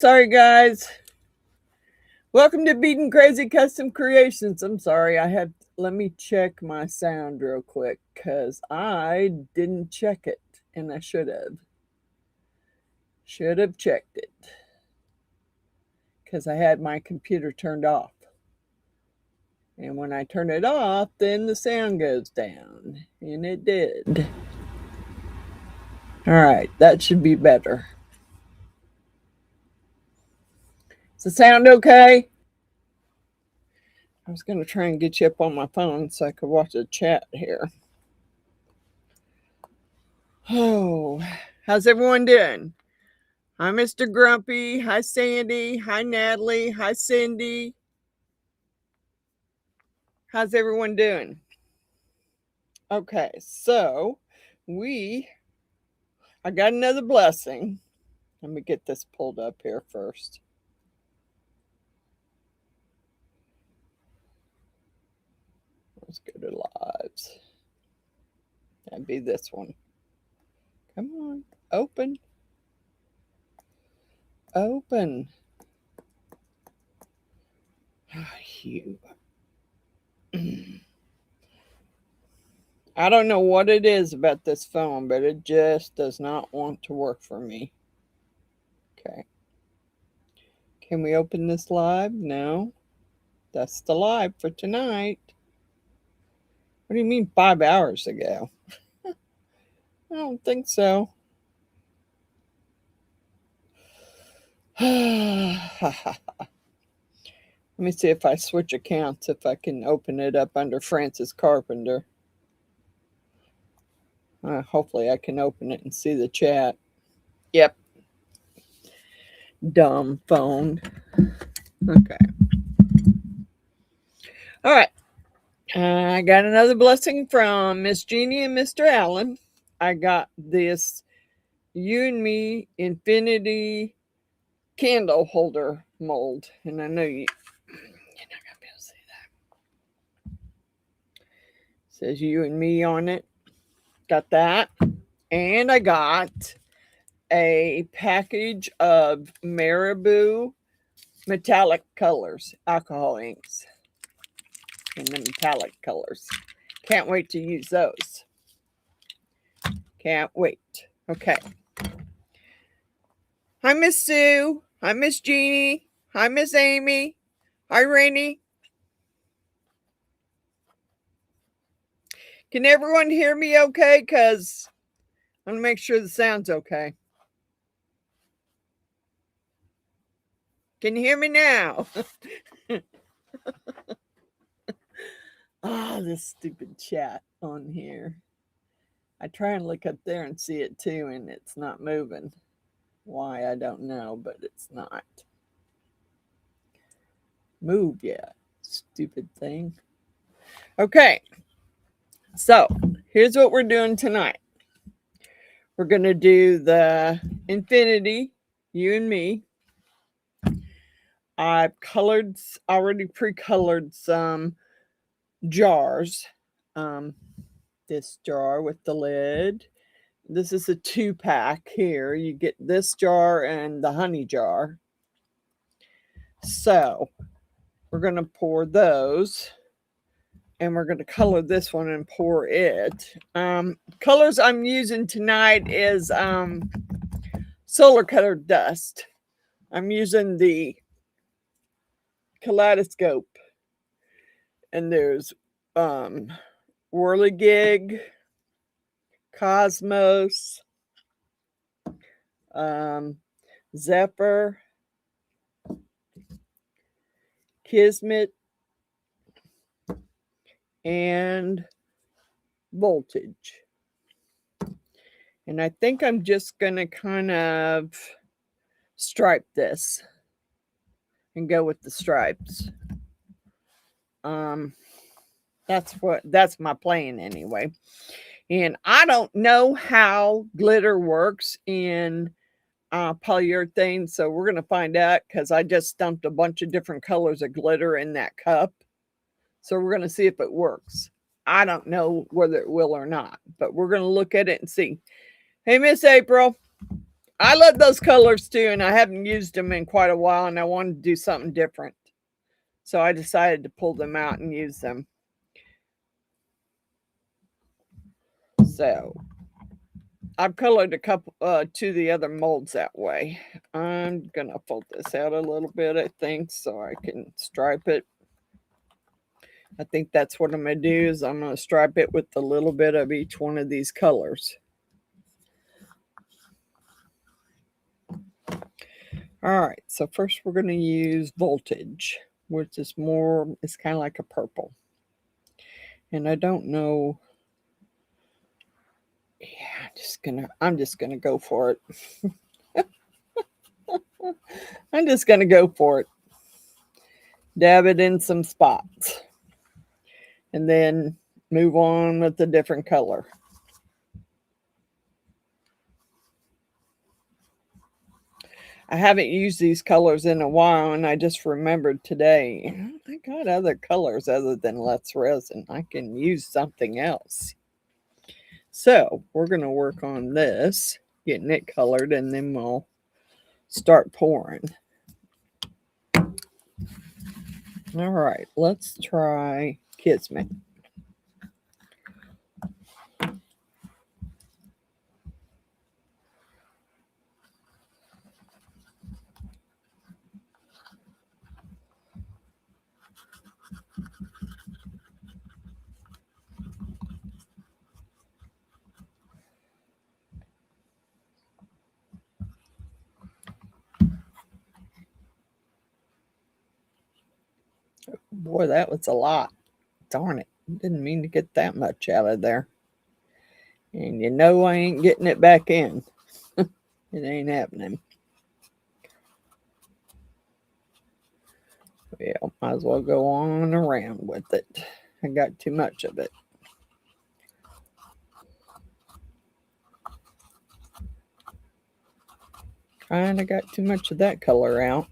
Sorry, guys. Welcome to Beadinkrazy Custom Creations. I'm sorry, let me check my sound real quick because I didn't check it and I should have. Should have checked it because I had my computer turned off. And when I turn it off, then the sound goes down. And it did. All right, that should be better. Does the sound okay? I was going to try and get you up on my phone so I could watch the chat here. Oh, how's everyone doing? Hi, Mr. Grumpy. Hi, Sandy. Hi, Natalie. Hi, Cindy. How's everyone doing? Okay, so I got another blessing. Let me get this pulled up here first. Let's go to lives. That'd be this one. Come on, open. Open. Oh, you. I don't know what it is about this phone, but it just does not want to work for me. Okay. Can we open this live? No. That's the live for tonight. What do you mean 5 hours ago? I don't think so. Let me see if I switch accounts, if I can open it up under Francis Carpenter. Hopefully I can open it and see the chat. Yep. Dumb phone. Okay. All right. I got another blessing from Miss Jeannie and Mr. Allen. I got this You and Me Infinity candle holder mold. And I know you're not going to be able to see that. It says You and Me on it. Got that. And I got a package of Marabou metallic colors, alcohol inks. In the metallic colors. Can't wait to use those. Can't wait. Okay. Hi, Miss Sue. Hi, Miss Jeannie. Hi, Miss Amy. Hi, Rainey. Can everyone hear me okay? Because I'm going to make sure the sound's okay. Can you hear me now? Oh, this stupid chat on here. I try and look up there and see it too, and it's not moving. Why, I don't know, but it's not. Move yet, stupid thing. Okay, so here's what we're doing tonight. We're going to do the Infinity, You and Me. I've already pre-colored some jars. This jar with the lid. This is a 2-pack here. You get this jar and the honey jar. So we're going to pour those. And we're going to color this one and pour it. Colors I'm using tonight is solar color dust. I'm using the Kaleidoshift. And there's Whirligig, Cosmos, Zephyr, Kismet, and Voltage. And I think I'm just going to kind of stripe this and go with the stripes. That's my plan anyway. And I don't know how glitter works in polyurethane, so we're going to find out because I just dumped a bunch of different colors of glitter in that cup. So we're going to see if it works. I don't know whether it will or not, but we're going to look at it and see. Hey, Miss April. I love those colors too, and I haven't used them in quite a while, and I wanted to do something different. So I decided to pull them out and use them. So I've colored a couple, two of the other molds that way. I'm going to fold this out a little bit, I think, so I can stripe it. I think that's what I'm going to do is I'm going to stripe it with a little bit of each one of these colors. All right, so first we're going to use Voltage, which is more, it's kind of like a purple. And I don't know. Yeah, I'm just gonna go for it. I'm just gonna go for it. Dab it in some spots. And then move on with a different color. I haven't used these colors in a while, and I just remembered today, I got other colors other than Let's Resin. I can use something else. So we're going to work on this, getting it colored, and then we'll start pouring. All right, let's try Kismet. Boy, that was a lot. Darn it. Didn't mean to get that much out of there. And you know I ain't getting it back in. It ain't happening. Well, might as well go on around with it. I got too much of it. Kinda got too much of that color out.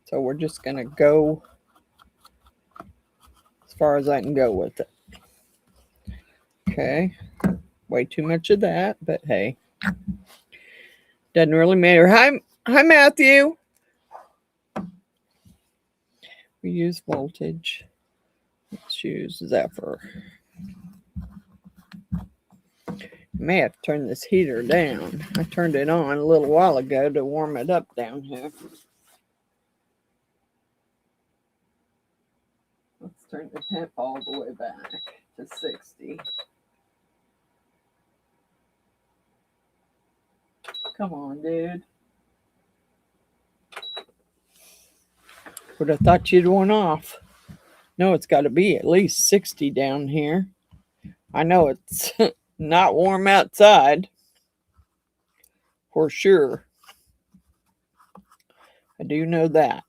So we're just going to go as far as I can go with it. Okay. Way too much of that, but hey. Doesn't really matter. Hi, Matthew. We use Voltage. Let's use Zephyr. May have to turn this heater down. I turned it on a little while ago to warm it up down here. Let's turn the temp all the way back to 60. Come on, dude. Would have thought you'd went off. No, it's got to be at least 60 down here. I know it's not warm outside. For sure. I do know that.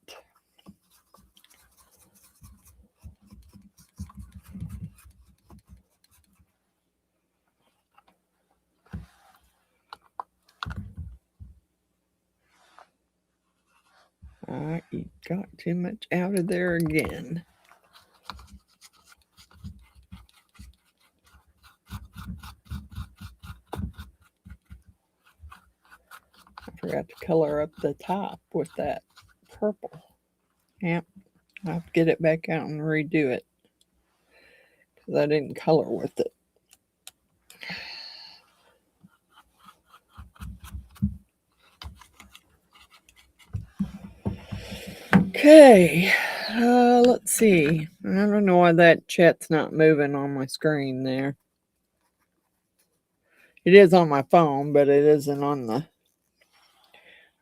I got too much out of there again. I forgot to color up the top with that purple. Yep, I'll have to get it back out and redo it because I didn't color with it. Okay, let's see. I don't know why that chat's not moving on my screen there. It is on my phone, but it isn't on the...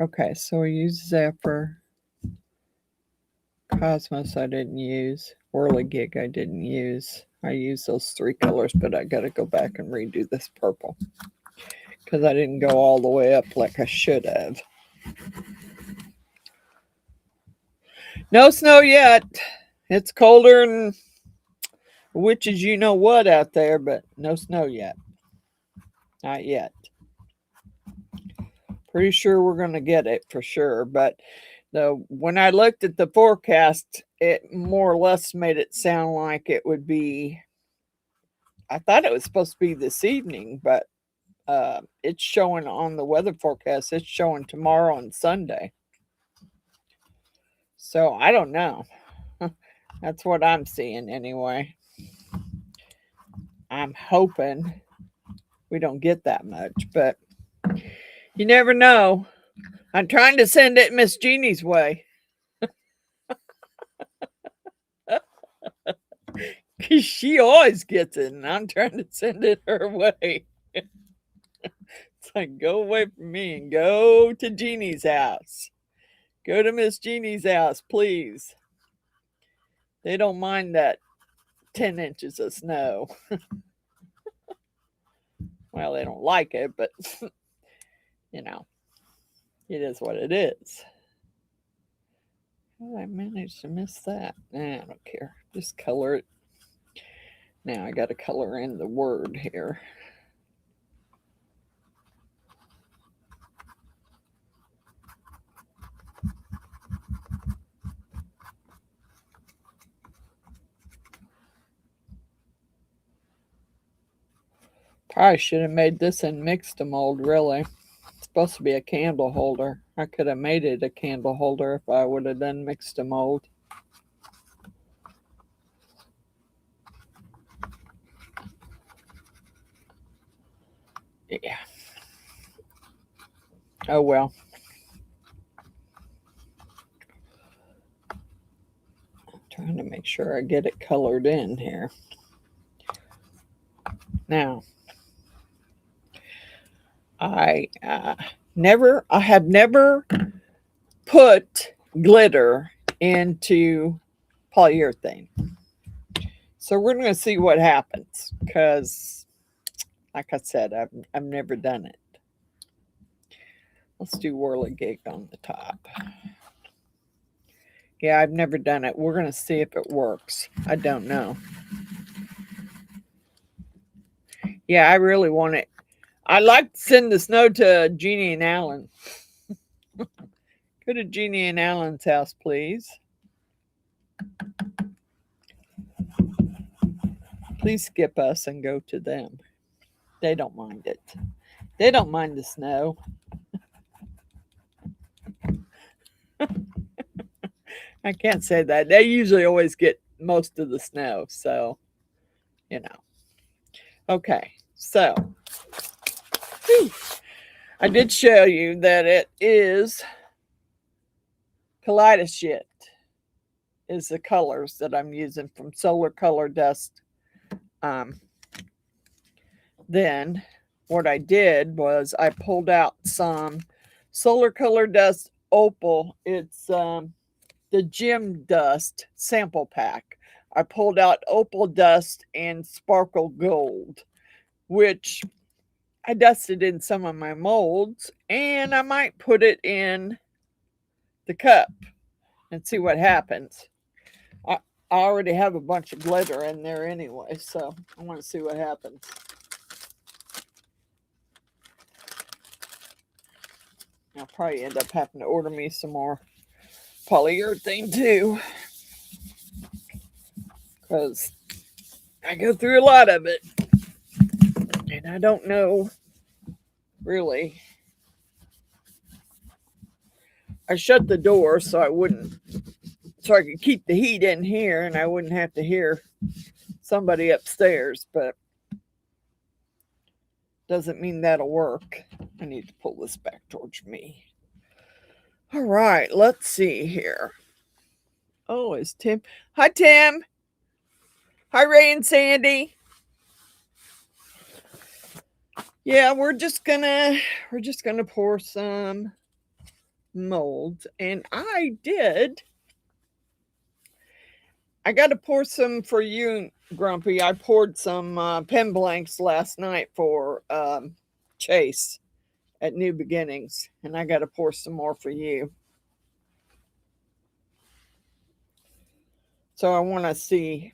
Okay, so we use Zephyr. Cosmos I didn't use. Whirligig I didn't use. I used those three colors, but I got to go back and redo this purple because I didn't go all the way up like I should have. No snow yet. It's colder than witches you know what out there, but no snow yet. Not yet. Pretty sure we're going to get it for sure, but when I looked at the forecast, it more or less made it sound like it would be... I thought it was supposed to be this evening, but It's showing on the weather forecast, it's showing tomorrow and Sunday. So I don't know. That's what I'm seeing anyway. I'm hoping we don't get that much, but you never know. I'm trying to send it Miss Jeannie's way. Because she always gets it, and I'm trying to send it her way. It's like, go away from me and go to Jeannie's house. Go to Miss Jeannie's house, please. They don't mind that 10 inches of snow. Well, they don't like it, but, you know, it is what it is. Oh, I managed to miss that. Nah, I don't care. Just color it. Now I got to color in the word here. Probably should have made this in mixed mold, really. It's supposed to be a candle holder. I could have made it a candle holder if I would have done mixed mold. Yeah. Oh well. I'm trying to make sure I get it colored in here. Now, I have never put glitter into polyurethane. So we're going to see what happens because, like I said, I've never done it. Let's do Whirligig on the top. Yeah, I've never done it. We're going to see if it works. I don't know. Yeah, I really want it. I'd like to send the snow to Jeannie and Alan. Go to Jeannie and Alan's house, please. Please skip us and go to them. They don't mind it. They don't mind the snow. I can't say that. They usually always get most of the snow. So, you know. Okay. So, whew, I did show you that it is Kaleidoshift is the colors that I'm using from Solar Color Dust. Then what I did was I pulled out some Solar Color Dust Opal. It's the Gem Dust sample pack. I pulled out Opal Dust and Sparkle Gold, which I dusted in some of my molds, and I might put it in the cup and see what happens. I already have a bunch of glitter in there anyway, so I want to see what happens. I'll probably end up having to order me some more polyurethane too, because I go through a lot of it, and I don't know really. I shut the door so I could keep the heat in here and I wouldn't have to hear somebody upstairs, but doesn't mean that'll work. I need to pull this back towards me. All right, let's see here. Oh, it's Tim. Hi, Tim. Hi, Ray and Sandy. Yeah, we're just gonna pour some molds, and I got to pour some for you, Grumpy. I poured some pen blanks last night for Chase at New Beginnings, and I got to pour some more for you. So I want to see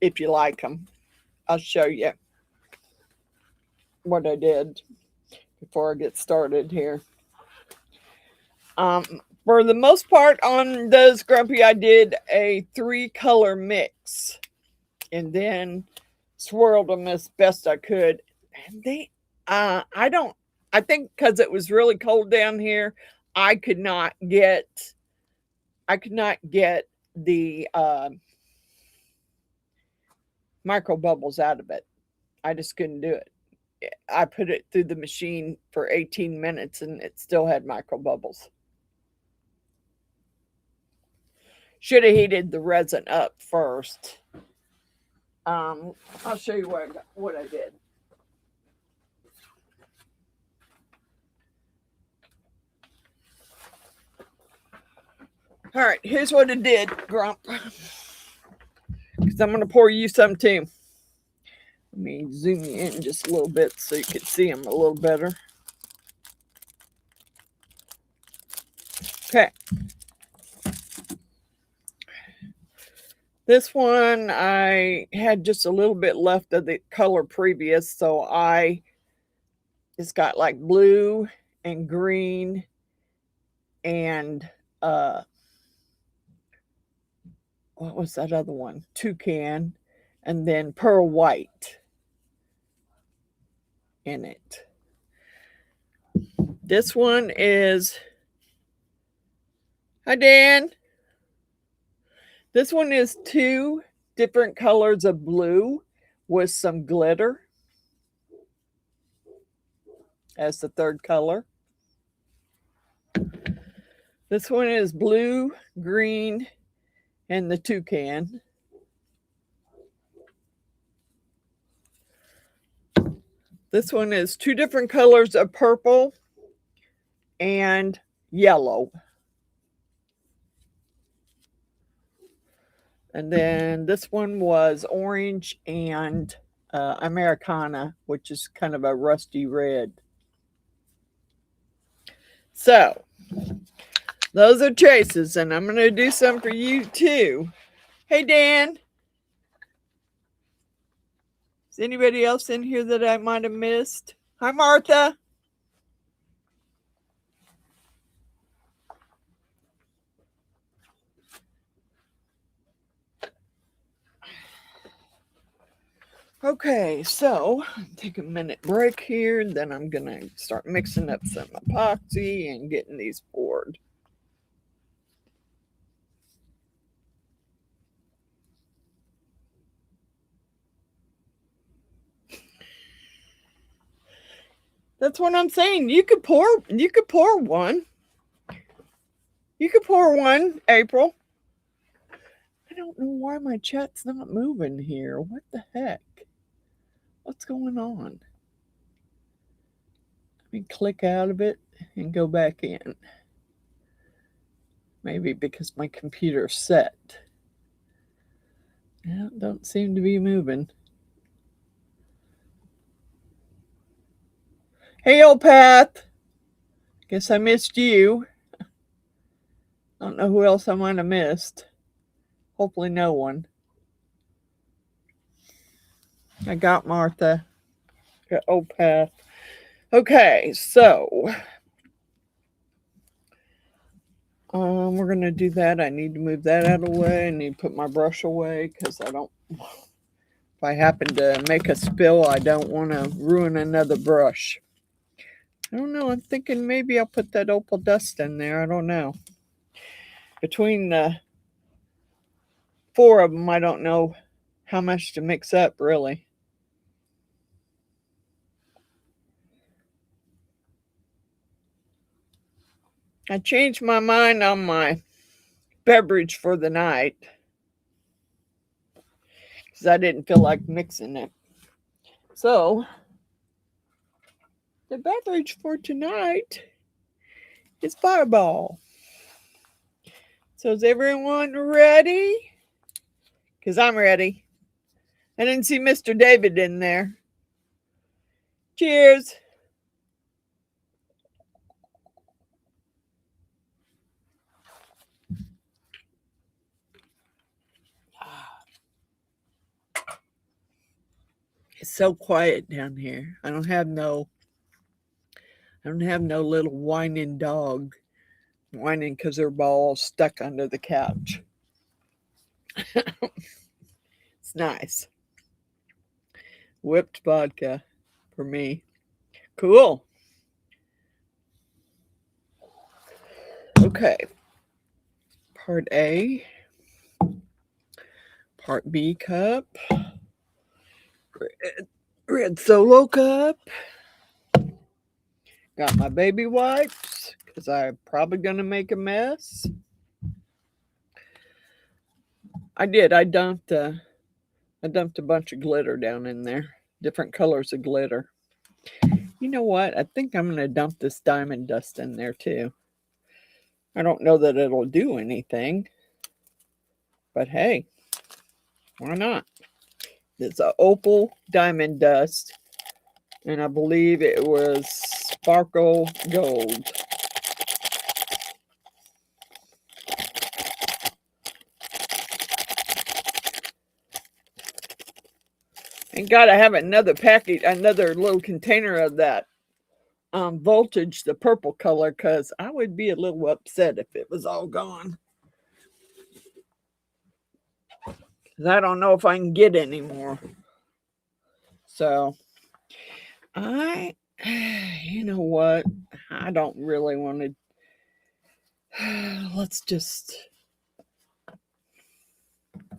if you like them. I'll show you what I did before I get started here. For the most part on those, Grumpy, I did a 3-color mix and then swirled them as best I could. And I think because it was really cold down here, I could not get the micro bubbles out of it. I just couldn't do it. I put it through the machine for 18 minutes and it still had micro bubbles. Should have heated the resin up first. I'll show you what I did. All right, here's what it did, Grump. Because I'm going to pour you some too. Let me zoom you in just a little bit so you can see them a little better. Okay. This one, I had just a little bit left of the color previous, so it's got like blue and green and what was that other one? Toucan, and then pearl white in it. This one is, hi Dan. This one is 2 different colors of blue with some glitter as the third color. This one is blue, green, and the toucan. This one is 2 different colors of purple and yellow. And then this one was orange and Americana, which is kind of a rusty red. So, those are Chase's, and I'm going to do some for you too. Hey, Dan. Is anybody else in here that I might have missed? Hi, Martha. Okay, so take a minute break here, and then I'm going to start mixing up some epoxy and getting these poured. That's what I'm saying. You could pour one. You could pour one, April. I don't know why my chat's not moving here. What the heck? What's going on? Let me click out of it and go back in. Maybe because my computer's set. Yeah, don't seem to be moving. Hey, old Pat. Guess I missed you. I don't know who else I might have missed. Hopefully no one. I got Martha. Got old Pat. Okay, so we're going to do that. I need to move that out of the way. I need to put my brush away because I don't, if I happen to make a spill, I don't want to ruin another brush. I don't know. I'm thinking maybe I'll put that opal dust in there. I don't know. Between the 4 of them, I don't know how much to mix up, really. I changed my mind on my beverage for the night because I didn't feel like mixing it. So, the beverage for tonight is Fireball. So, is everyone ready? Because I'm ready. I didn't see Mr. David in there. Cheers. It's so quiet down here. I don't have no little whining dog whining because they're all stuck under the couch. It's nice. Whipped vodka for me. Cool. Okay. Part A. Part B cup. Red Solo cup. Got my baby wipes because I'm probably going to make a mess. I did. I dumped a bunch of glitter down in there. Different colors of glitter. You know what? I think I'm going to dump this diamond dust in there too. I don't know that it'll do anything. But hey, why not? It's an Opal diamond dust. And I believe it was sparkle gold. And gotta have another package, another little container of that voltage, the purple color, because I would be a little upset if it was all gone. Because I don't know if I can get any more. So, you know what? I don't really want to. Let's just.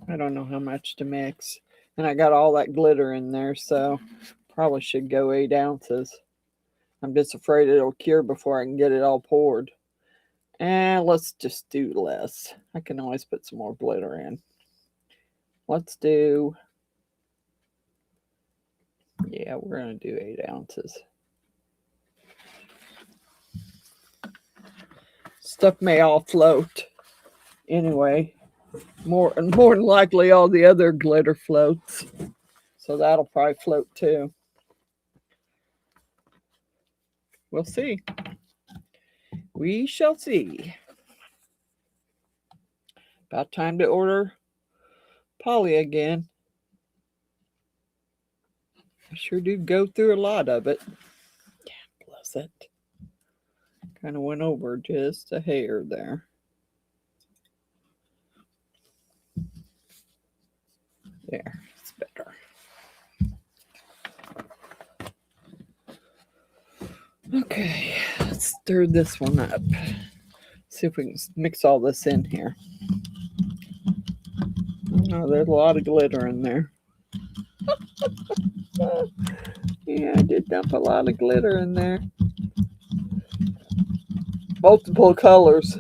I don't know how much to mix. And I got all that glitter in there, so probably should go 8 ounces. I'm just afraid it'll cure before I can get it all poured. And let's just do less. I can always put some more glitter in. Let's do, yeah, we're going to do 8 ounces. Stuff may all float. Anyway, more than likely all the other glitter floats. So that'll probably float too. We'll see. We shall see. About time to order poly again. I sure do go through a lot of it. Yeah, bless it. Kind of went over just a hair there. There, it's better. Okay, let's stir this one up. See if we can mix all this in here. Oh, there's a lot of glitter in there. Yeah, I did dump a lot of glitter in there. Multiple colors.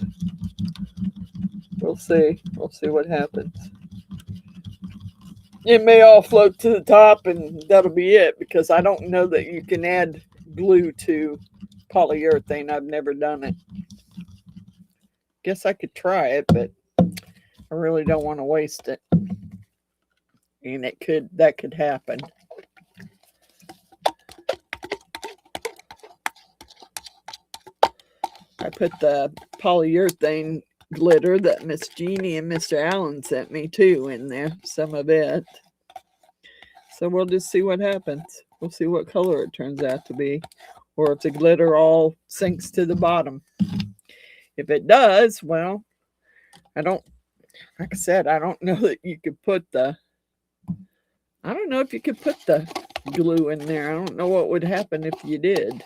We'll see. We'll see what happens. It may all float to the top and that'll be it, because I don't know that you can add glue to polyurethane. I've never done it. Guess I could try it, but I really don't want to waste it. And that could happen. I put the polyurethane glitter that Miss Jeannie and Mr. Allen sent me too in there, some of it. So we'll just see what happens. We'll see what color it turns out to be, or if the glitter all sinks to the bottom. If it does, well, like I said, I don't know that you could put I don't know if you could put the glue in there. I don't know what would happen if you did.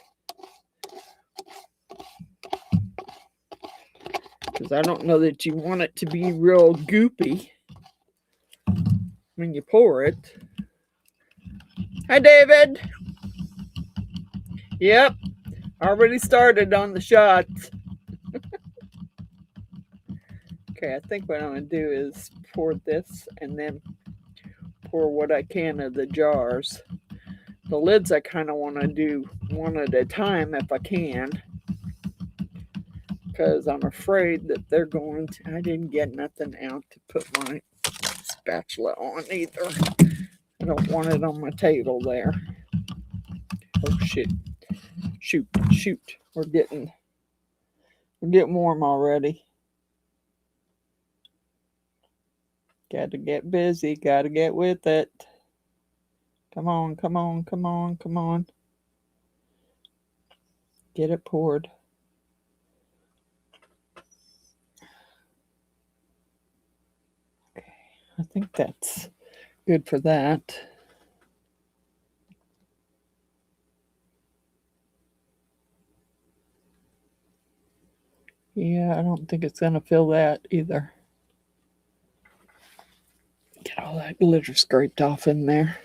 Because I don't know that you want it to be real goopy when you pour it. Hi, David. Yep, already started on the shots. Okay, I think what I'm going to do is pour this and then pour what I can of the jars. The lids I kind of want to do one at a time if I can, because I'm afraid that they're going to. I didn't get nothing out to put my spatula on either. I don't want it on my table there. Oh shit. Shoot. We're getting warm already. Gotta get busy, gotta get with it. Come on. Get it poured. Okay, I think that's good for that. Yeah, I don't think it's going to fill that either. Get all that glitter scraped off in there.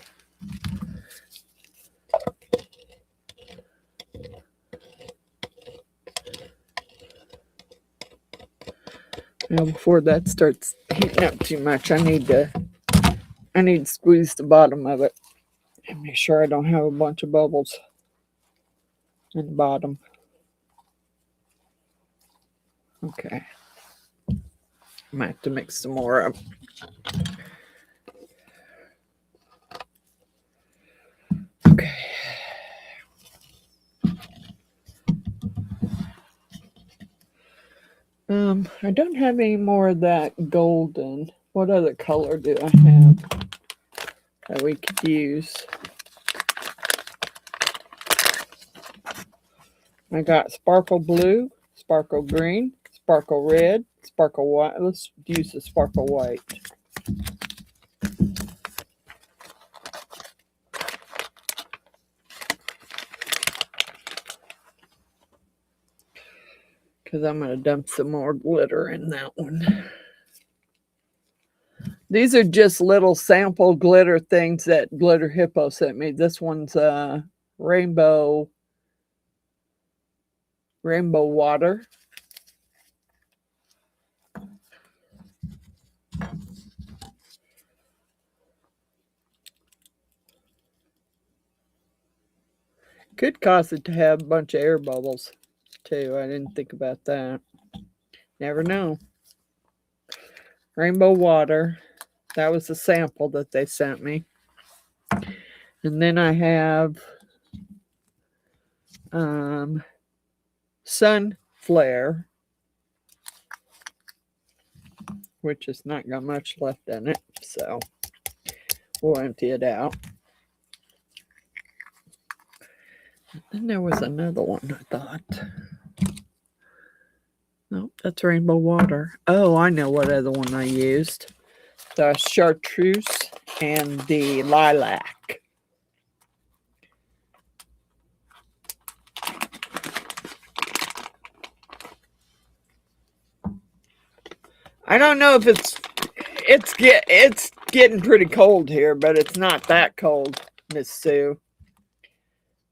Now before that starts heating up too much, I need to squeeze the bottom of it and make sure I don't have a bunch of bubbles in the bottom. Okay. I might have to mix some more up. Okay. I don't have any more of that golden. What other color do I have that we could use? I got sparkle blue, sparkle green, sparkle red, sparkle white. Let's use the sparkle white. Because I'm going to dump some more glitter in that one. These are just little sample glitter things that Glitter Hippo sent me. This one's rainbow water. Could cause it to have a bunch of air bubbles too. I didn't think about that. Never know. Rainbow water. That was the sample that they sent me. And then I have sun flare, which has not got much left in it, so we'll empty it out. Then there was another one, I thought. Nope, that's rainbow water. Oh, I know what other one I used. The chartreuse and the lilac. I don't know if it's getting pretty cold here, but it's not that cold, Miss Sue.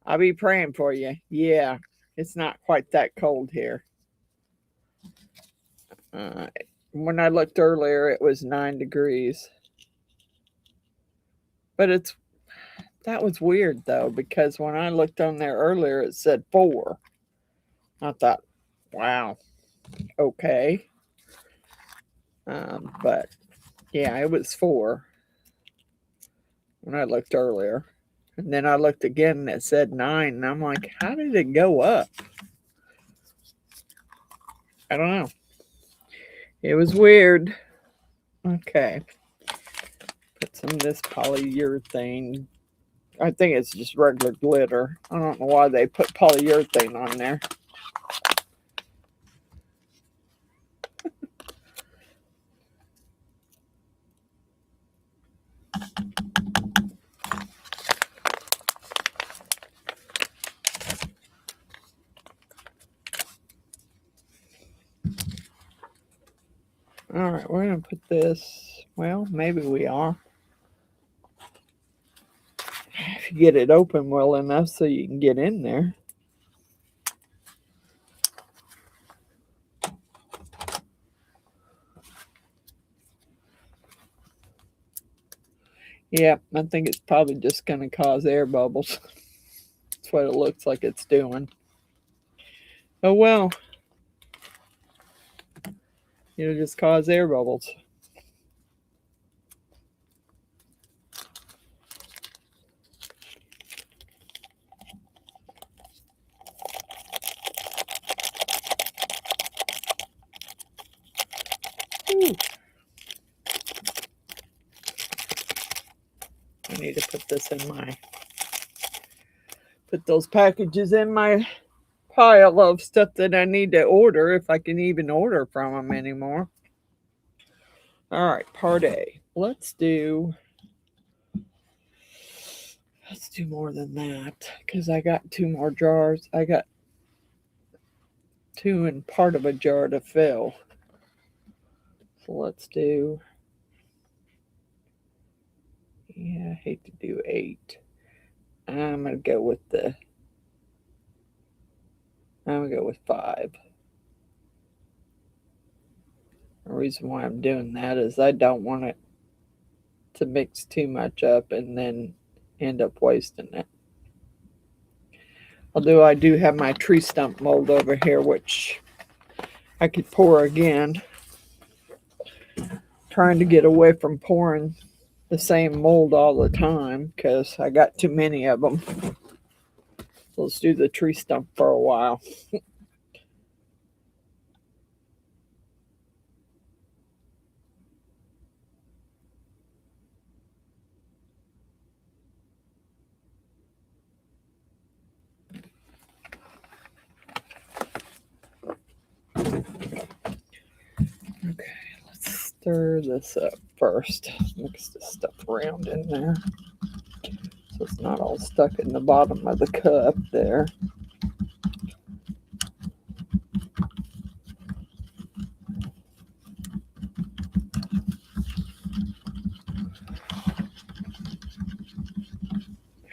I'll be praying for you. Yeah, it's not quite that cold here. When I looked earlier, it was 9 degrees. But that was weird though, because when I looked on there earlier, it said 4. I thought, wow, okay. But yeah, it was 4 when I looked earlier. And then I looked again and it said 9. And I'm like, how did it go up? I don't know. It was weird. Okay. Put some of this polyurethane. I think it's just regular glitter. I don't know why they put polyurethane on there. All right, we're going to put this, well, maybe we are. If you get it open well enough so you can get in there. Yeah, I think it's probably just going to cause air bubbles. That's what it looks like it's doing. Oh well. It'll just cause air bubbles. Ooh. I need to put this in put those packages in my pile of stuff that I need to order, if I can even order from them anymore. All right, part A. Let's do more than that, because I got 2 more jars. I got 2 and part of a jar to fill. So let's do, yeah, I hate to do 8. I'm going to go with 5. The reason why I'm doing that is I don't want it to mix too much up and then end up wasting it. Although I do have my tree stump mold over here, which I could pour again. Trying to get away from pouring the same mold all the time because I got too many of them. So let's do the tree stump for a while. Okay, let's stir this up first. Mix this stuff around in there so it's not all stuck in the bottom of the cup there.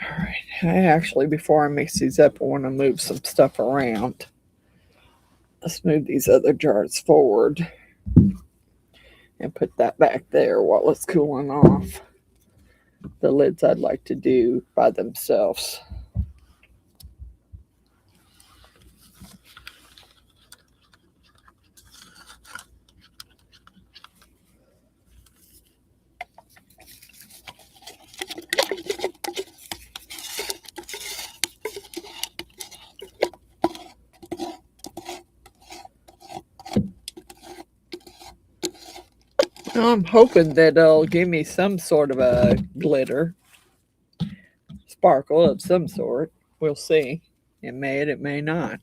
Alright, I actually, before I mix these up, I want to move some stuff around. Let's move these other jars forward and put that back there while it's cooling off. The lids I'd like to do by themselves. I'm hoping that it'll give me some sort of a glitter sparkle of some sort. We'll see. It may not.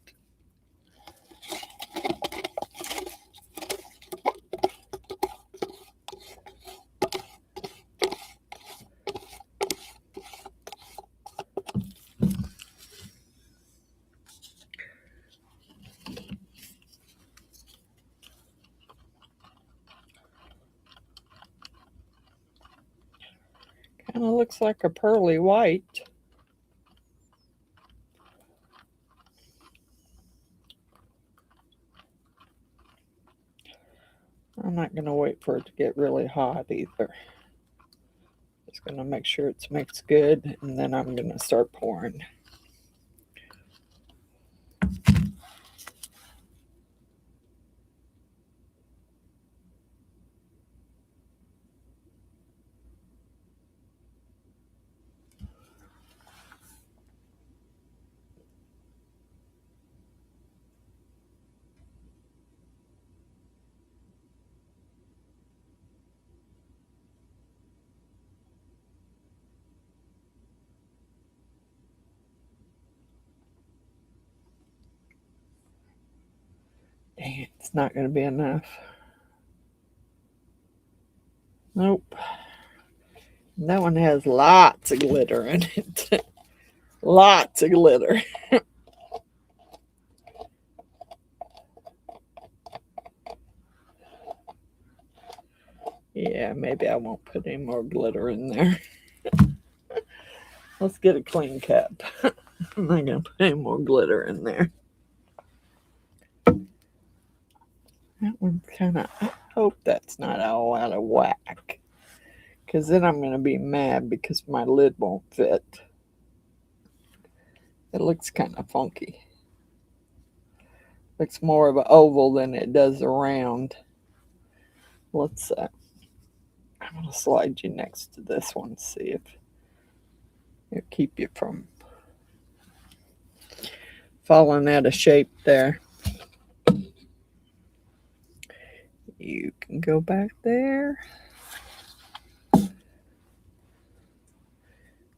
Kind of looks like a pearly white. I'm not going to wait for it to get really hot either. Just going to make sure it's mixed good, and then I'm going to start pouring. Dang it, it's not going to be enough. Nope. That one has lots of glitter in it. Lots of glitter. Yeah, maybe I won't put any more glitter in there. Let's get a clean cup. I'm not going to put any more glitter in there. That one's kind of, I hope that's not all out of whack. Because then I'm going to be mad because my lid won't fit. It looks kind of funky. Looks more of an oval than it does a round. Let's, I'm going to slide you next to this one, see if it'll keep you from falling out of shape there. You can go back there.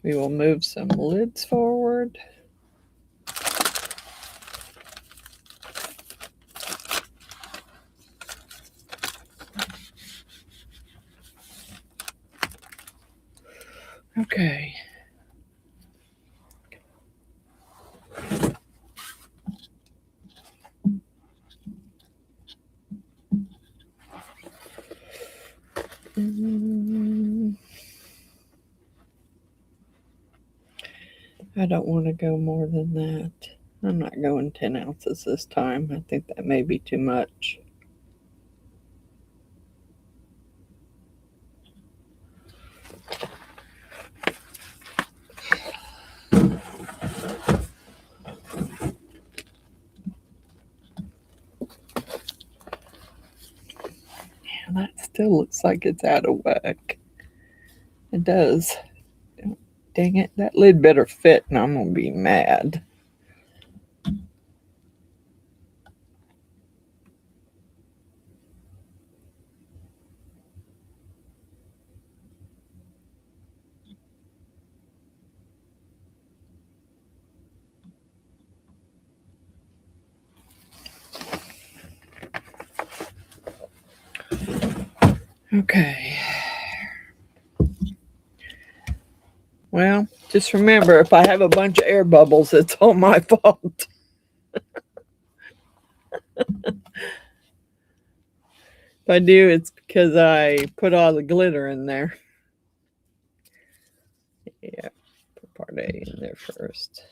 We will move some lids forward. Okay. I don't want to go more than that. I'm not going 10 ounces this time. I think that may be too much. Yeah, that still looks like it's out of whack. It does. Dang it, that lid better fit and I'm going to be mad. Okay. Well, just remember, if I have a bunch of air bubbles, it's all my fault. If I do, it's because I put all the glitter in there. Yeah, put part A in there first.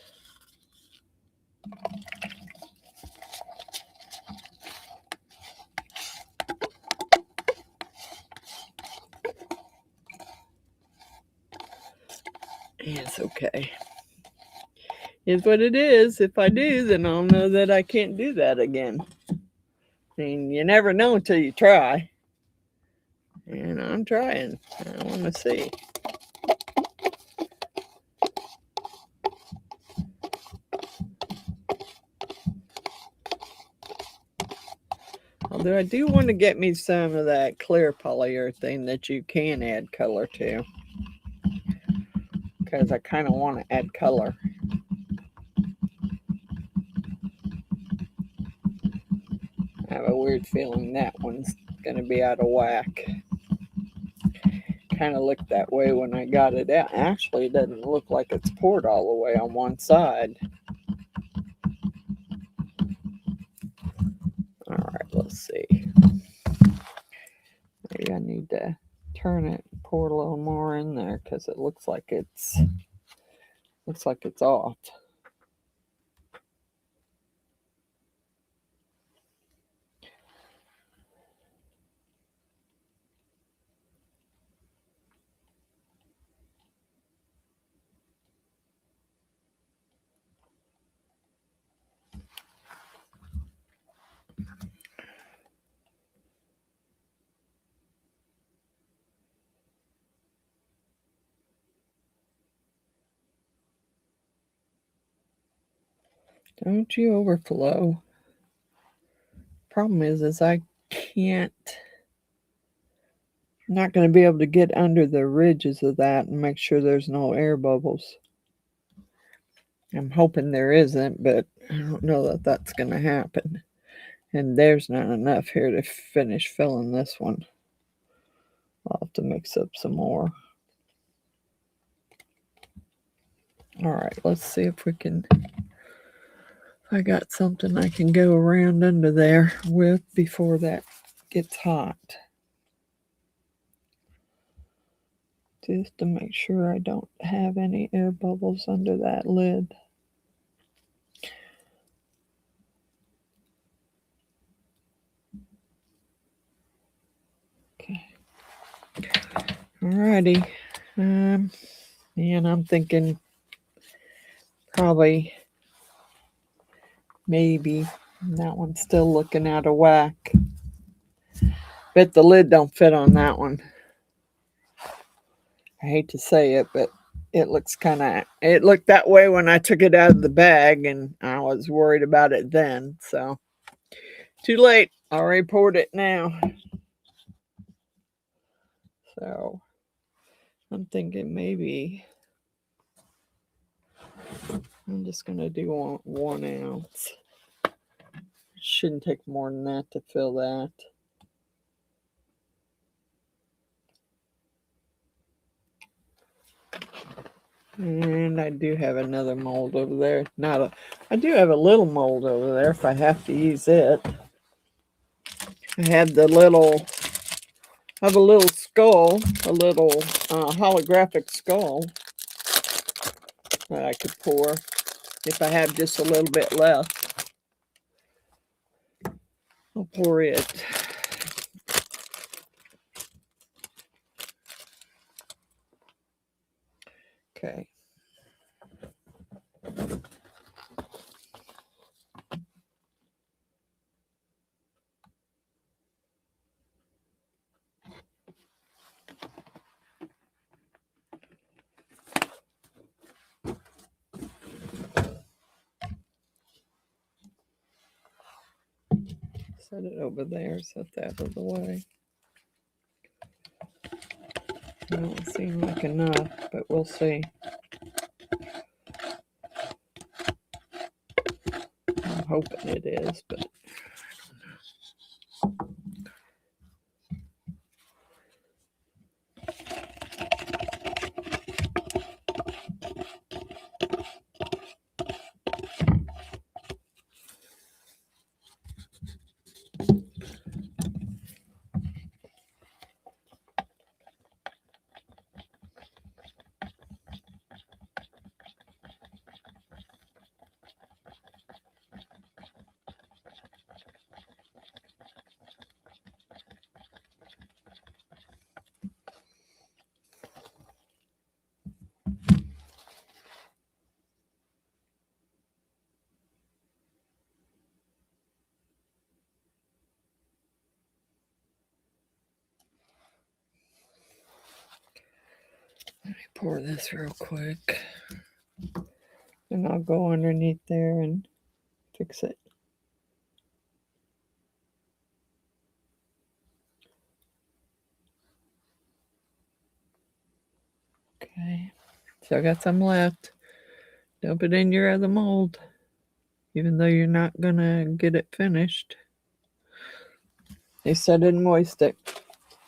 It's okay. It's what it is. If I do, then I'll know that I can't do that again. I mean, you never know until you try. And I'm trying. I want to see. Although I do want to get me some of that clear polyurethane that you can add color to. Because I kind of want to add color. I have a weird feeling that one's going to be out of whack. Kind of looked that way when I got it out. Actually, it doesn't look like it's poured all the way on one side. All right, let's see. Maybe I need to turn it and pour a little more in there because it looks like it's off. Don't you overflow. Problem is I can't. I'm not going to be able to get under the ridges of that and make sure there's no air bubbles. I'm hoping there isn't, but I don't know that that's going to happen. And there's not enough here to finish filling this one. I'll have to mix up some more. All right, let's see if we can. I got something I can go around under there with before that gets hot. Just to make sure I don't have any air bubbles under that lid. Okay. Alrighty. And I'm thinking probably maybe that one's still looking out of whack. Bet the lid don't fit on that one. I hate to say it, but it looks it looked that way when I took it out of the bag and I was worried about it then. So too late. I already poured it now. So I'm thinking maybe I'm just going to do 1 ounce. Shouldn't take more than that to fill that. And I do have another mold over there. I do have a little mold over there if I have to use it. I have a little skull, a little holographic skull that I could pour if I have just a little bit left. I'll pour it. Okay. Set it over there, set that out of the way. Don't seem like enough, but we'll see. I'm hoping it is, but let me pour this real quick. And I'll go underneath there and fix it. Okay, so I got some left. Dump it in your other mold, even though you're not gonna get it finished. They said it moist it.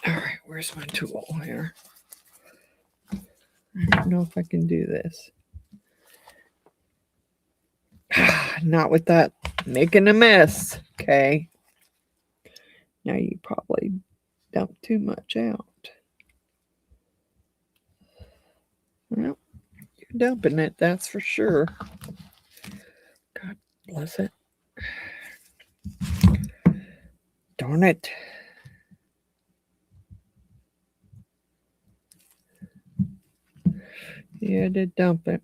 All right, where's my tool here? I don't know if I can do this. Not with that making a mess. Okay. Now you probably dumped too much out. Well, you're dumping it, that's for sure. God bless it. Darn it. Yeah, I did dump it.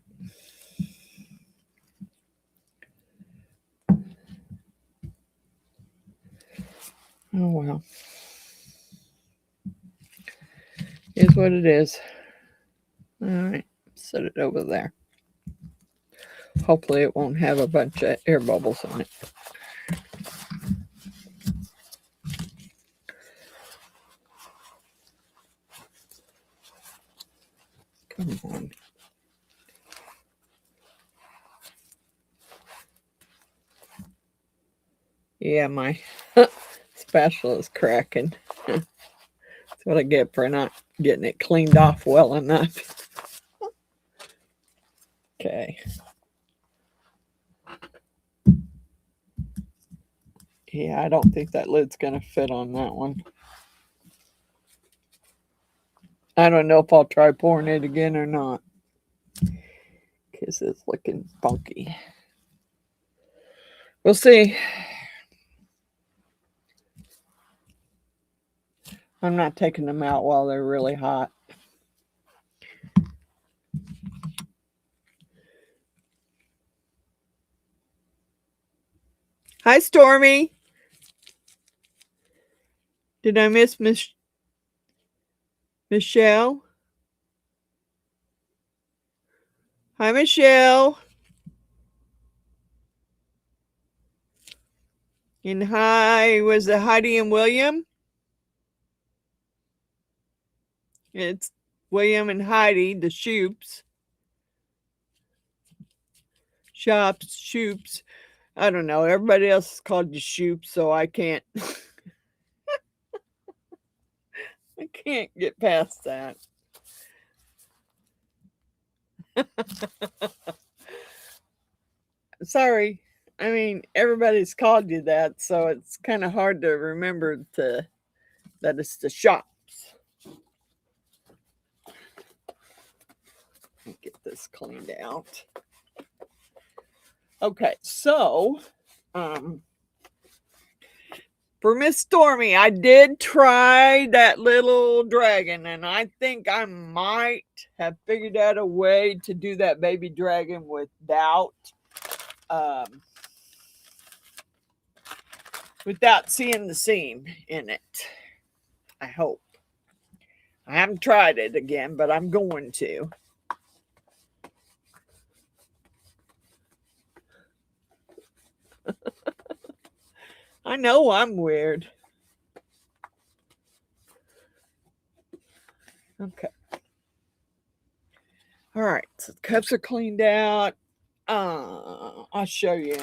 Oh well. Is what it is. All right, set it over there. Hopefully it won't have a bunch of air bubbles on it. Come on. Yeah, my spatula is cracking. That's what I get for not getting it cleaned off well enough. Okay. Yeah, I don't think that lid's going to fit on that one. I don't know if I'll try pouring it again or not, because it's looking funky. We'll see. I'm not taking them out while they're really hot. Hi, Stormy. Did I miss Michelle? Hi, Michelle. And hi, was it Heidi and William? It's William and Heidi, the Shoops. Shoops. I don't know. Everybody else is called you Shoops, so I can't. I can't get past that. Sorry. I mean, everybody's called you that, so it's kind of hard to remember that it's the Shops. this cleaned out. Okay, so for Miss Stormy, I did try that little dragon, and I think I might have figured out a way to do that baby dragon without seeing the seam in it. I hope. I haven't tried it again, but I'm going to. I know I'm weird. Okay. All right. So the cups are cleaned out. I'll show you,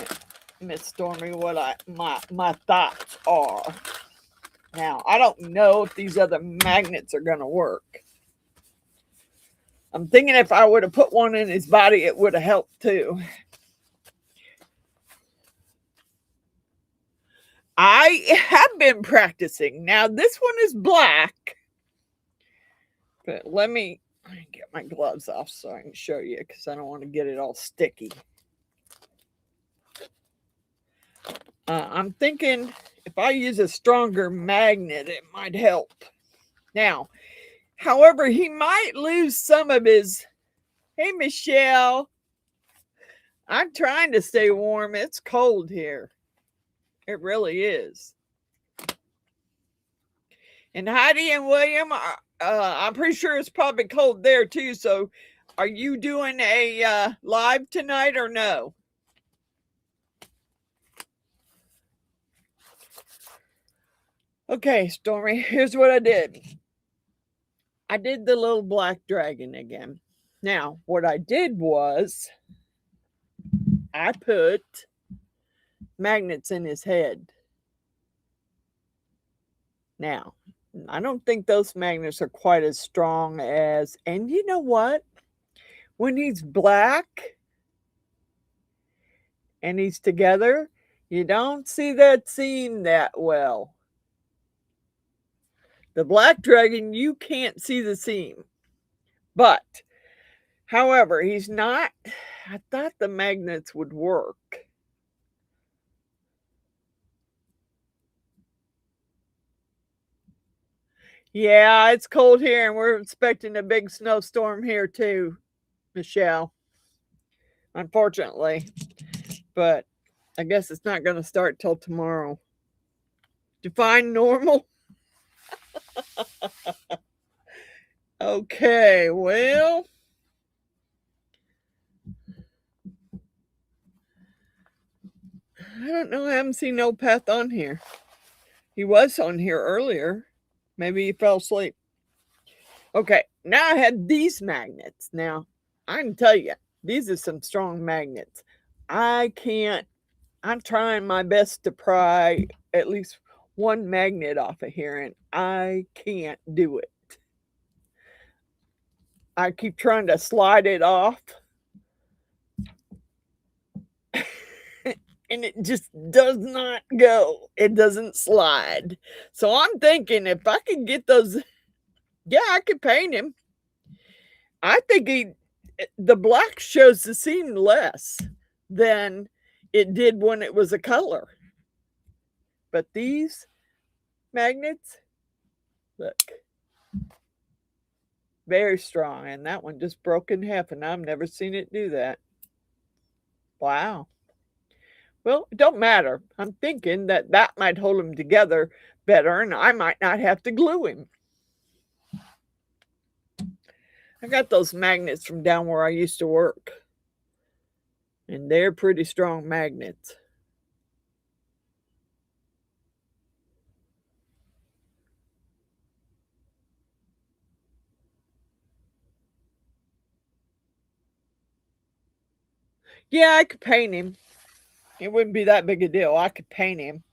Miss Stormy, what my thoughts are. Now, I don't know if these other magnets are going to work. I'm thinking if I would have put one in his body, it would have helped too. I have been practicing. Now, this one is black. But let me get my gloves off so I can show you, because I don't want to get it all sticky. I'm thinking if I use a stronger magnet, it might help. Now, however, he might lose some of his... Hey, Michelle. I'm trying to stay warm. It's cold here. It really is. And Heidi and William, I'm pretty sure it's probably cold there too. So are you doing a live tonight or no? Okay, Stormy, here's what I did. I did the little black dragon again. Now, what I did was I put magnets in his head. Now, I don't think those magnets are quite as strong as, and you know what? When he's black and he's together, you don't see that seam that well. The black dragon, you can't see the seam. But, however, he's not, I thought the magnets would work. Yeah, it's cold here, and we're expecting a big snowstorm here too, Michelle. Unfortunately. But I guess it's not going to start till tomorrow. Define normal. Okay, well. I don't know. I haven't seen no Path on here. He was on here earlier. Maybe he fell asleep. Okay, now I had these magnets. Now, I can tell you, these are some strong magnets. I'm trying my best to pry at least one magnet off of here, and I can't do it. I keep trying to slide it off. And it just does not go. It doesn't slide. So I'm thinking if I could get those, yeah, I could paint him. I think the black shows the seam less than it did when it was a color. But these magnets, look, very strong. And that one just broke in half, and I've never seen it do that. Wow. Well, it don't matter. I'm thinking that might hold them together better, and I might not have to glue him. I got those magnets from down where I used to work, and they're pretty strong magnets. Yeah, I could paint him. It wouldn't be that big a deal. I could paint him.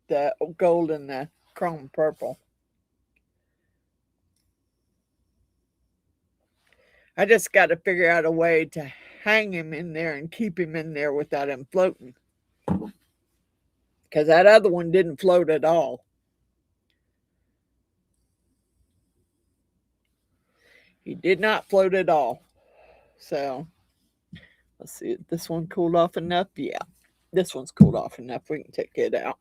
The gold and the chrome purple. I just got to figure out a way to hang him in there and keep him in there without him floating. Because that other one didn't float at all. He did not float at all. So let's see. This one cooled off enough. Yeah, this one's cooled off enough. We can take it out.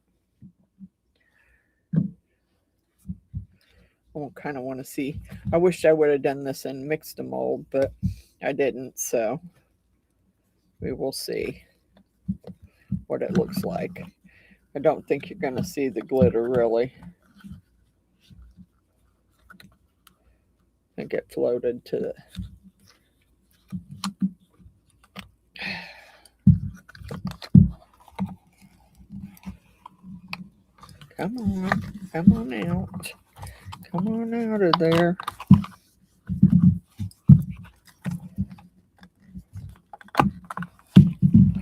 I kind of want to see. I wish I would have done this in mixed mold, but I didn't. So we will see what it looks like. I don't think you're going to see the glitter really. I think it floated to the... Come on out. Come on out of there.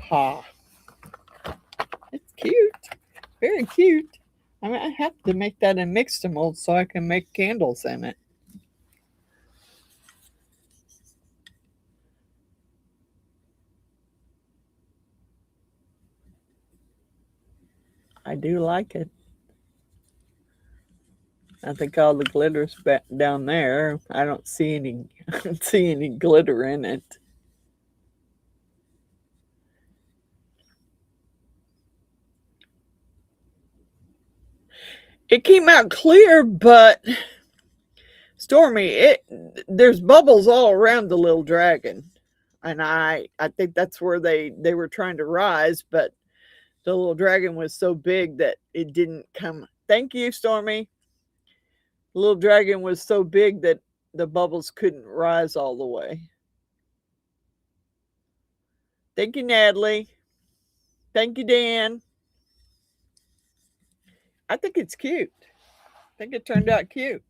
Ha. It's cute. Very cute. I mean, I have to make that in mixed mold so I can make candles in it. I do like it. I think all the glitter's back down there. I don't see any glitter in it. It came out clear, but Stormy, there's bubbles all around the little dragon. And I think that's where they were trying to rise, but the little dragon was so big that it didn't come. Thank you, Stormy. The little dragon was so big that the bubbles couldn't rise all the way. Thank you, Natalie. Thank you, Dan. I think it's cute. I think it turned out cute.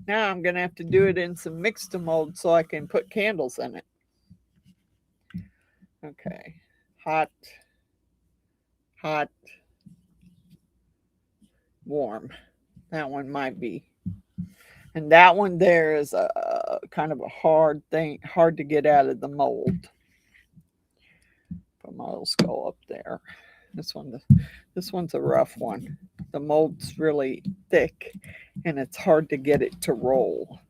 Now I'm going to have to do it in some mixed mold so I can put candles in it. Okay. Hot. Hot. Warm. That one might be. And that one there is a kind of a hard thing, hard to get out of the mold. Put my little skull up there. This one's a rough one. The mold's really thick and it's hard to get it to roll.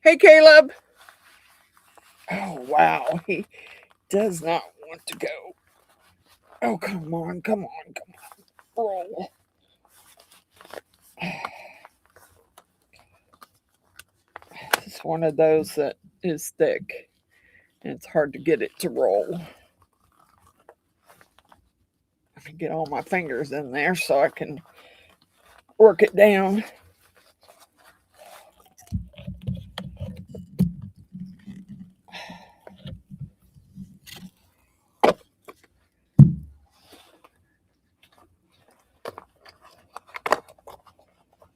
Hey, Caleb. Oh, wow. He does not want to go. Oh, come on. Roll. It's one of those that is thick and it's hard to get it to roll. Let me get all my fingers in there so I can work it down.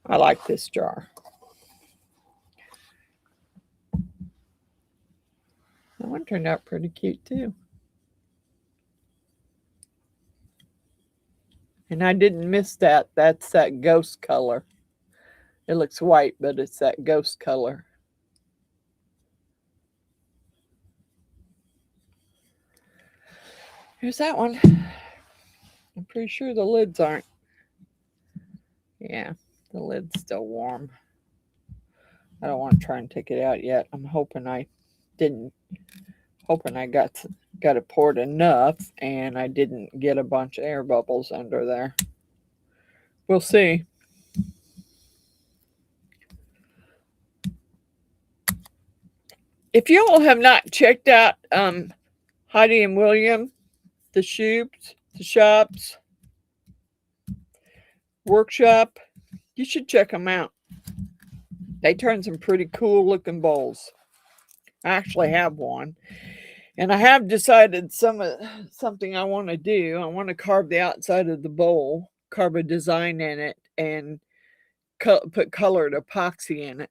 I like this jar. That one turned out pretty cute too. And I didn't miss that. That's that ghost color. It looks white, but it's that ghost color. Here's that one. I'm pretty sure the lids aren't. Yeah, the lid's still warm. I don't want to try and take it out yet. I'm hoping I didn't. Hoping I got it poured enough and I didn't get a bunch of air bubbles under there. We'll see. If you all have not checked out Heidi and William, the shops, workshop, you should check them out. They turn some pretty cool looking bowls. I actually have one. And I have decided something I want to do. I want to carve the outside of the bowl, carve a design in it, and put colored epoxy in it.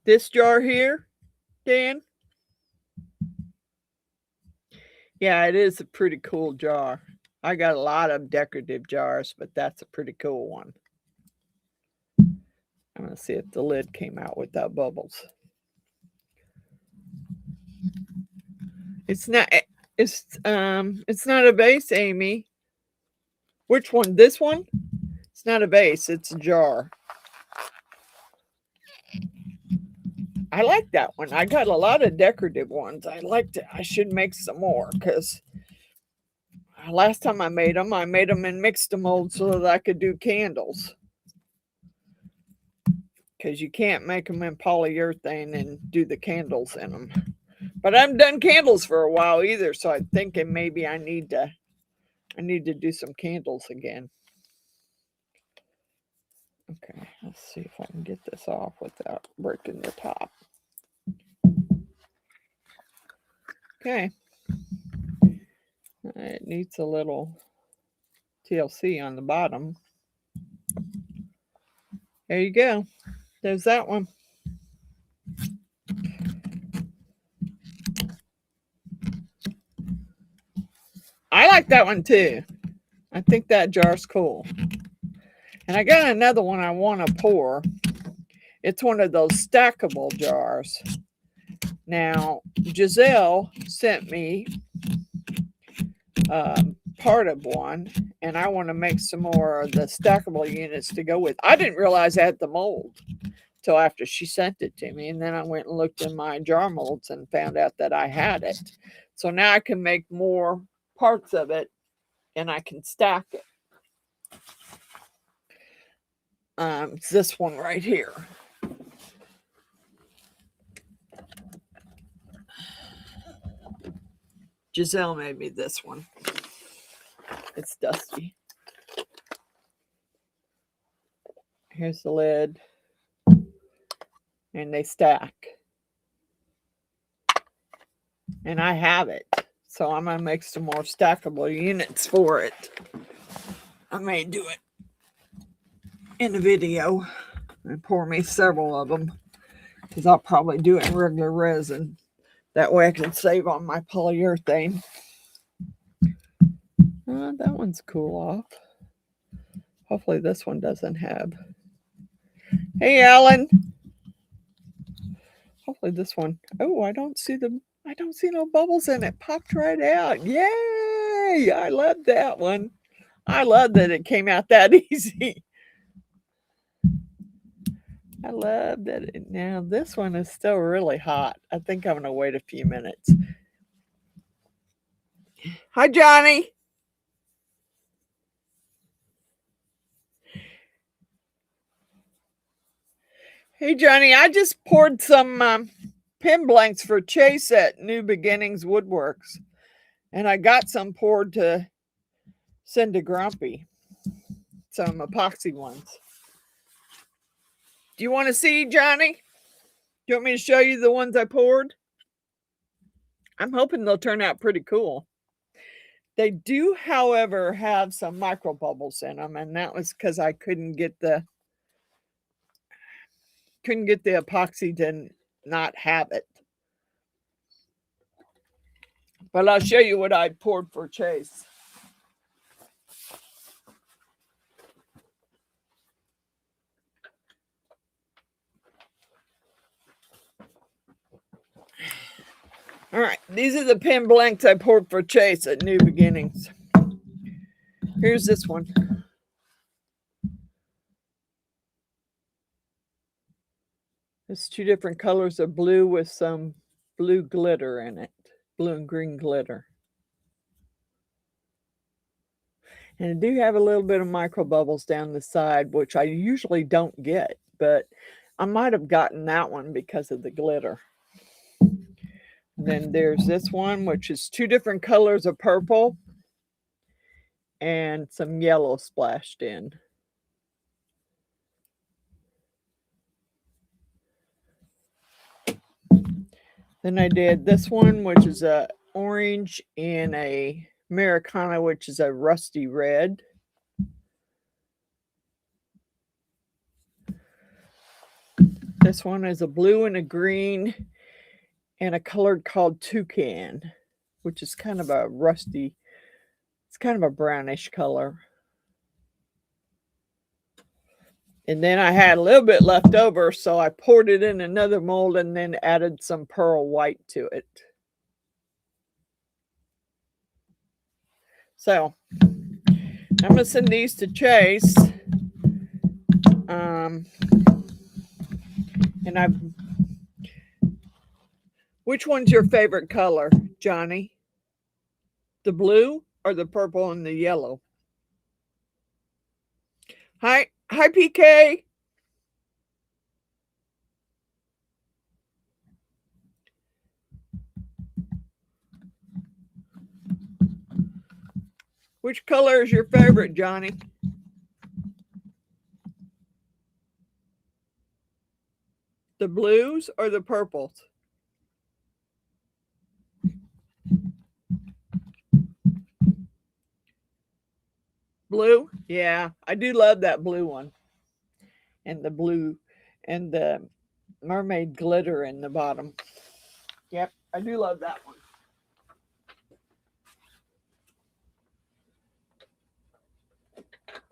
This jar here, Dan? Yeah, it is a pretty cool jar. I got a lot of decorative jars, but that's a pretty cool one. I'm going to see if the lid came out without bubbles. It's not, it's not a vase, Amy. Which one? This one? It's not a vase, it's a jar. I like that one. I got a lot of decorative ones. I liked it. I should make some more because last time I made them in mixed mold so that I could do candles. Because you can't make them in polyurethane and do the candles in them. But I haven't done candles for a while either, so I'm thinking maybe I need to do some candles again. Okay, let's see if I can get this off without breaking the top. Okay. It needs a little TLC on the bottom. There you go. There's that one. I like that one too. I think that jar's cool. And I got another one I want to pour. It's one of those stackable jars. Now, Giselle sent me part of one, and I want to make some more of the stackable units to go with. I didn't realize I had the mold till after she sent it to me, and then I went and looked in my jar molds and found out that I had it. So now I can make more parts of it, and I can stack it. It's this one right here. Giselle made me this one. It's dusty. Here's the lid. And they stack. And I have it. So I'm going to make some more stackable units for it. I may do it in the video and pour me several of them. Because I'll probably do it in regular resin. That way I can save on my polyurethane. That one's cool off. Hopefully this one doesn't have. Hey, Alan. Hopefully this one. Oh, I don't see no bubbles in it. Popped right out. Yay! I love that one. I love that it came out that easy. I love that. Now this one is still really hot. I think I'm going to wait a few minutes. Hi, Johnny. Hey, Johnny, I just poured some pin blanks for Chase at New Beginnings Woodworks. And I got some poured to send to Grumpy. Some epoxy ones. Do you want to see, Johnny? Do you want me to show you the ones I poured? I'm hoping they'll turn out pretty cool. They do, however, have some micro bubbles in them, and that was because I couldn't get the epoxy to not have it. But I'll show you what I poured for Chase. All right, these are the pin blanks I poured for Chase at New Beginnings. Here's this one. It's two different colors of blue with some blue glitter in it. Blue and green glitter. And I do have a little bit of micro bubbles down the side, which I usually don't get, but I might have gotten that one because of the glitter. Then there's this one, which is two different colors of purple and some yellow splashed in. Then I did this one, which is a orange and a Americana, which is a rusty red. This one is a blue and a green and a color called Toucan, which is kind of a rusty, it's kind of a brownish color. And then I had a little bit left over, so I poured it in another mold and then added some pearl white to it. So I'm going to send these to Chase. And which one's your favorite color, Johnny? The blue or the purple and the yellow? Hi, PK. Which color is your favorite, Johnny? The blues or the purples? Blue? Yeah, I do love that blue one. And the blue and the mermaid glitter in the bottom. Yep, I do love that one.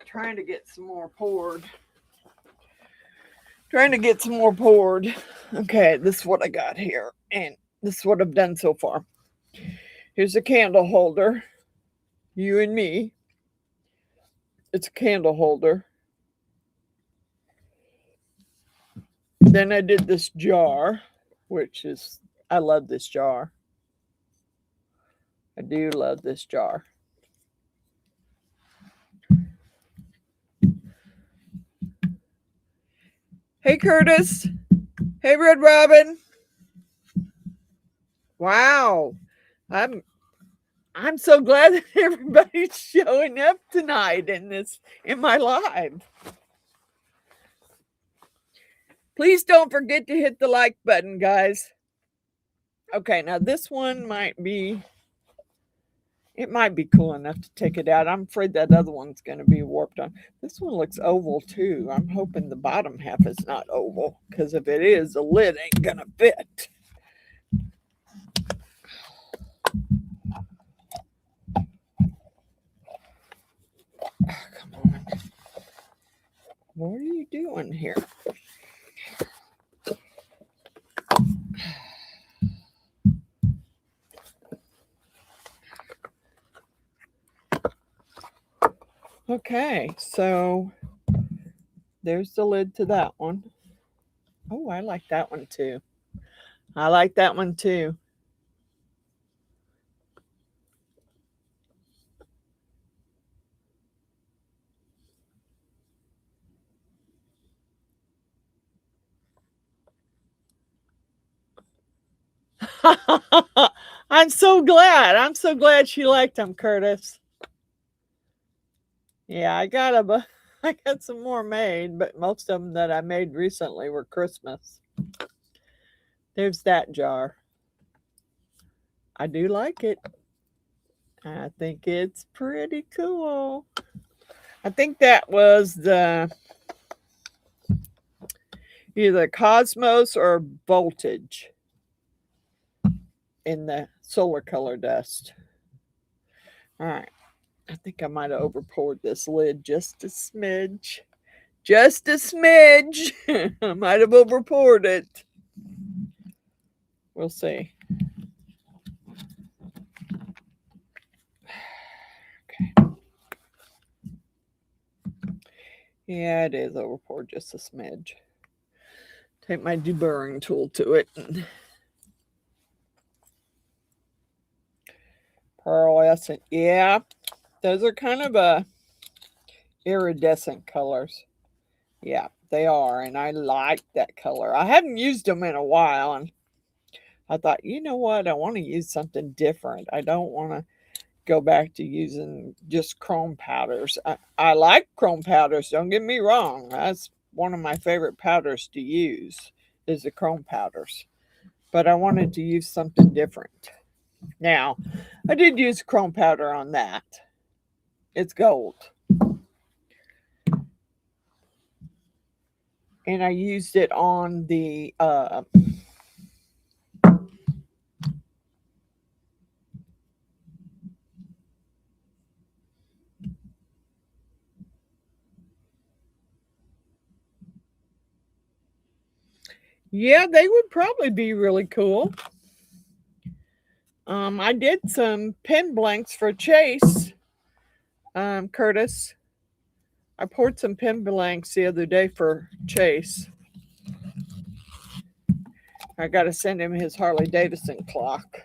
Trying to get some more poured. Okay, this is what I got here. And this is what I've done so far. Here's a candle holder. You and me. It's a candle holder. Then I did this jar, which is, I love this jar. I do love this jar. Hey, Curtis. Hey, Red Robin. Wow. I'm so glad that everybody's showing up tonight in my live. Please don't forget to hit the like button, guys. Okay, now this one might be cool enough to take it out. I'm afraid that other one's going to be warped on. This one looks oval too. I'm hoping the bottom half is not oval, because if it is, the lid ain't going to fit. Oh, come on. What are you doing here? Okay, so there's the lid to that one. Oh, I like that one too. I'm so glad she liked them, Curtis. Yeah, I got some more made, but most of them that I made recently were Christmas. There's that jar. I do like it. I think it's pretty cool. I think that was either Cosmos or Voltage in the solar color dust. All right. I think I might have over poured this lid just a smidge. I might have over poured it. We'll see. Okay. Yeah, it is over poured just a smidge. Take my deburring tool to it. Pearlescent. Yeah, those are kind of iridescent colors. Yeah, they are, and I like that color. I haven't used them in a while, and I thought, you know what? I want to use something different. I don't want to go back to using just chrome powders. I like chrome powders, don't get me wrong. That's one of my favorite powders to use, is the chrome powders. But I wanted to use something different. Now, I did use chrome powder on that. It's gold. And I used it on the yeah, they would probably be really cool. I did some pen blanks for Chase Curtis. I poured some pin blanks the other day for Chase. I got to send him his Harley Davidson clock.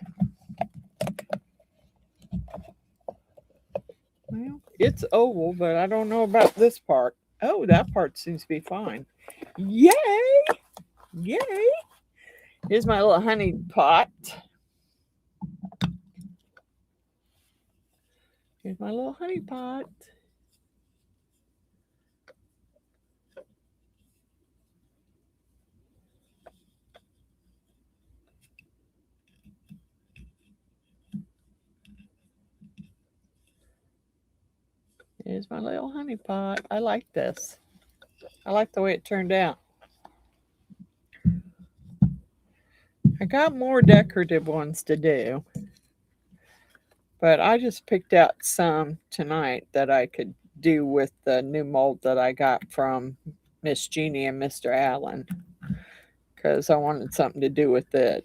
Well, it's oval, but I don't know about this part. Oh, that part seems to be fine. Yay! Yay! Here's my little honey pot. Here's my little honey pot. Here's my little honey pot. I like this. I like the way it turned out. I got more decorative ones to do, but I just picked out some tonight that I could do with the new mold that I got from Miss Jeannie and Mr. Allen, because I wanted something to do with it.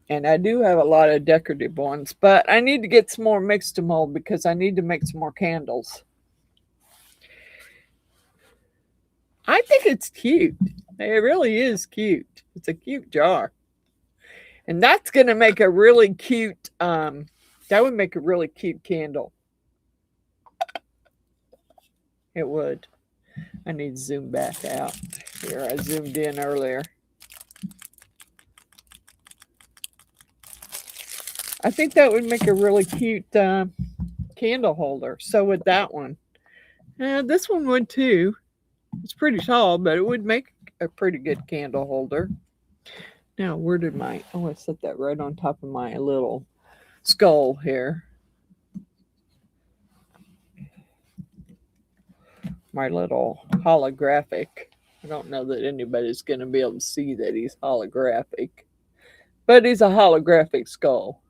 And I do have a lot of decorative ones, but I need to get some more mixed to mold because I need to make some more candles. I think it's cute. It really is cute. It's a cute jar. And that's going to make a really cute, that would make a really cute candle. It would. I need to zoom back out. Here, I zoomed in earlier. I think that would make a really cute candle holder. So would that one. This one would too. It's pretty tall, but it would make a pretty good candle holder. Now, where did my... Oh, I set that right on top of my little skull here. My little holographic. I don't know that anybody's going to be able to see that he's holographic. But he's a holographic skull.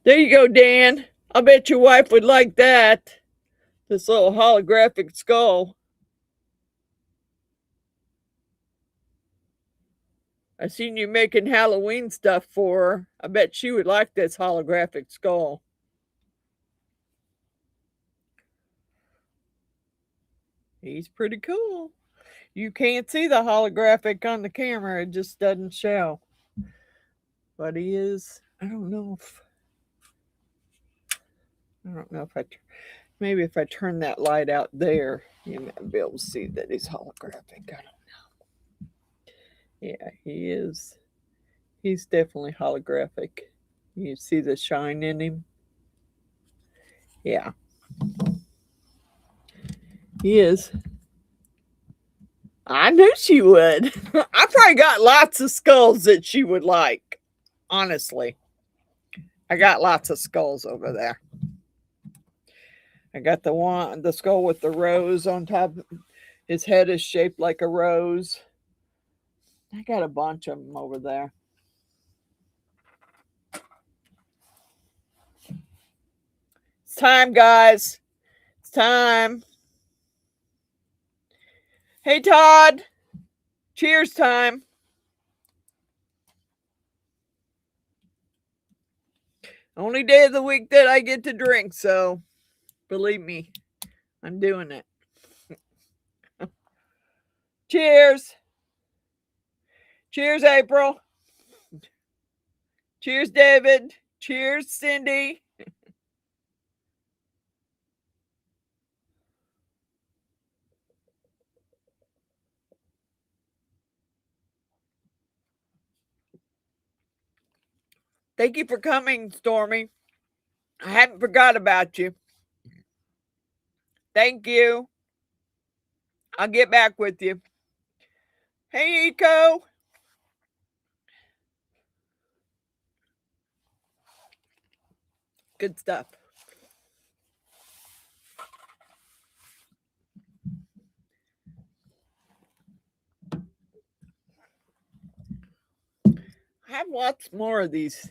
There you go, Dan. I bet your wife would like that. This little holographic skull. I seen you making Halloween stuff for her. I bet she would like this holographic skull. He's pretty cool. You can't see the holographic on the camera. It just doesn't show. But he is. I don't know if maybe if I turn that light out there, you might be able to see that he's holographic. I don't know. Yeah, he is. He's definitely holographic. You see the shine in him? Yeah. He is. I knew she would. I probably got lots of skulls that she would like. Honestly. I got lots of skulls over there. I got the skull with the rose on top. His head is shaped like a rose. I got a bunch of them over there. It's time, guys. It's time. Hey, Todd. Cheers time. Only day of the week that I get to drink, so believe me, I'm doing it. Cheers. Cheers, April. Cheers, David. Cheers, Cindy. Thank you for coming, Stormy. I hadn't forgot about you. Thank you. I'll get back with you. Hey, Eco. Good stuff. I have lots more of these.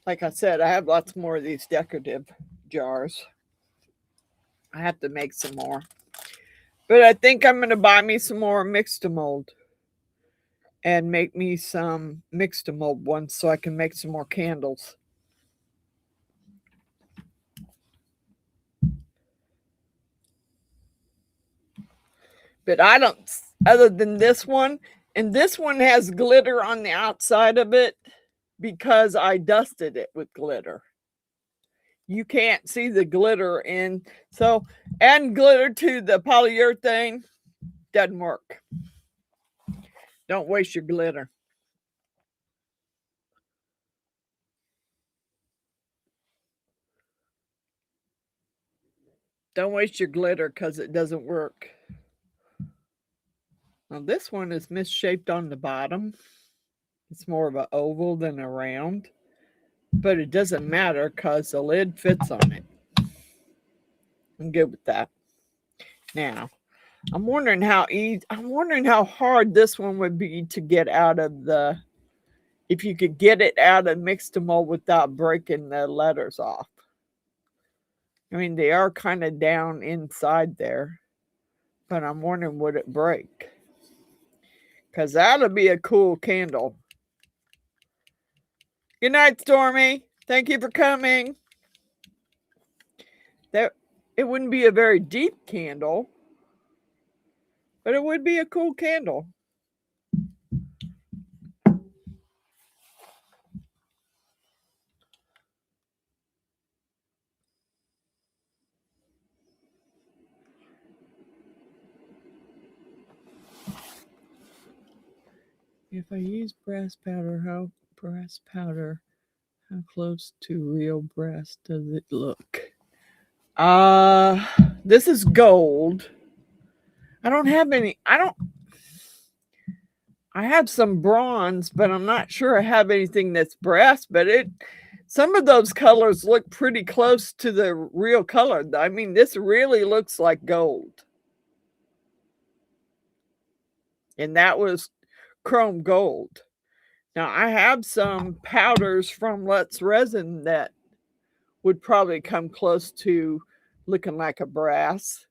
Like I said, I have lots more of these decorative jars. I have to make some more. But I think I'm going to buy me some more mixed to mold. And make me some mixed to mold ones so I can make some more candles. But I don't, other than this one, and this one has glitter on the outside of it because I dusted it with glitter. You can't see the glitter in, so adding glitter to the polyurethane doesn't work. Don't waste your glitter. Don't waste your glitter because it doesn't work. Now this one is misshaped on the bottom. It's more of an oval than a round, but it doesn't matter because the lid fits on it. I'm good with that. Now, I'm wondering how hard this one would be to get out of the, if you could get it out of mix-to-mold without breaking the letters off. I mean, they are kind of down inside there, but I'm wondering, would it break? Because that'll be a cool candle. Good night, Stormy. Thank you for coming. It wouldn't be a very deep candle, but it would be a cool candle. If I use brass powder, how close to real brass does it look? This is gold. I have some bronze, but I'm not sure I have anything that's brass, but some of those colors look pretty close to the real color. I mean, this really looks like gold. And that was chrome gold. Now, I have some powders from Let's Resin that would probably come close to looking like a brass.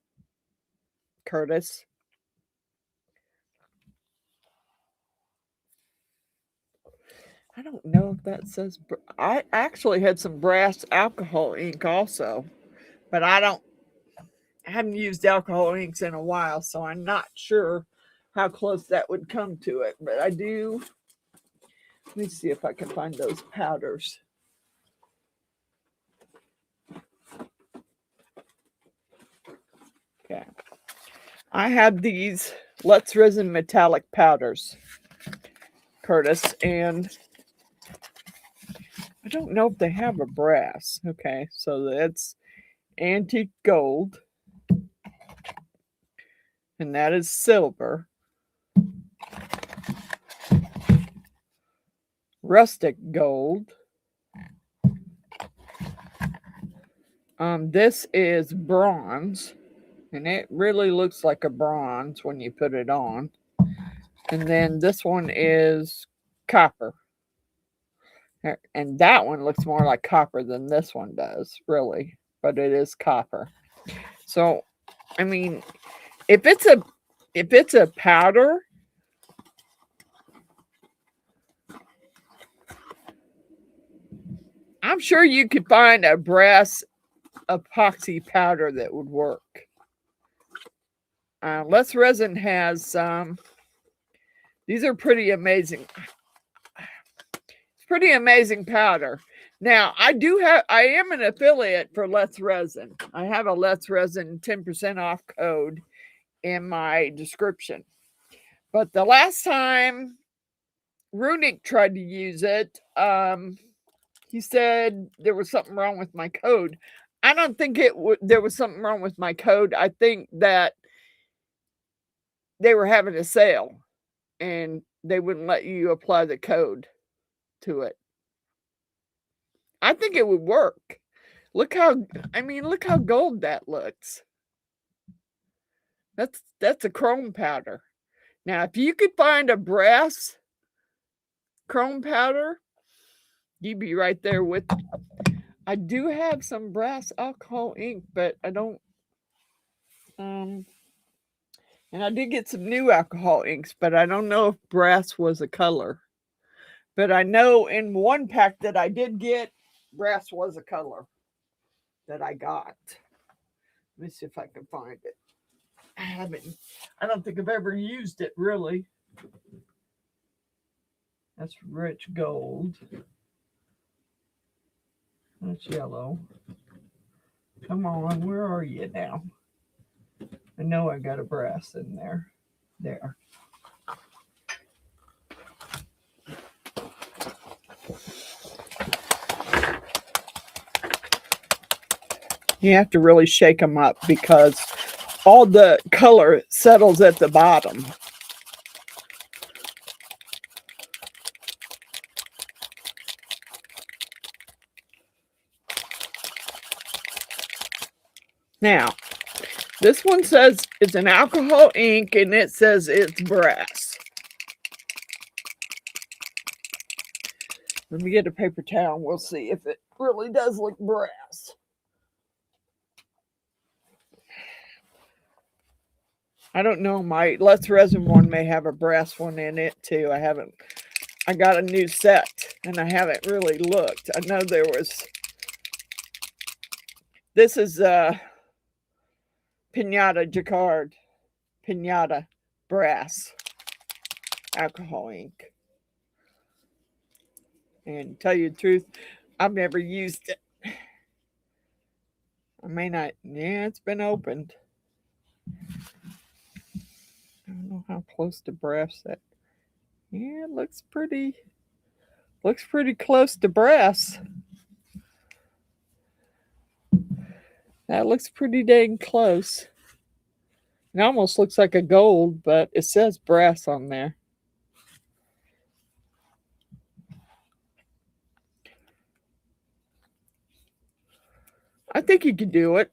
Curtis. I don't know if that says. I actually had some brass alcohol ink also, but I haven't used alcohol inks in a while, so I'm not sure how close that would come to it. But I do. Let me see if I can find those powders. Okay. I have these Let's Resin metallic powders, Curtis, and I don't know if they have a brass. Okay, so that's antique gold, and that is silver. Rustic gold. This is bronze, and it really looks like a bronze when you put it on. And then this one is copper. And that one looks more like copper than this one does, really. But it is copper. So, I mean, if it's a powder, I'm sure you could find a brass epoxy powder that would work. Let's Resin has these are pretty amazing. It's pretty amazing powder. Now, I am an affiliate for Let's Resin. I have a Let's Resin 10% off code in my description. But the last time Runic tried to use it, he said there was something wrong with my code. I don't think there was something wrong with my code. I think that they were having a sale and they wouldn't let you apply the code to it. I think it would work. Look how gold that looks. That's a chrome powder. Now, if you could find a brass chrome powder, you'd be right there with me. I do have some brass alcohol ink, but I don't and I did get some new alcohol inks, but I don't know if brass was a color. But I know in one pack that I did get, brass was a color that I got. Let me see if I can find it. I don't think I've ever used it really. That's rich gold. That's yellow. Come on, where are you now? I know I got a brass in there. There. You have to really shake them up because all the color settles at the bottom. Now, this one says it's an alcohol ink and it says it's brass. Let me get a paper towel and we'll see if it really does look brass. I don't know, my Let's Resin one may have a brass one in it too. I got a new set and I haven't really looked. I know there was, this is Pinata Jacquard, Pinata brass alcohol ink. And tell you the truth, I've never used it. I may not, yeah, it's been opened. I don't know how close to brass that. Yeah, it looks pretty close to brass. That looks pretty dang close. It almost looks like a gold, but it says brass on there. I think you could do it.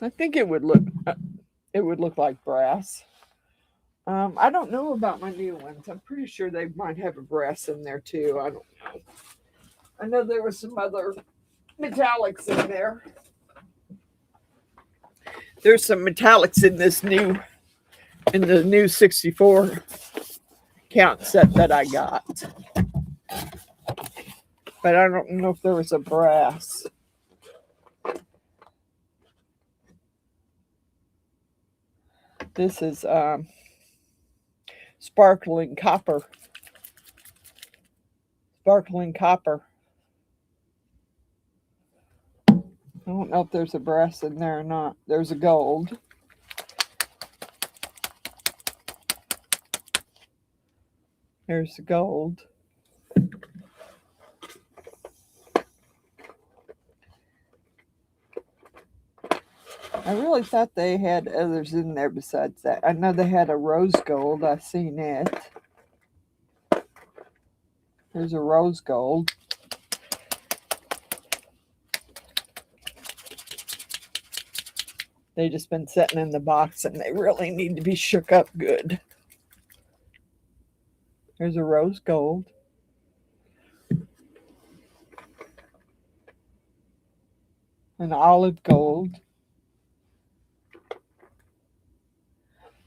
I think it would look like brass. I don't know about my new ones. I'm pretty sure they might have a brass in there too. I don't know. I know there was some other metallics in there. There's some metallics in the new 64 count set that I got. But I don't know if there was a brass. This is sparkling copper. Sparkling copper. I don't know if there's a brass in there or not. There's a gold. There's the gold. I really thought they had others in there besides that. I know they had a rose gold. I've seen it. There's a rose gold. They just been sitting in the box and they really need to be shook up good. There's a rose gold. An olive gold.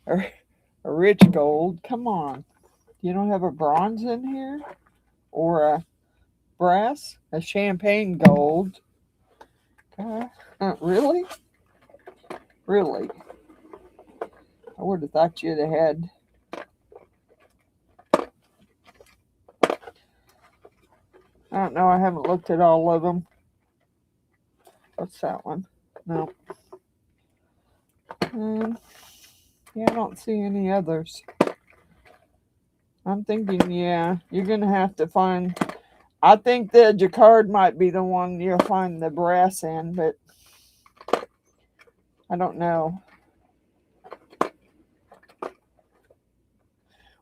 A rich gold. Come on. You don't have a bronze in here? Or a brass? A champagne gold? Really? Really? I would have thought you'd have had. I don't know. I haven't looked at all of them. What's that one? No. Yeah, I don't see any others. I'm thinking, yeah, you're going to have to find. I think the Jacquard might be the one you'll find the brass in, but I don't know.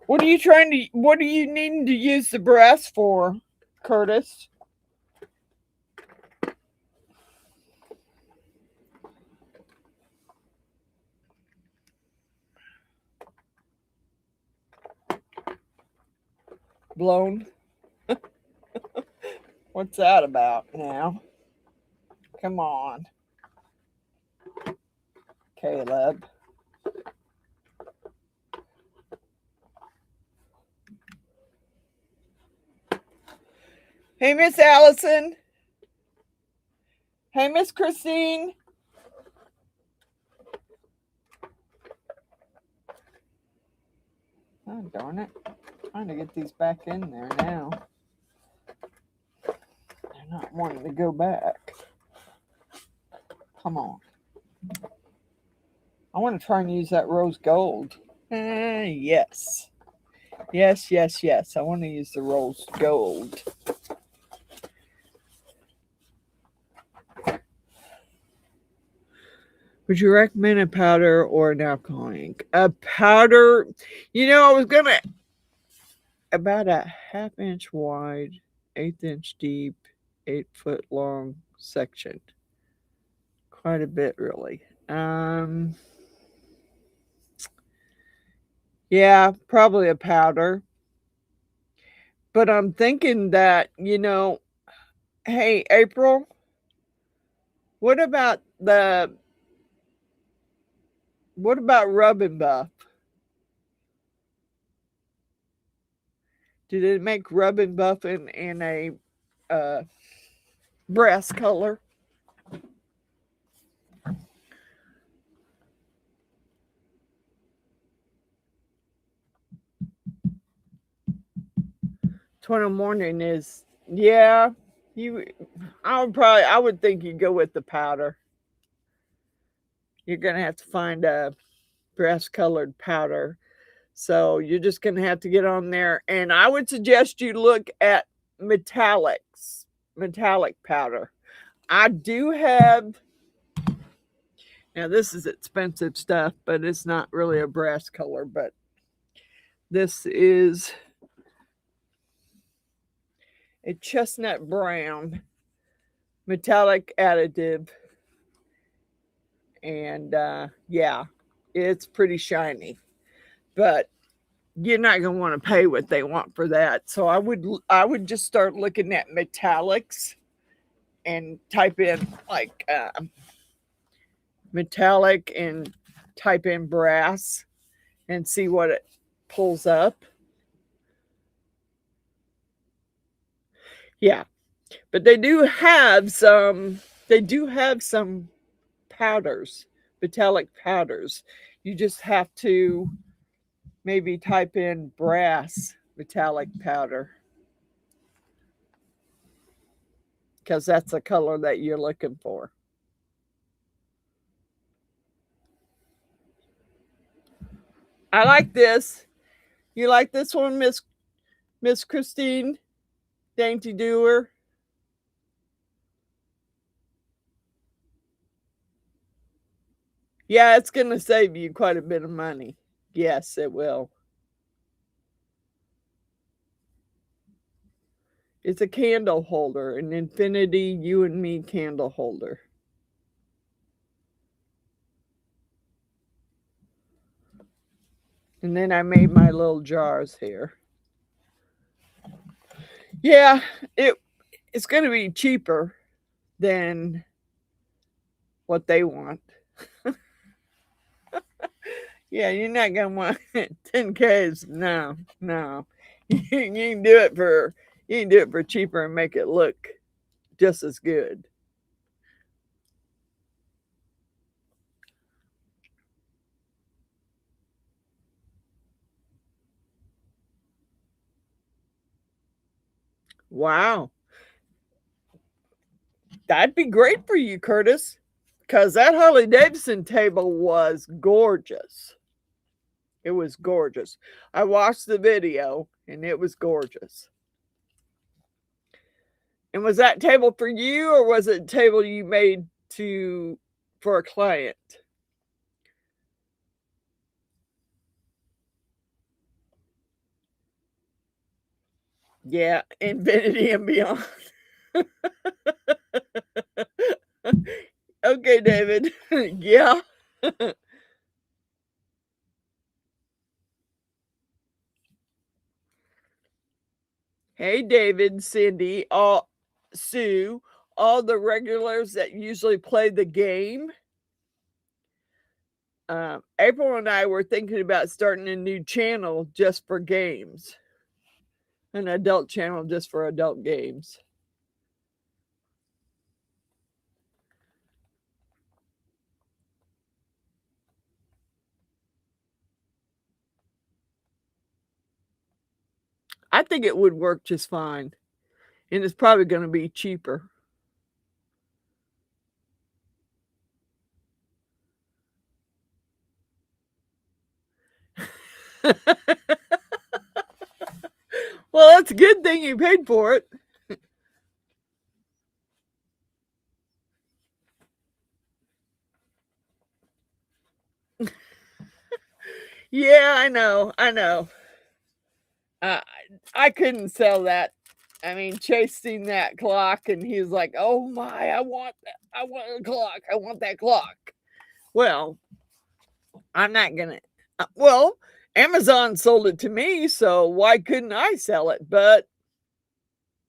What are you needing to use the brass for, Curtis? Blown? What's that about now? Come on. Caleb. Hey, Miss Allison. Hey, Miss Christine. Darn it. I'm trying to get these back in there now. They're not wanting to go back. Come on. I want to try and use that rose gold. Yes. Yes, yes, yes. I want to use the rose gold. Would you recommend a powder or an alcohol ink? A powder, I was going to, about a 1/2 inch wide, 1/8 inch deep, 8 foot long section. Quite a bit, really. Yeah, probably a powder. But I'm thinking that, hey, April, what about Rub and Buff? Do they make Rub and Buff in a brass color? Twin Morning is, yeah. I would think you'd go with the powder. You're gonna have to find a brass colored powder. So you're just gonna have to get on there, and I would suggest you look at metallic powder. I do have, now this is expensive stuff, but it's not really a brass color, but this is a chestnut brown metallic additive. And yeah, it's pretty shiny, but you're not going to want to pay what they want for that. So I would just start looking at metallics and type in like metallic and type in brass and see what it pulls up. Yeah, but they do have some powders, metallic powders. You just have to maybe type in brass metallic powder, because that's the color that you're looking for. I like this. You like this one, Miss Christine Dainty Doer? Yeah, it's going to save you quite a bit of money. Yes, it will. It's a candle holder, an infinity you and me candle holder. And then I made my little jars here. Yeah, it's going to be cheaper than what they want. Yeah, you're not going to want 10Ks. No. You can do it for cheaper and make it look just as good. Wow. That'd be great for you, Curtis, because that Harley Davidson table was gorgeous. It was gorgeous. I watched the video and it was gorgeous. And was that table for you, or was it a table you made for a client? Yeah, infinity and beyond. Okay, David. Yeah. Hey, David, Cindy, Sue, all the regulars that usually play the game. April and I were thinking about starting a new channel just for games, an adult channel just for adult games. I think it would work just fine. And it's probably going to be cheaper. Well, that's a good thing you paid for it. Yeah, I know. I know. Uh, I couldn't sell that. I mean, Chase seen that clock and he was like, "Oh my, I want that. I want a clock. I want that clock." Well, I'm not gonna. Well, Amazon sold it to me, so why couldn't I sell it? But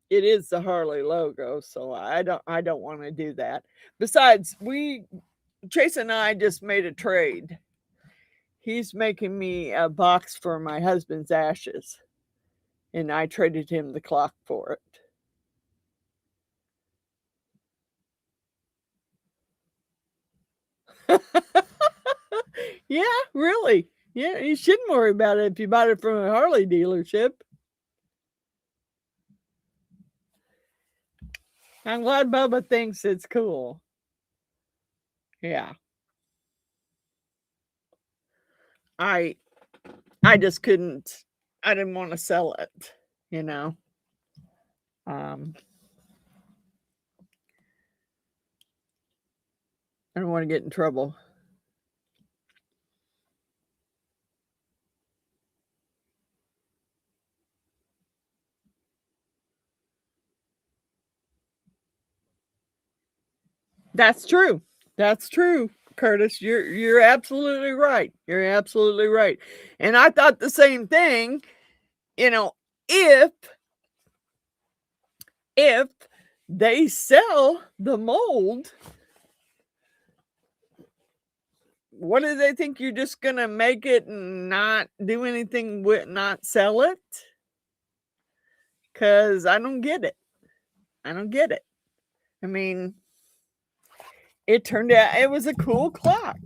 it is the Harley logo, so I don't want to do that. Besides, Chase and I just made a trade. He's making me a box for my husband's ashes, and I traded him the clock for it. Yeah, really. Yeah, you shouldn't worry about it if you bought it from a Harley dealership. I'm glad Bubba thinks it's cool. Yeah. I I just couldn't. I didn't want to sell it, you know. Um I don't want to get in trouble. That's true. That's true, Curtis. You're absolutely right. You're absolutely right. And I thought the same thing, you know, if they sell the mold, what do they think? You're just gonna make it and not do anything with not sell it? Because I don't get it. I don't get it. I mean, it turned out it was a cool clock.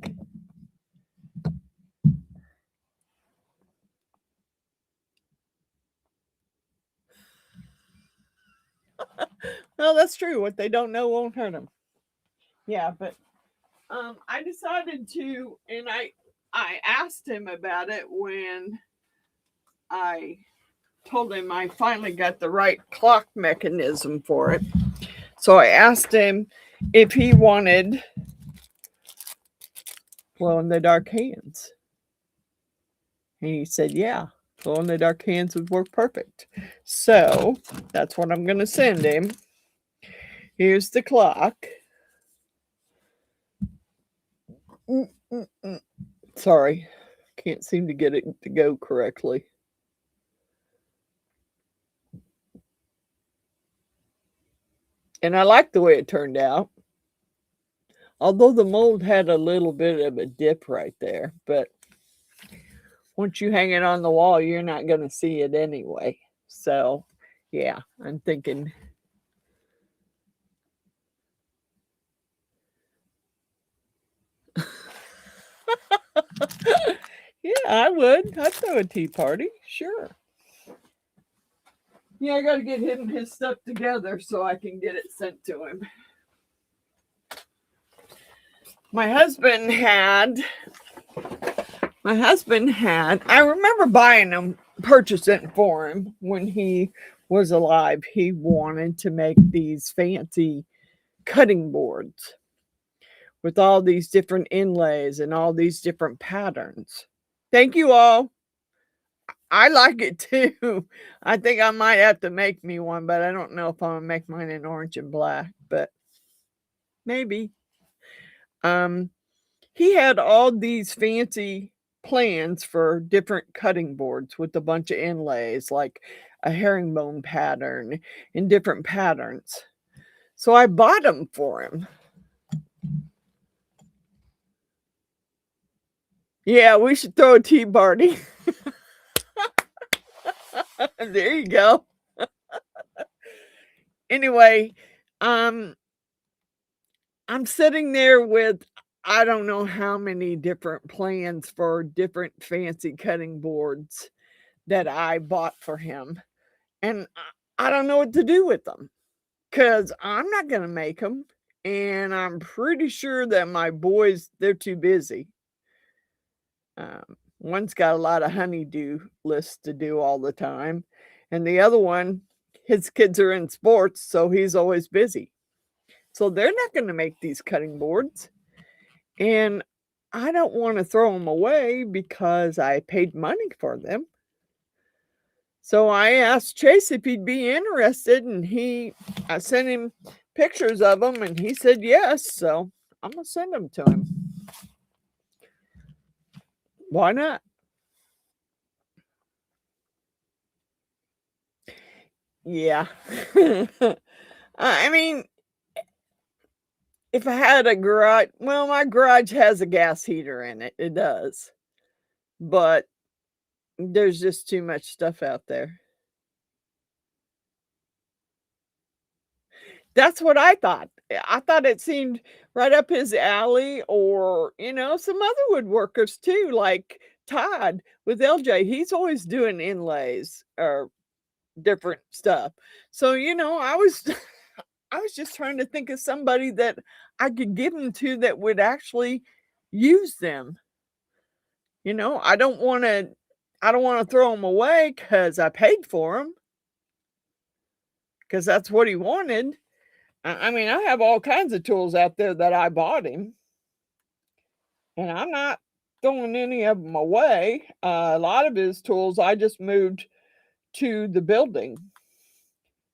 Well, that's true. What they don't know won't hurt them. Yeah, but I decided to, and I asked him about it when I told him I finally got the right clock mechanism for it. So I asked him if he wanted glow in the dark hands. And he said, yeah, glow in the dark hands would work perfect. So that's what I'm going to send him. Here's the clock. Sorry, can't seem to get it to go correctly. And I like the way it turned out. Although the mold had a little bit of a dip right there, but once you hang it on the wall, you're not going to see it anyway. So, yeah, I'm thinking. Yeah, I would. I'd throw a tea party. Sure. Yeah, I got to get him his stuff together so I can get it sent to him. My husband had, I remember buying him, purchasing for him when he was alive. He wanted to make these fancy cutting boards with all these different inlays and all these different patterns. Thank you all. I like it too. I think I might have to make me one, but I don't know if I'm gonna make mine in orange and black, but maybe. Um, he had all these fancy plans for different cutting boards with a bunch of inlays, like a herringbone pattern and different patterns. So I bought them for him. Yeah, we should throw a tea party. There you go. Anyway, um, I'm sitting there with I don't know how many different plans for different fancy cutting boards that I bought for him. and I don't know what to do with them because I'm not going to make them. And I'm pretty sure that my boys, they're too busy. One's got a lot of honeydew lists to do all the time. And the other one, his kids are in sports, so he's always busy. So they're not going to make these cutting boards. And I don't want to throw them away because I paid money for them. So I asked Chase if he'd be interested, and I sent him pictures of them, and he said yes. So I'm going to send them to him. Why not? Yeah. I mean, if I had a garage, well, my garage has a gas heater in it. It does. But there's just too much stuff out there. That's what I thought. I thought it seemed right up his alley, or, some other woodworkers too, like Todd with LJ. He's always doing inlays or different stuff. So, I was I was just trying to think of somebody that I could give them to that would actually use them. I don't want to throw them away cuz I paid for them, cuz that's what he wanted. I mean, I have all kinds of tools out there that I bought him, and I'm not throwing any of them away. A lot of his tools I just moved to the building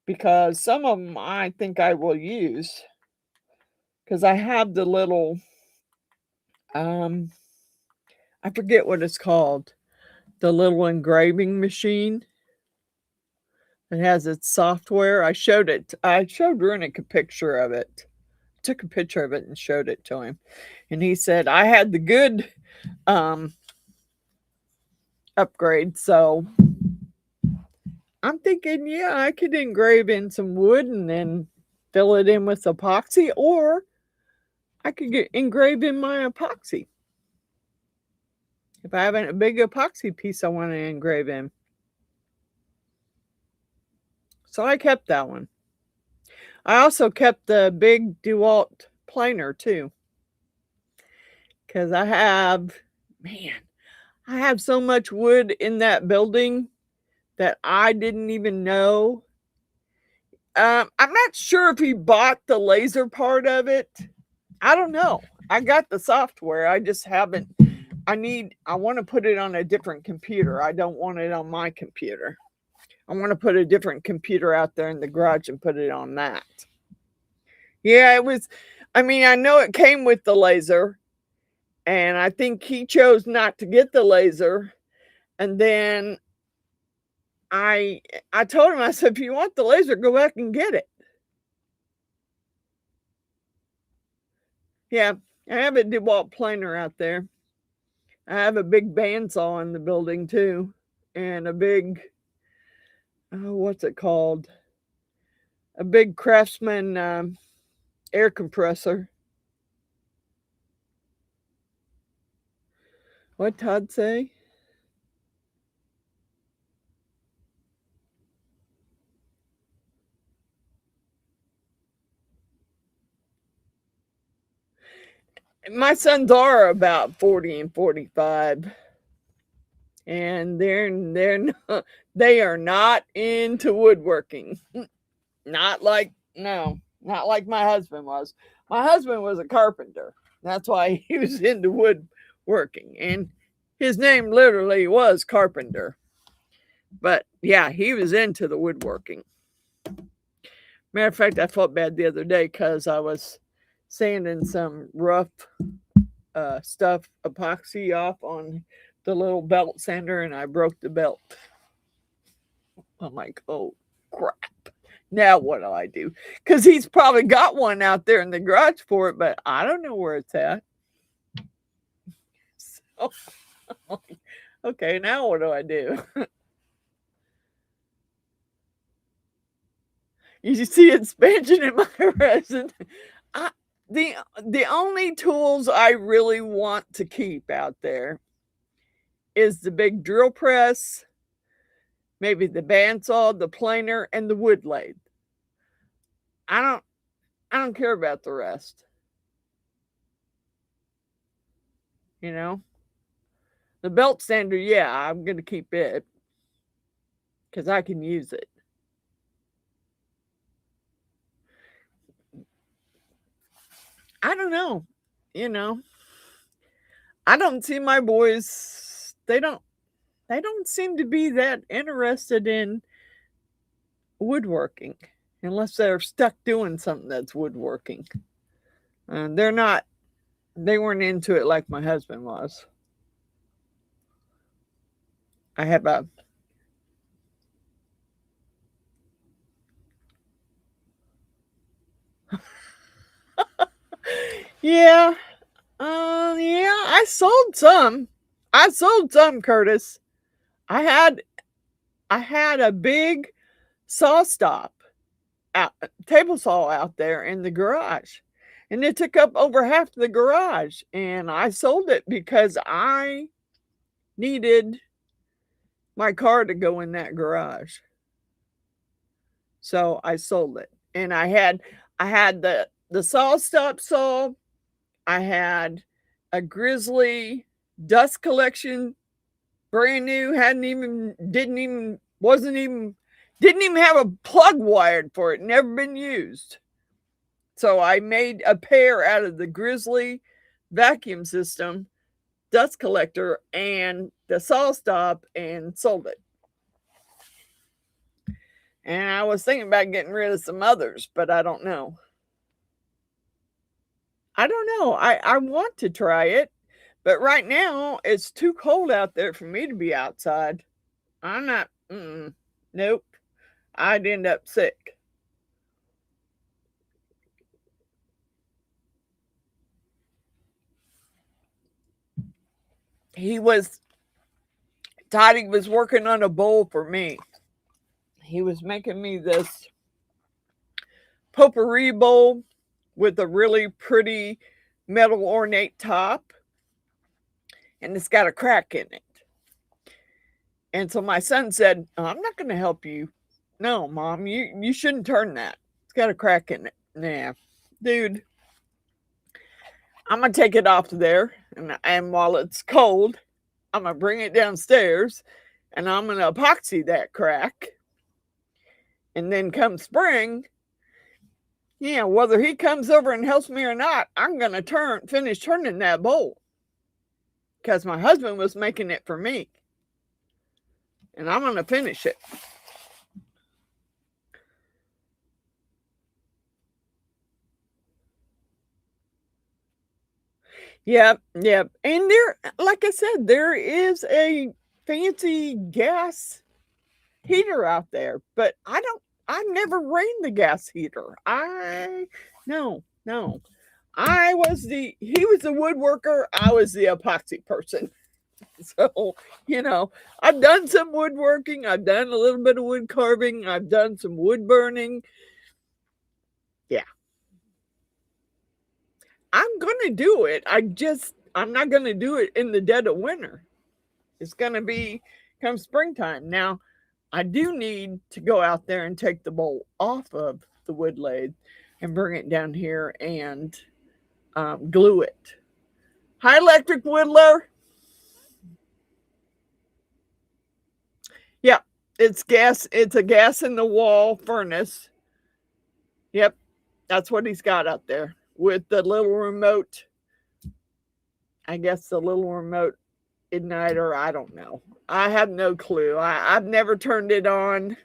because some of them I think I will use, because I have the little, I forget what it's called, the little engraving machine. It has its software. I showed Runick a picture of it. Took a picture of it and showed it to him. And he said, I had the good upgrade. So I'm thinking, yeah, I could engrave in some wood and then fill it in with epoxy, or I could engrave in my epoxy. If I have a big epoxy piece I want to engrave in. So I kept that one. I also kept the big DeWalt planer too. Because I have so much wood in that building that I didn't even know. I'm not sure if he bought the laser part of it. I don't know. I got the software. I just haven't. I want to put it on a different computer. I don't want it on my computer. I want to put a different computer out there in the garage and put it on that. Yeah, it was. I mean, I know it came with the laser, and I think he chose not to get the laser. And then I told him, I said, if you want the laser, go back and get it. Yeah, I have a DeWalt planer out there. I have a big bandsaw in the building too, and a big, what's it called? A big Craftsman air compressor. What Todd say? My sons are about 40 and 45. And they are not into woodworking. Not like my husband was. My husband was a carpenter. That's why he was into woodworking. And his name literally was Carpenter. But yeah, he was into the woodworking. Matter of fact, I felt bad the other day because I was sanding some rough stuff, epoxy off on the little belt sander, and I broke the belt. I'm like, oh crap. Now what do I do? Because he's probably got one out there in the garage for it, but I don't know where it's at. So, okay, now what do I do? You see expansion in my resin. The only tools I really want to keep out there is the big drill press, maybe the bandsaw, the planer, and the wood lathe. I don't care about the rest. You know, the belt sander, yeah, I'm gonna keep it because I can use it. I don't know. You know, I don't see my boys. They don't seem to be that interested in woodworking unless they're stuck doing something that's woodworking. And they weren't into it like my husband was. I have a yeah, yeah, I sold some. I sold some, Curtis. I had I had a big saw stop out, table saw out there in the garage. And it took up over half the garage. And I sold it because I needed my car to go in that garage. So I sold it. And I had the saw stop saw. I had a Grizzly dust collection, brand new, hadn't even didn't even wasn't even didn't even have a plug wired for it, never been used. So I made a pair out of the Grizzly vacuum system, dust collector, and the saw stop and sold it. And I was thinking about getting rid of some others, but I don't know. I don't know. I want to try it, but right now it's too cold out there for me to be outside. I'm not, nope. I'd end up sick. He was, Toddy was working on a bowl for me. He was making me this potpourri bowl with a really pretty metal ornate top, and it's got a crack in it. And so my son said, I'm not going to help you. No, Mom, you shouldn't turn that. It's got a crack in it. Nah, dude, I'm going to take it off there. And while it's cold, I'm going to bring it downstairs and I'm going to epoxy that crack. And then come spring, yeah, whether he comes over and helps me or not, I'm going to finish turning that bowl. Because my husband was making it for me. And I'm going to finish it. Yep, yep. And there, like I said, there is a fancy gas heater out there, but I never ran the gas heater. No, no. He was the woodworker, I was the epoxy person. So, I've done some woodworking, I've done a little bit of wood carving, I've done some wood burning. Yeah. I'm going to do it. I'm not going to do it in the dead of winter. It's going to be come springtime. Now, I do need to go out there and take the bowl off of the wood lathe and bring it down here and glue it. Hi, Electric Whittler. Yeah, it's gas. It's a gas in the wall furnace. Yep, that's what he's got out there with the little remote. I guess the little remote igniter. I don't know. I have no clue. I've never turned it on.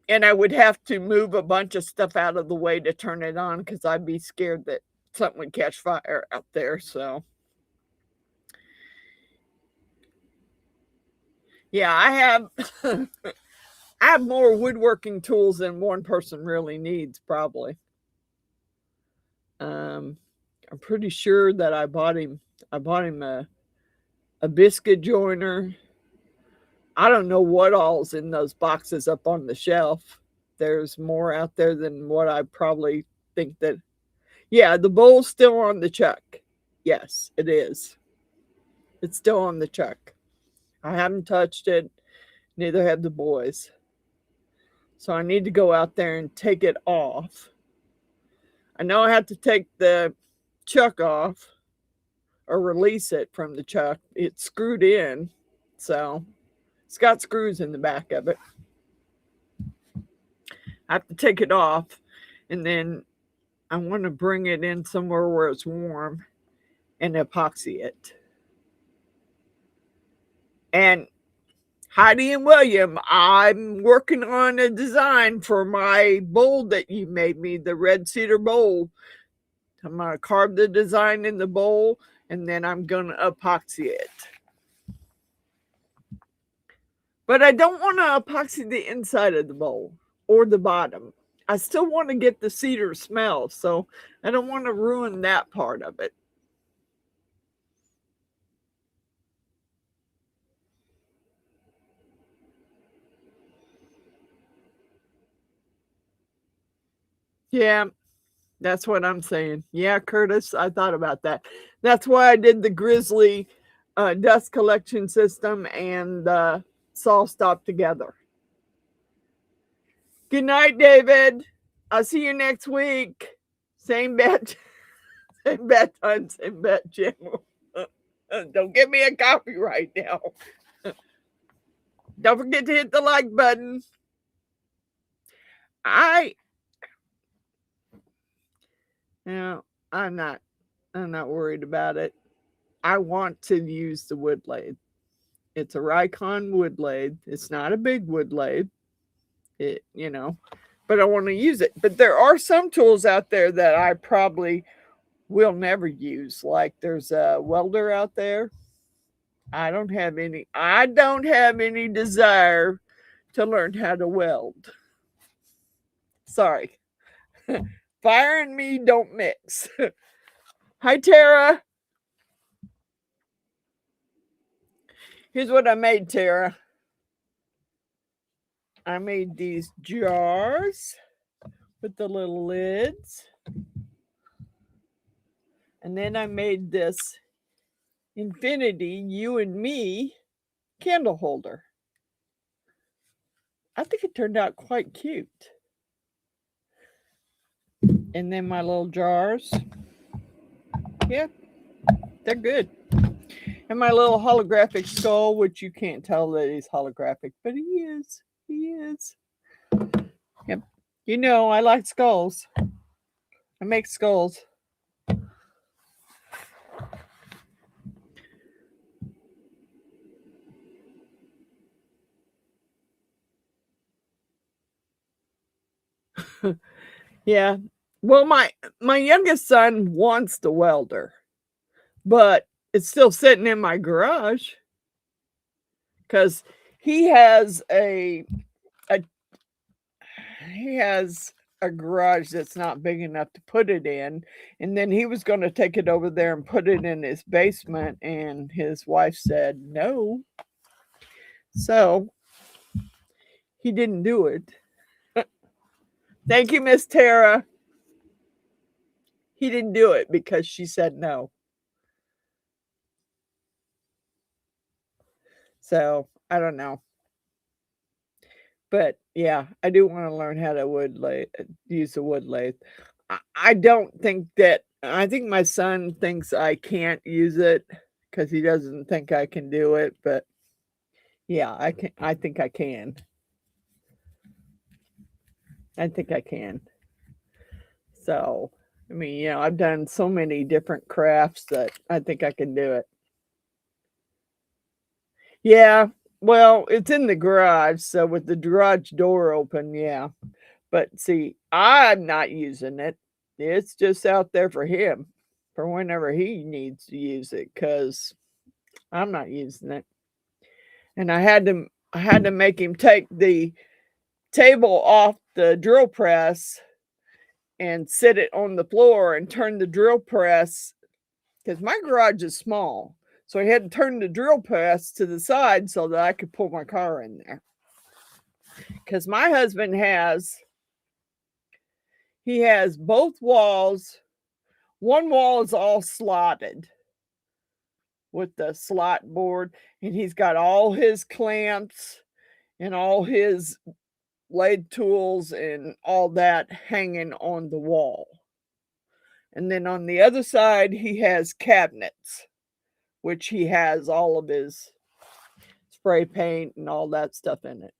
And I would have to move a bunch of stuff out of the way to turn it on because I'd be scared that something would catch fire out there. So, yeah, I have I have more woodworking tools than one person really needs, probably. I'm pretty sure that I bought him a biscuit joiner. I don't know what all's in those boxes up on the shelf. There's more out there than what I probably think that. Yeah, the bowl's still on the chuck. Yes, it is. It's still on the chuck. I haven't touched it. Neither have the boys. So I need to go out there and take it off. I know I have to take the chuck off or release it from the chuck. It's screwed in. So it's got screws in the back of it. I have to take it off, and then I want to bring it in somewhere where it's warm and epoxy it. And Heidi and William, I'm working on a design for my bowl that you made me, the red cedar bowl. I'm going to carve the design in the bowl, and then I'm going to epoxy it. But I don't want to epoxy the inside of the bowl or the bottom. I still want to get the cedar smell, so I don't want to ruin that part of it. Yeah, that's what I'm saying. Yeah, Curtis, I thought about that. That's why I did the Grizzly dust collection system and saw stop together. Good night, David. I'll see you next week. Same bad time, same bad channel. Don't give me a copyright now. Don't forget to hit the like button. No, I'm not worried about it. I want to use the wood lathe. It's a Rikon wood lathe. It's not a big wood lathe. But I want to use it. But there are some tools out there that I probably will never use. Like there's a welder out there. I don't have any desire to learn how to weld. Sorry. Fire and me don't mix. Hi, Tara. Here's what I made, Tara. I made these jars with the little lids. And then I made this infinity you and me candle holder. I think it turned out quite cute. And then my little jars. Yeah, they're good. And my little holographic skull, which you can't tell that he's holographic, but he is. He is. Yep. You know, I like skulls. I make skulls. Yeah. Well, my youngest son wants the welder, but it's still sitting in my garage because he has a garage that's not big enough to put it in, and then he was going to take it over there and put it in his basement, and his wife said no, so he didn't do it. Thank you, Miss Tara. He didn't do it because she said no. So I don't know. But yeah, I do want to learn how to use the wood lathe. I don't think that, I think my son thinks I can't use it because he doesn't think I can do it. But yeah, I think I can. I think I can. So, I mean, I've done so many different crafts that I think I can do it. Yeah, well, it's in the garage, so with the garage door open, yeah. But see, I'm not using it. It's just out there for him, for whenever he needs to use it, because I'm not using it. And I had to make him take the table off the drill press and sit it on the floor and turn the drill press, because my garage is small. So I had to turn the drill press to the side so that I could pull my car in there. Because my husband has both walls. One wall is all slotted. with the slot board, and he's got all his clamps and all his lathe tools and all that hanging on the wall. And then on the other side, he has cabinets, which he has all of his spray paint and all that stuff in it.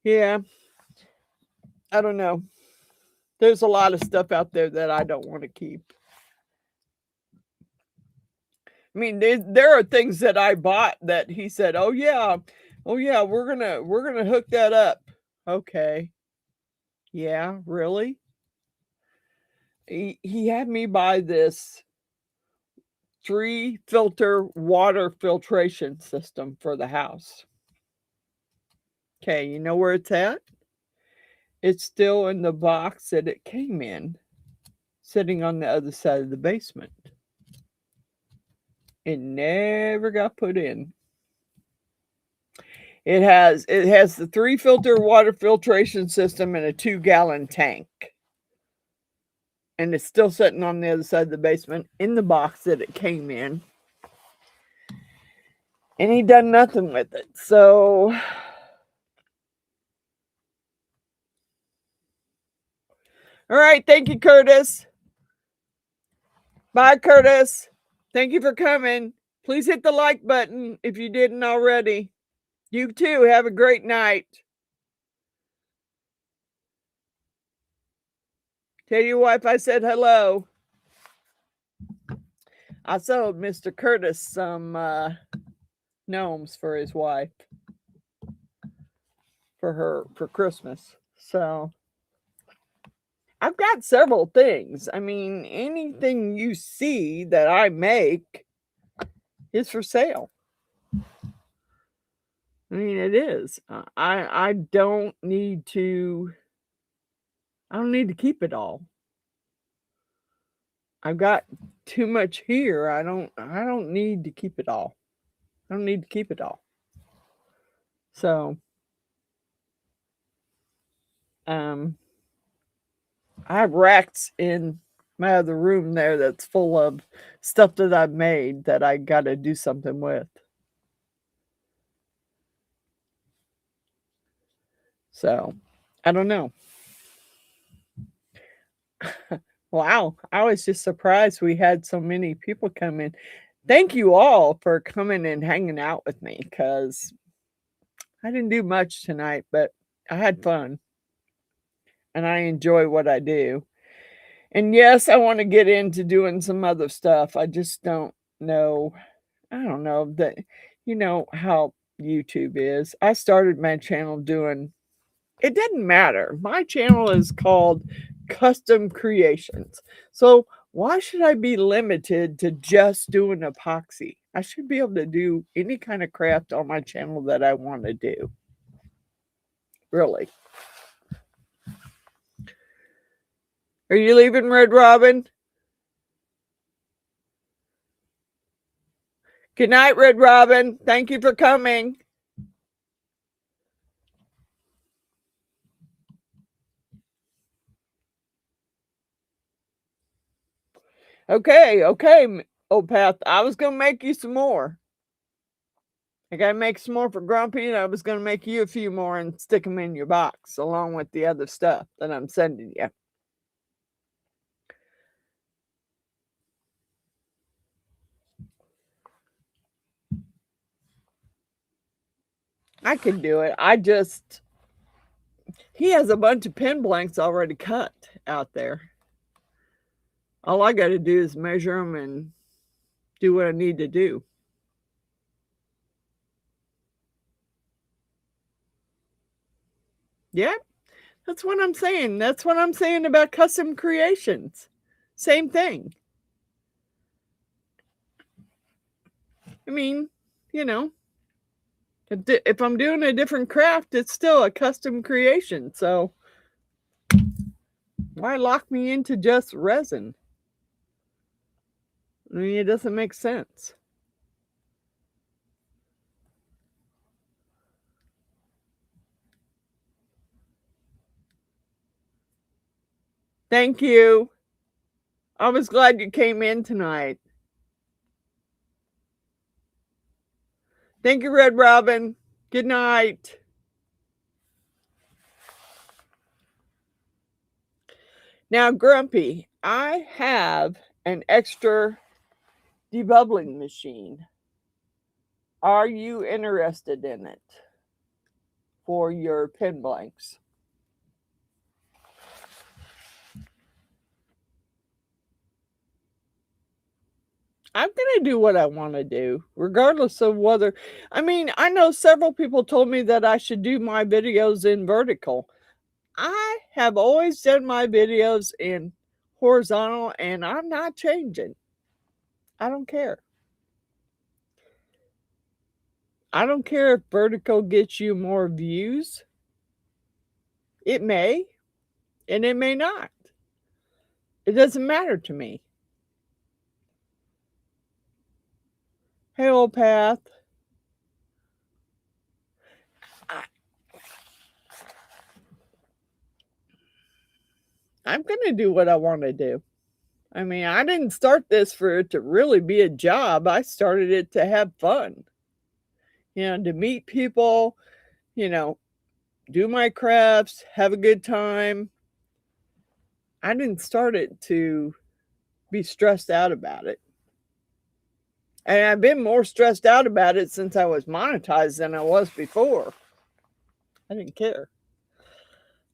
Yeah, I don't know. There's a lot of stuff out there that I don't want to keep. I mean, there are things that I bought that he said, "Oh yeah, we're gonna hook that up." Okay, yeah, really? He had me buy this 3-filter water filtration system for the house. Okay, you know where it's at? It's still in the box that it came in, sitting on the other side of the basement. It never got put in. It has the 3-filter water filtration system and a 2-gallon tank. And it's still sitting on the other side of the basement in the box that it came in. And he done nothing with it. So all right, thank you, Curtis. Bye, Curtis. Thank you for coming. Please hit the like button if you didn't already. You too. Have a great night. Tell your wife I said hello. I sold Mr. Curtis some gnomes for his wife for Christmas. So I've got several things. I mean, anything you see that I make is for sale. I mean, it is. I don't need to. I don't need to keep it all. I've got too much here. I don't need to keep it all. I don't need to keep it all. So, I have racks in my other room there that's full of stuff that I've made that I got to do something with. So, I don't know. Wow, I was just surprised we had so many people come in. Thank you all for coming and hanging out with me, because I didn't do much tonight, but I had fun. And I enjoy what I do. And yes, I want to get into doing some other stuff. I just don't know. I don't know that, you know how YouTube is. I started my channel doing, it doesn't matter. My channel is called Custom Creations. So why should I be limited to just doing epoxy? I should be able to do any kind of craft on my channel that I want to do. Really. Are you leaving, Red Robin? Good night, Red Robin. Thank you for coming. Okay, Opal. I was going to make you some more. I got to make some more for Grumpy, and I was going to make you a few more and stick them in your box along with the other stuff that I'm sending you. I can do it. He has a bunch of pen blanks already cut out there. All I got to do is measure them and do what I need to do. Yeah, that's what I'm saying. That's what I'm saying about custom creations. Same thing. I mean, you know, if I'm doing a different craft, it's still a custom creation. So why lock me into just resin? I mean, it doesn't make sense. Thank you. I was glad you came in tonight. Thank you, Red Robin. Good night. Now, Grumpy, I have an extra debubbling machine. Are you interested in it for your pen blanks? I'm going to do what I want to do, regardless of whether, I mean, I know several people told me that I should do my videos in vertical. I have always done my videos in horizontal, and I'm not changing. I don't care. I don't care if vertical gets you more views. It may, and it may not. It doesn't matter to me. Hey, old Path. I'm going to do what I want to do. I mean, I didn't start this for it to really be a job. I started it to have fun. You know, to meet people, you know, do my crafts, have a good time. I didn't start it to be stressed out about it. And I've been more stressed out about it since I was monetized than I was before. I didn't care.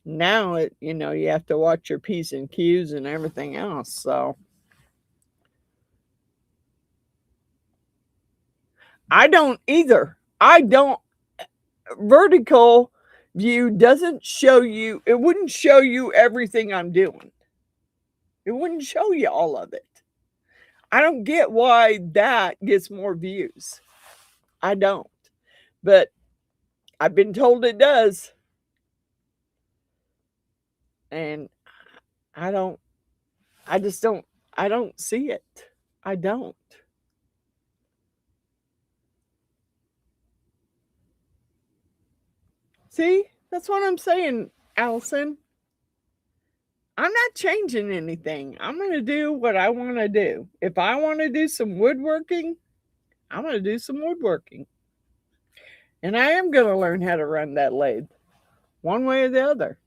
Now it, you know, you have to watch your P's and Q's and everything else. So I don't either. I don't. Vertical view doesn't show you, it wouldn't show you everything I'm doing. It wouldn't show you all of it. I don't get why that gets more views. I don't. But I've been told it does. And I don't see it. I don't. See, that's what I'm saying, Allison. I'm not changing anything. I'm going to do what I want to do. If I want to do some woodworking, I'm going to do some woodworking. And I am going to learn how to run that lathe one way or the other.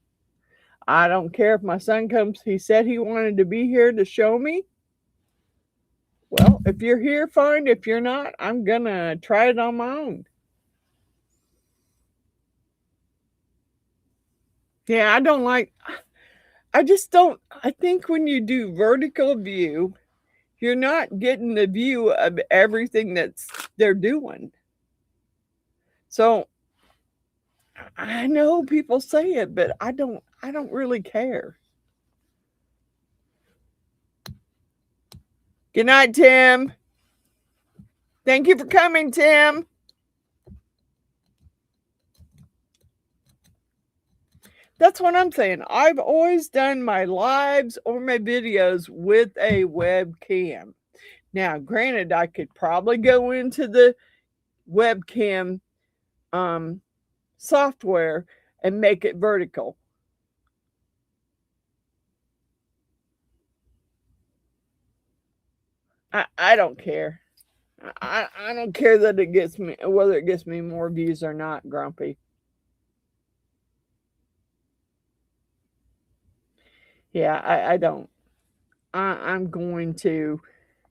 I don't care if my son comes. He said he wanted to be here to show me. Well, if you're here, fine. If you're not, I'm going to try it on my own. Yeah, I just don't, I think when you do vertical view, you're not getting the view of everything they're doing. So I know people say it, but I don't really care. Good night, Tim. Thank you for coming, Tim. That's what I'm saying. I've always done my lives or my videos with a webcam. Now, granted, I could probably go into the webcam software and make it vertical. I don't care. I don't care that it gets me, whether it gets me more views or not, Grumpy. Yeah, I don't. I'm going to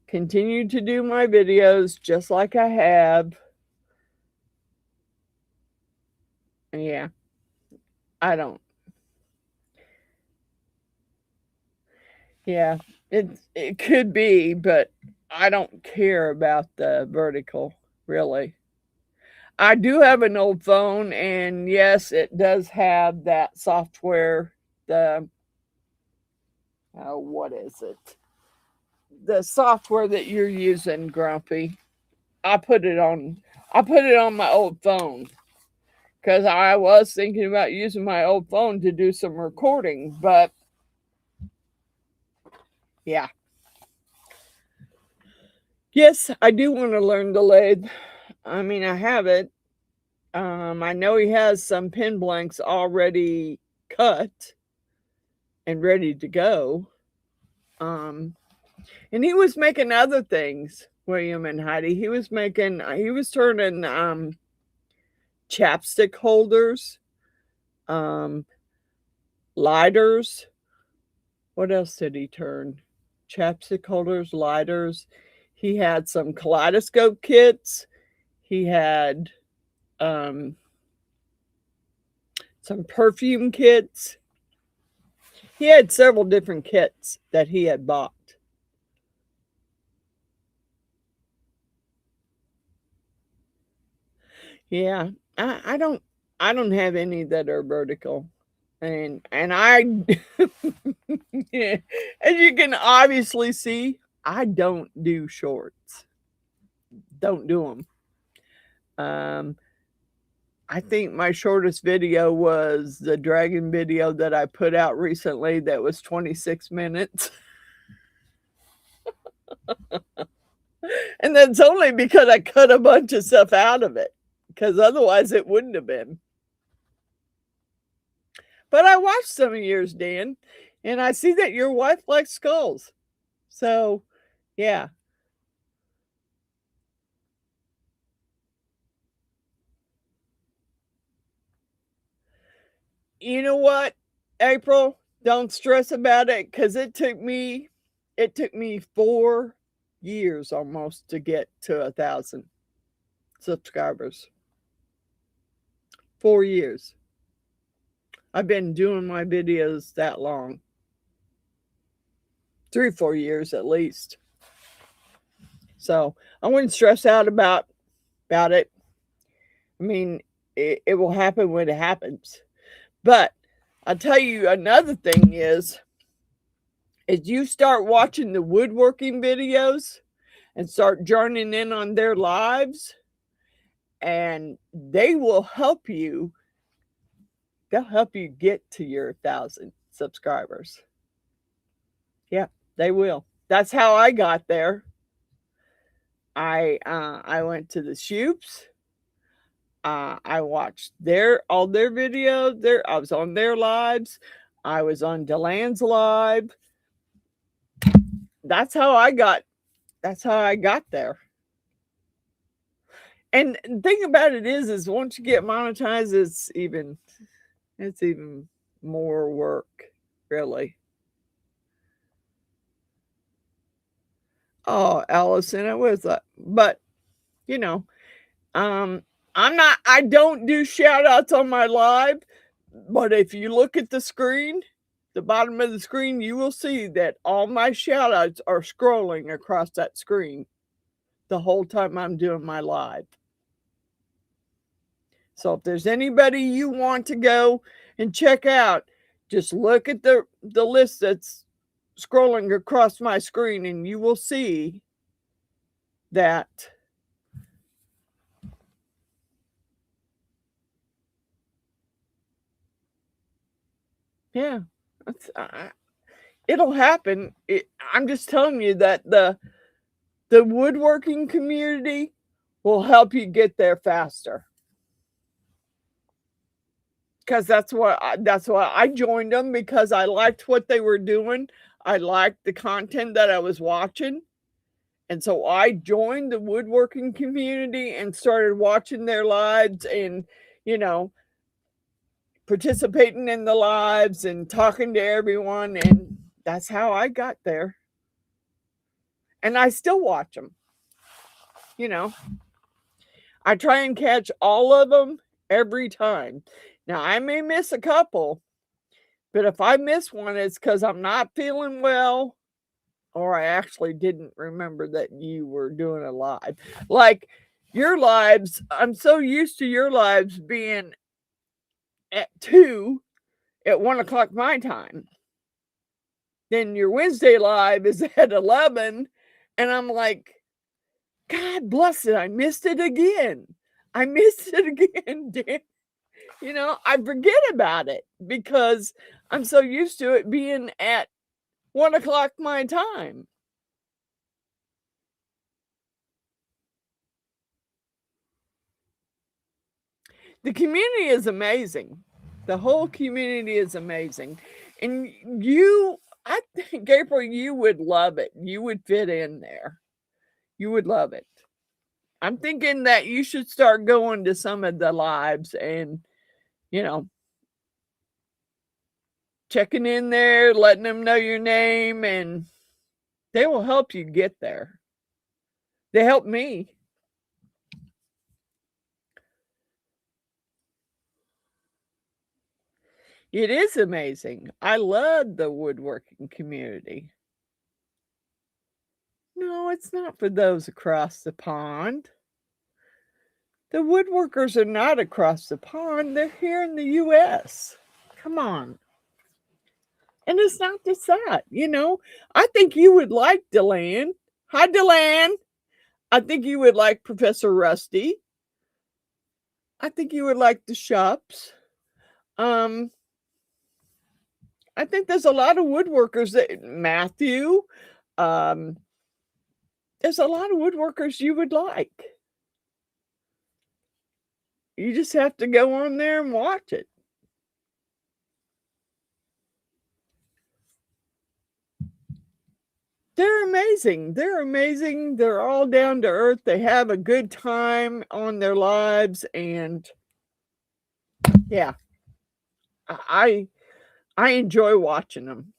continue to do my videos just like I have. Yeah, I don't. Yeah, it could be, but I don't care about the vertical, really. I do have an old phone, and yes, it does have that software. The what is it? The software that you're using, Grumpy. I put it on my old phone because I was thinking about using my old phone to do some recording, but yeah. Yes, I do want to learn the lathe. I mean, I have it. I know he has some pen blanks already cut and ready to go. And he was making other things, William and Heidi. He was turning chapstick holders, um, lighters. What else did he turn? Chapstick holders, lighters. He had some kaleidoscope kits. He had some perfume kits. He had several different kits that he had bought. Yeah, I don't have any that are vertical. And I yeah, as you can obviously see, I don't do shorts. Don't do them. I think my shortest video was the dragon video that I put out recently that was 26 minutes. And that's only because I cut a bunch of stuff out of it, because otherwise it wouldn't have been. But I watched some of yours, Dan, and I see that your wife likes skulls. So, yeah. You know what, April? Don't stress about it, because it took me 4 years almost to get to 1,000 subscribers. 4 years. I've been doing my videos that long. 3 or 4 years at least. So I wouldn't stress out about it. I mean, it will happen when it happens. But I'll tell you another thing is you start watching the woodworking videos and start journeying in on their lives, and they will help you. They'll help you get to your 1,000 subscribers. Yeah, they will. That's how I got there. I went to the Shoops. I watched all their videos. I was on their lives. I was on Delan's live. That's how I got there. And the thing about it is once you get monetized, it's even more work, really. Oh, Allison, it was but you know, I don't do shout outs on my live, but if you look at the screen, the bottom of the screen, you will see that all my shout outs are scrolling across that screen the whole time I'm doing my live. So if there's anybody you want to go and check out, just look at the list that's scrolling across my screen and you will see that yeah, it'll happen. I'm just telling you that the woodworking community will help you get there faster. Because that's why I joined them, because I liked what they were doing. I liked the content that I was watching. And so I joined the woodworking community and started watching their lives and, participating in the lives and talking to everyone. And that's how I got there. And I still watch them. I try and catch all of them every time. Now, I may miss a couple, but if I miss one, it's because I'm not feeling well, or I actually didn't remember that you were doing a live. Like your lives, I'm so used to your lives being at 2 at 1 o'clock my time. Then your Wednesday live is at 11, and I'm like, God bless it, I missed it again. I missed it again, Dan. I forget about it because I'm so used to it being at 1 o'clock my time. The community is amazing. The whole community is amazing. And you I think, April, you would love it. You would fit in there. You would love it. I'm thinking that you should start going to some of the lives and, you know, checking in there, letting them know your name, and they will help you get there. They helped me. It is amazing. I love the woodworking community. No, it's not for those across the pond. The woodworkers are not across the pond. They're here in the U.S. Come on. And it's not just that, you know. I think you would like Deland. Hi, Deland. I think you would like Professor Rusty. I think you would like the shops. I think there's a lot of woodworkers that Matthew. There's a lot of woodworkers you would like. You just have to go on there and watch it. They're amazing. They're amazing. They're all down to earth. They have a good time on their lives, and yeah, I enjoy watching them.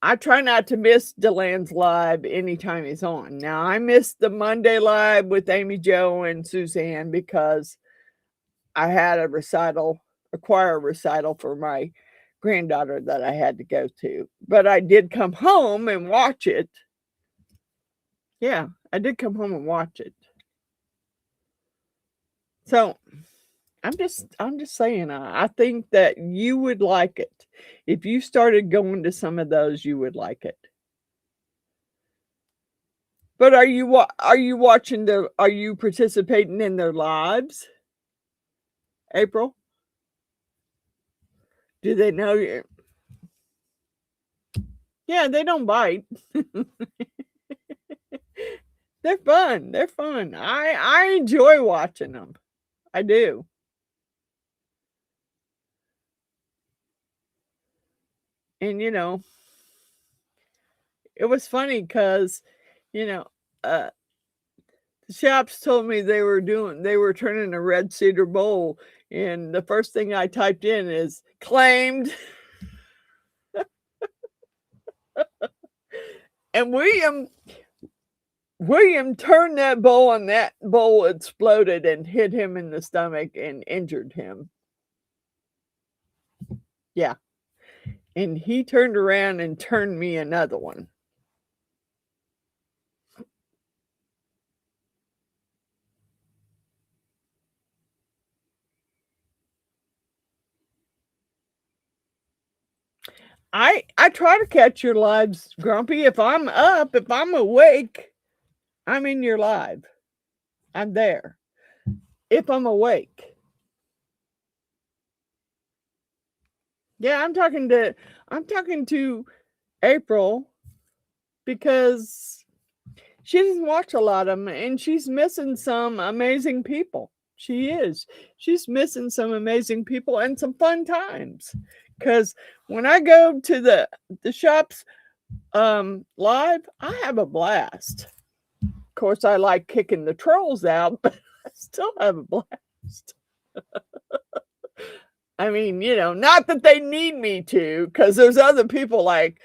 I try not to miss Deland's live anytime he's on. Now, I missed the Monday live with Amy Jo and Suzanne because I had a choir recital for my granddaughter that I had to go to. But I did come home and watch it. Yeah, I did come home and watch it. So I'm just saying, I think that you would like it. If you started going to some of those, you would like it. But are you participating in their lives? April? Do they know you? Yeah, they don't bite. They're fun. They're fun. I enjoy watching them. I do. And you know, it was funny because, you know, the shops told me they were turning a red cedar bowl, and the first thing I typed in is claimed. And William turned that bowl, and that bowl exploded and hit him in the stomach and injured him. Yeah. And he turned around and turned me another one. I try to catch your lives, Grumpy. If I'm up, if I'm awake, I'm in your live. I'm there. If I'm awake. Yeah, I'm talking to April because she doesn't watch a lot of them, and she's missing some amazing people. She is. She's missing some amazing people and some fun times. Because when I go to the shops live, I have a blast. Of course, I like kicking the trolls out, but I still have a blast. I mean, you know, not that they need me to, because there's other people like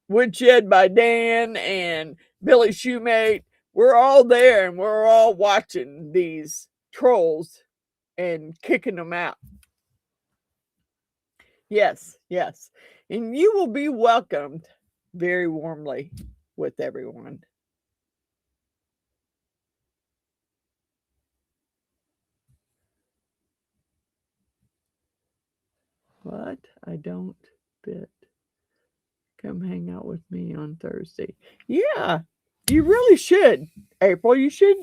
Woodshed by Dan and Billy Shoemate. We're all there and we're all watching these trolls and kicking them out. Yes, yes. And you will be welcomed very warmly with everyone. What? I don't fit. Come hang out with me on Thursday. Yeah, you really should, April. You should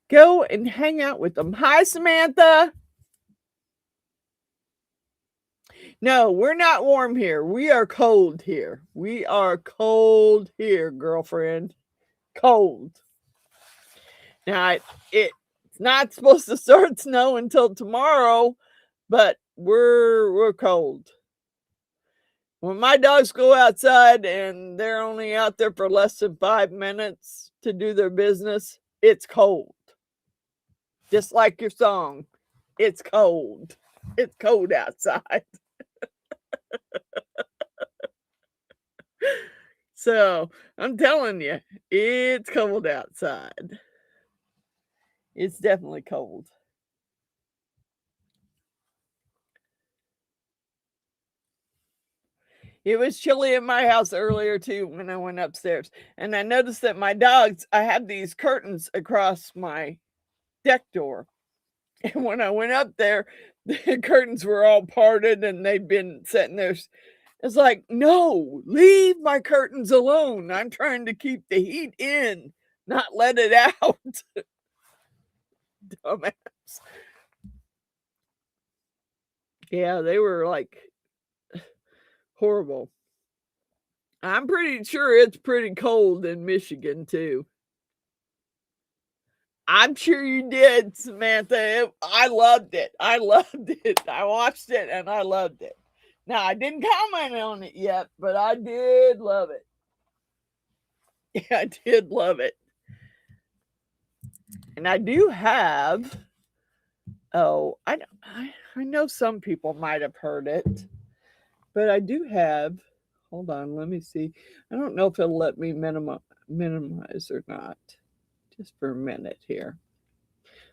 go and hang out with them. Hi, Samantha. No, we're not warm here. We are cold here. We are cold here, girlfriend. Cold. Now, it's not supposed to start snow until tomorrow, but we're cold. When my dogs go outside and they're only out there for less than 5 minutes to do their business, it's cold. Just like your song, it's cold. It's cold outside. So I'm telling you, it's cold outside. It's definitely cold. It was chilly in my house earlier too when I went upstairs. And I noticed that my dogs, I had these curtains across my deck door. And when I went up there, the curtains were all parted and they'd been sitting there. It's like, no, leave my curtains alone. I'm trying to keep the heat in, not let it out. Dumbass. Yeah, they were like horrible. I'm pretty sure it's pretty cold in Michigan too. I'm sure you did, Samantha. I loved it. I loved it. I watched it and I loved it. Now, I didn't comment on it yet, but I did love it. Yeah, I did love it. And I do have, I know some people might have heard it, but I do have, hold on, let me see. I don't know if it'll let me minimize or not. Just for a minute here.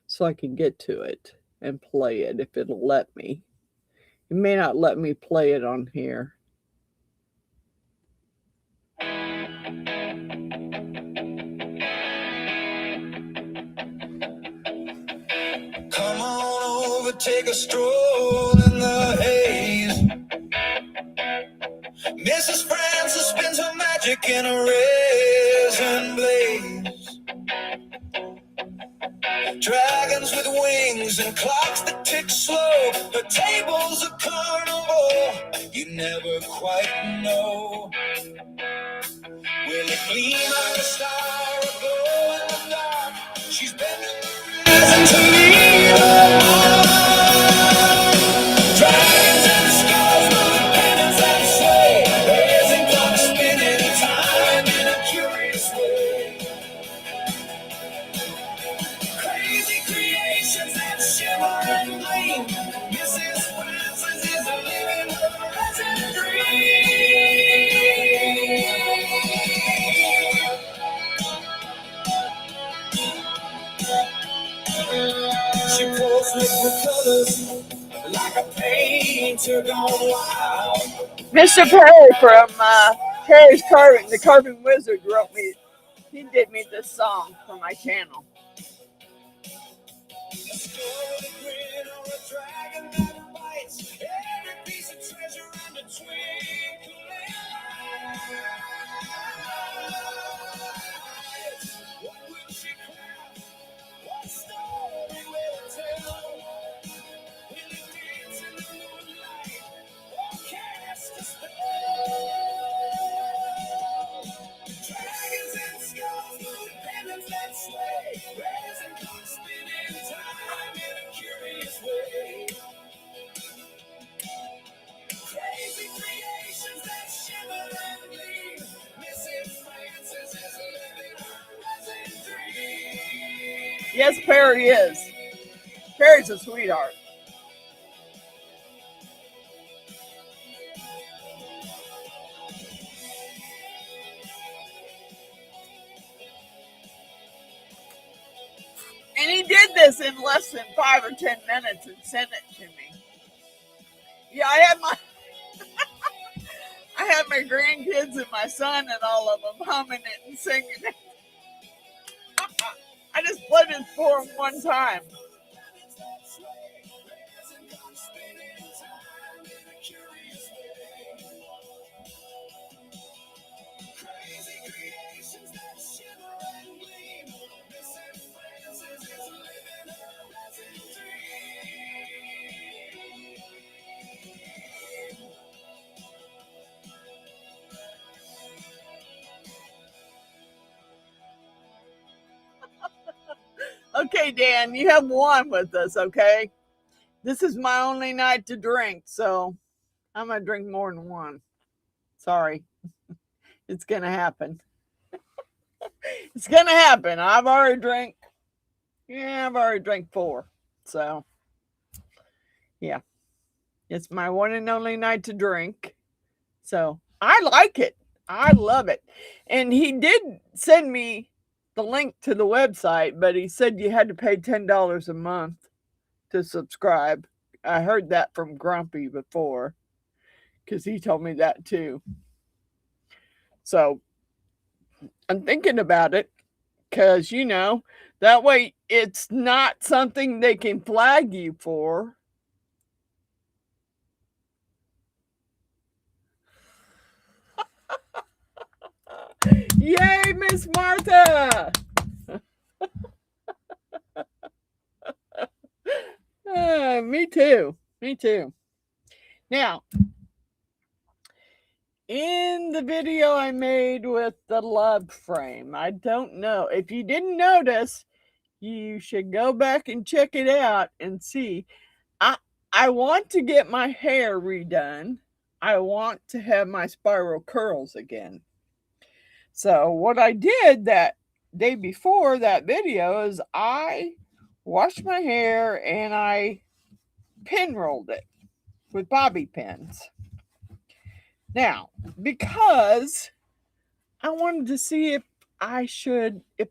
So I can get to it and play it if it'll let me. It may not let me play it on here. Come on over, take a stroll in the haze. Mrs. Francis spins her magic in a resin blaze. Dragons with wings and clocks that tick slow. Her table's a carnival, you never quite know. Will it gleam like a star or glow in the dark? She's bending the resin to lead her on. Dragons and skulls, moving pennants that sway. Resin clock spinning time in a curious way. Crazy creations that shimmer and gleam. Mrs. Francis is living her resin dream. She pours liquid colors like a painter gone wild. Mr. Perry from Perry's Carving, the Carving Wizard, wrote me. He did me this song for my channel. A story grin or a dragon that bites. Every piece of treasure and a twinkling light. What will she craft? What story will it tell? Will it dance in the moonlight or cast a spell? Dragons and skulls, moving pennants that sway. Resin clock spinning time in a curious way. Crazy creations that shimmer and gleam. Mrs. Francis is living her resin dream. Yes, Perry is. Perry's a sweetheart. And he did this in less than 5 or 10 minutes and sent it to me. Yeah, I had my grandkids and my son and all of them humming it and singing it. I just played it for them one time. Okay, Dan, you have one with us, okay? This is my only night to drink, so I'm going to drink more than one. Sorry. It's going to happen. It's going to happen. I've already drank 4. So, yeah. It's my one and only night to drink. So, I like it. I love it. And he did send me the link to the website, but he said you had to pay $10 a month to subscribe. I heard that from Grumpy before because he told me that too. So I'm thinking about it because, that way it's not something they can flag you for. Yay, Miss Martha! Me too. Me too. Now, in the video I made with the love frame, I don't know. If you didn't notice, you should go back and check it out and see. I want to get my hair redone. I want to have my spiral curls again. So what I did that day before that video is I washed my hair and I pin rolled it with bobby pins. Now, because I wanted to see if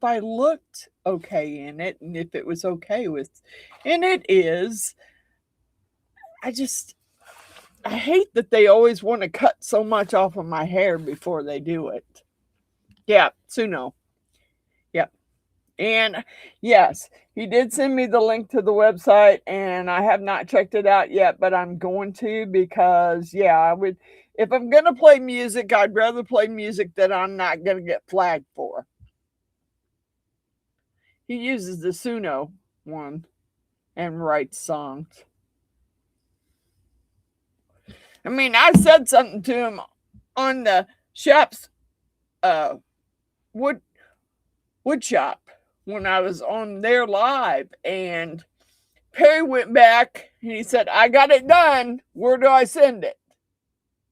I looked okay in it and if it was okay with, and it is. I hate that they always want to cut so much off of my hair before they do it. Yeah, Suno. Yep. And yes, he did send me the link to the website and I have not checked it out yet, but I'm going to because, yeah, if I'm going to play music, I'd rather play music that I'm not going to get flagged for. He uses the Suno one and writes songs. I mean, I said something to him on the shop's wood shop when I was on there live, and Perry went back and he said, I got it done. Where do I send it?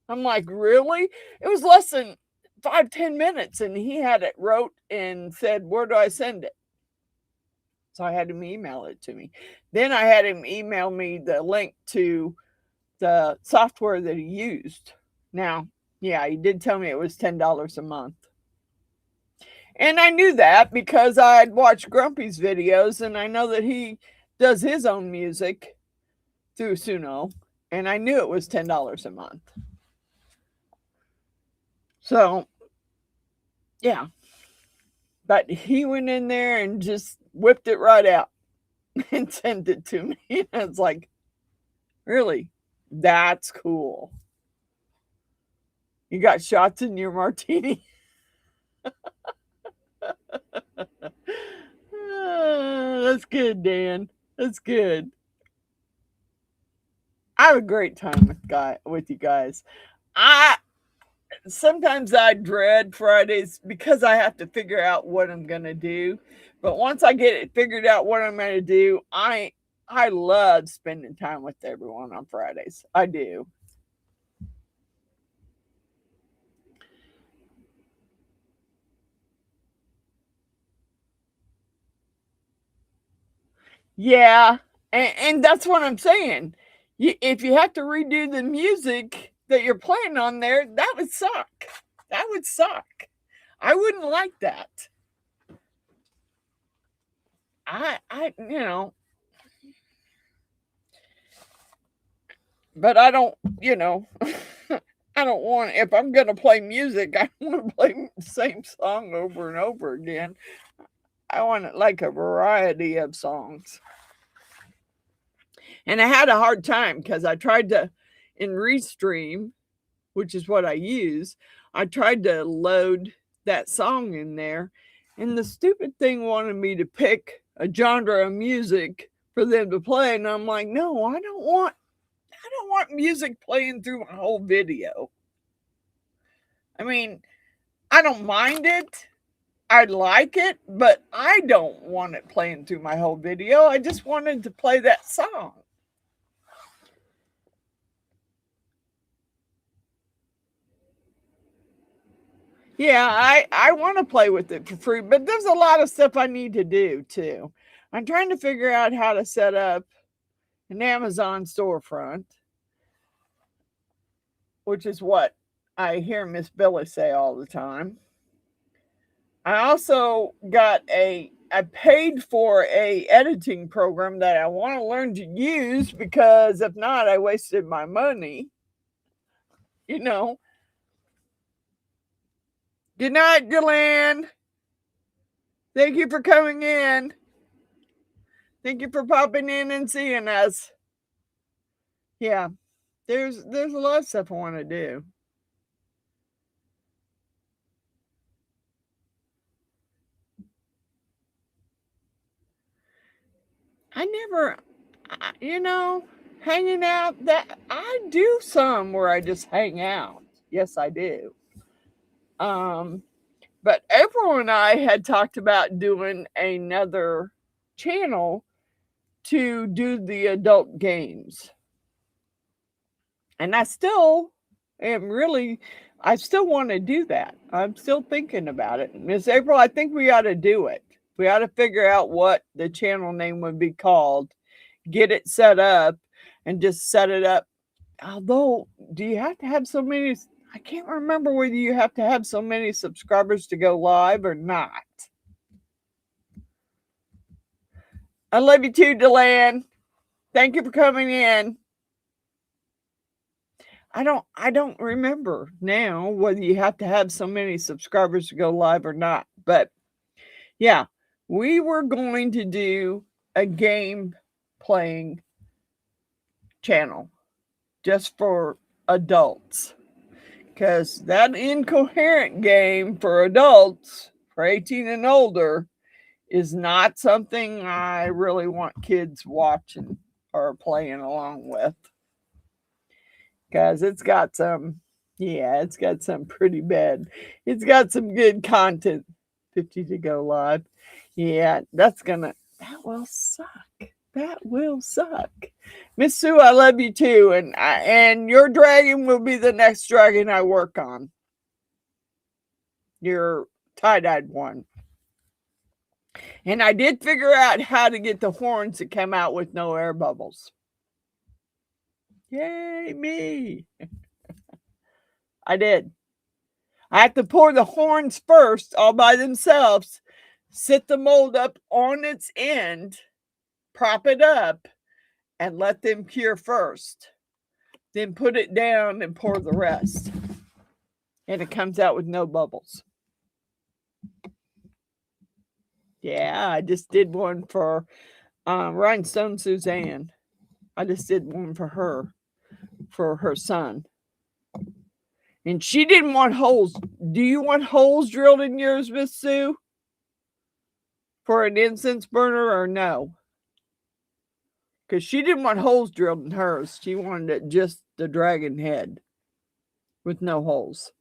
I'm like, really? It was less than 5-10 minutes and he had it wrote and said, where do I send it? So I had him email it to me. Then I had him email me the link to the software that he used. Now, yeah, he did tell me it was $10 a month. And I knew that because I had watched Grumpy's videos and I know that he does his own music through Suno. And I knew it was $10 a month. So, yeah. But he went in there and just whipped it right out and sent it to me. And I was like, really? That's cool. You got shots in your martini? That's good, Dan. That's good. I have a great time with you guys. Sometimes I dread Fridays because I have to figure out what I'm gonna do. But once I get it figured out what I'm gonna do, I love spending time with everyone on Fridays. I do. Yeah, and that's what I'm saying. If you have to redo the music that you're playing on there, that would suck. That would suck. I wouldn't like that. But I don't, I don't want, if I'm going to play music, I want to play the same song over and over again. I want it like a variety of songs. And I had a hard time because I tried to, in Restream, which is what I use, I tried to load that song in there. And the stupid thing wanted me to pick a genre of music for them to play. And I'm like, no, I don't want music playing through my whole video. I mean, I don't mind it. I like it, but I don't want it playing through my whole video. I just wanted to play that song. Yeah, I want to play with it for free, but there's a lot of stuff I need to do too. I'm trying to figure out how to set up an Amazon storefront, which is what I hear Miss Billy say all the time. I also got I paid for a editing program that I want to learn to use, because if not, I wasted my money. You know. Good night, Deland. Thank you for coming in. Thank you for popping in and seeing us. Yeah, there's a lot of stuff I want to do. I never, hanging out, that I do some where I just hang out. Yes, I do. But April and I had talked about doing another channel to do the adult games. And I still want to do that. I'm still thinking about it. Miss April, I think we ought to do it. We ought to figure out what the channel name would be called, get it set up, and just set it up. Although, do you have to have so many? I can't remember whether you have to have so many subscribers to go live or not. I love you too, Deland. Thank you for coming in. I don't remember now whether you have to have so many subscribers to go live or not. But yeah, we were going to do a game playing channel just for adults, because that incoherent game for adults, for 18 and older, is not something I really want kids watching or playing along with, because it's got some pretty bad. It's got some good content. 50 to go live. Yeah, that will suck. That will suck. Miss Sue, I love you too. And your dragon will be the next dragon I work on. Your tie-dyed one. And I did figure out how to get the horns to come out with no air bubbles. Yay, me. I did. I have to pour the horns first all by themselves, sit the mold up on its end, prop it up, and let them cure first. Then put it down and pour the rest. And it comes out with no bubbles. Yeah, I just did one for Rhinestone Suzanne. I just did one for her son. And she didn't want holes. Do you want holes drilled in yours, Miss Sue? For an incense burner or no? Because she didn't want holes drilled in hers. She wanted it just the dragon head with no holes.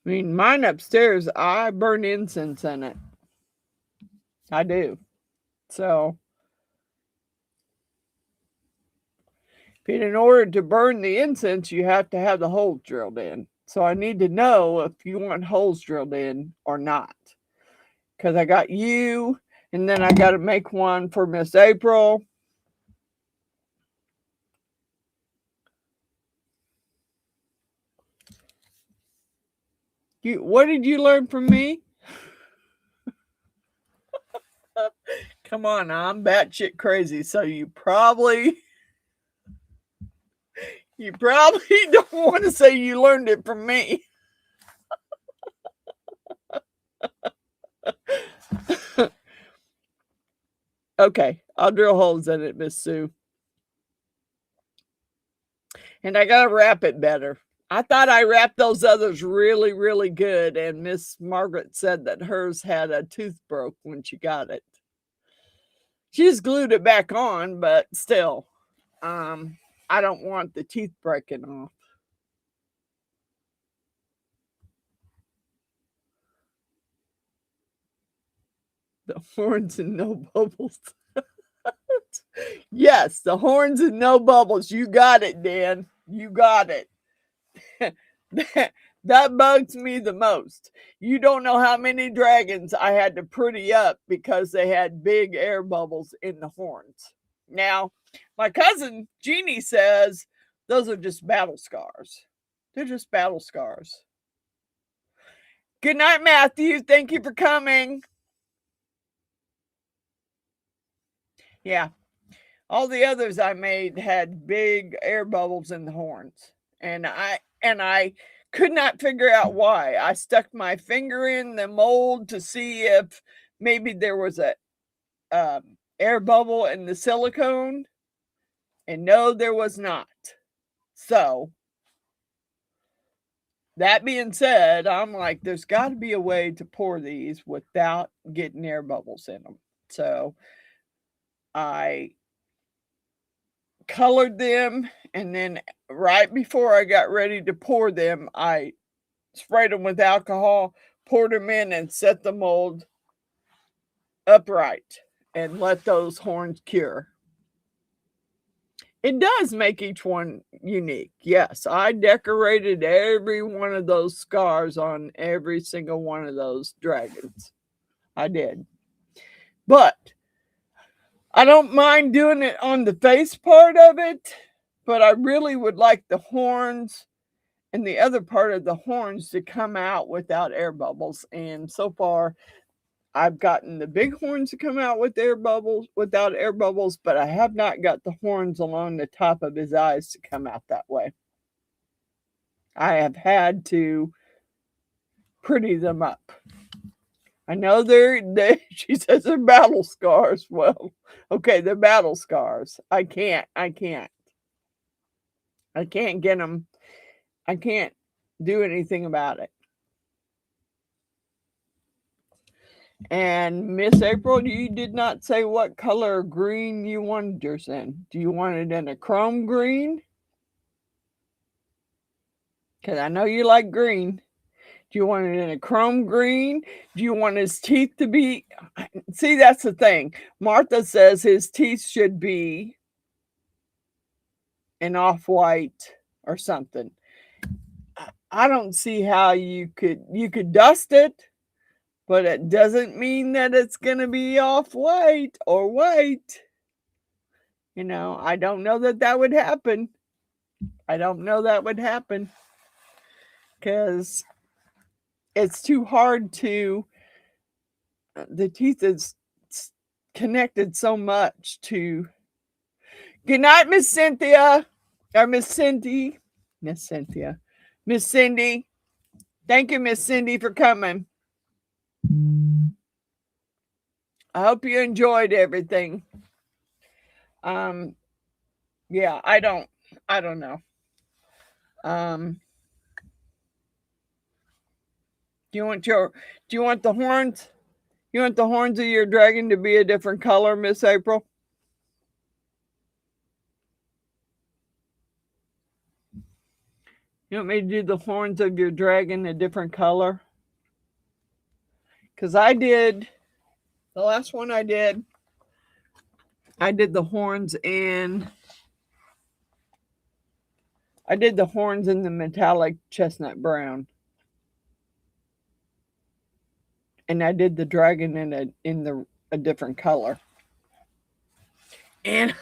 I mean, mine upstairs, I burn incense in it. I do. So, in order to burn the incense, you have to have the holes drilled in. So I need to know if you want holes drilled in or not. Because I got you, and then I got to make one for Miss April. What did you learn from me? Come on, I'm batshit crazy, so you probably don't want to say you learned it from me. Okay, I'll drill holes in it, Miss Sue. And I gotta wrap it better. I thought I wrapped those others really, really good, and Miss Margaret said that hers had a tooth broke when she got it. She just glued it back on, but still, I don't want the teeth breaking off. The horns and no bubbles. Yes, the horns and no bubbles. You got it, Dan. You got it. that bugs me the most. You don't know how many dragons I had to pretty up because they had big air bubbles in the horns. Now, my cousin Jeannie says those are just battle scars. They're just battle scars. Good night, Matthew. Thank you for coming. Yeah. All the others I made had big air bubbles in the horns. And I could not figure out why. I stuck my finger in the mold to see if maybe there was a air bubble in the silicone. And no, there was not. So that being said, I'm like, there's got to be a way to pour these without getting air bubbles in them. So I colored them, and then right before I got ready to pour them, I sprayed them with alcohol, poured them in, and set the mold upright and let those horns cure. It does make each one unique. Yes, I decorated every one of those scars on every single one of those dragons. I did. But I don't mind doing it on the face part of it, but I really would like the horns and the other part of the horns to come out without air bubbles. And so far, I've gotten the big horns to come out with without air bubbles, but I have not got the horns along the top of his eyes to come out that way. I have had to pretty them up. I know she says they're battle scars. Well, okay, they're battle scars. I can't get them. I can't do anything about it. And Miss April, you did not say what color green you wanted yours in. Do you want it in a chrome green? Because I know you like green. Do you want it in a chrome green? Do you want his teeth to be... See, that's the thing. Martha says his teeth should be an off-white or something. I don't see how you could dust it, but it doesn't mean that it's going to be off-white or white. You know, I don't know that would happen. I don't know that would happen because it's too hard to... The teeth is connected so much to... Good night, Miss Cynthia. Or Miss Cindy. Miss Cynthia. Miss Cindy. Thank you, Miss Cindy, for coming. I hope you enjoyed everything. Yeah, I don't know. Do you want the horns? You want the horns of your dragon to be a different color, Miss April? You want me to do the horns of your dragon a different color? Because I did, the last one I did the horns in, the metallic chestnut brown. And I did the dragon in a different color. And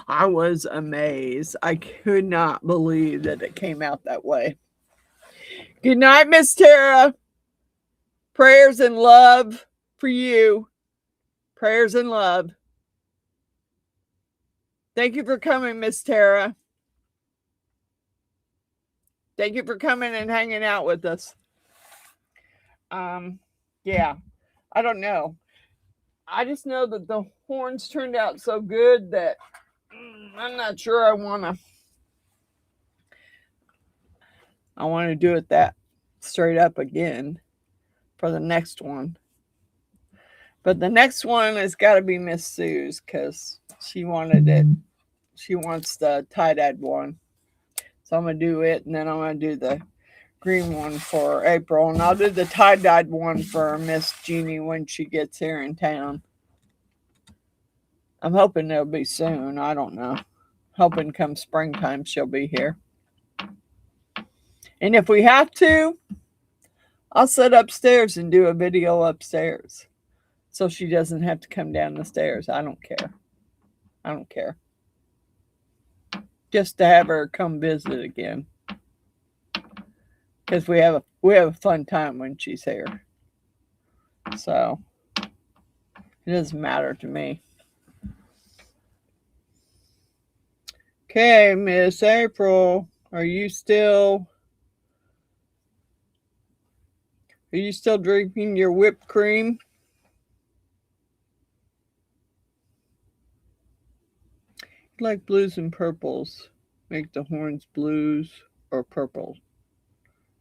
I was amazed. I could not believe that it came out that way. Good night, Miss Tara. Prayers and love for you. Prayers and love. Thank you for coming, Miss Tara. Thank you for coming and hanging out with us. Yeah, I don't know. I just know that the horns turned out so good that I'm not sure I want to do it that straight up again for the next one. But the next one has got to be Miss Sue's because she wanted it. She wants the tie-dyed one. So I'm going to do it, and then I'm going to do the green one for April. And I'll do the tie-dyed one for Miss Jeannie when she gets here in town. I'm hoping it'll be soon. I don't know. Hoping come springtime she'll be here. And if we have to, I'll sit upstairs and do a video upstairs. So she doesn't have to come down the stairs. I don't care. I don't care. Just to have her come visit again. Because we have a fun time when she's here. So it doesn't matter to me. Okay, Miss April, are you still drinking your whipped cream? Like blues and purples. Make the horns blues or purple.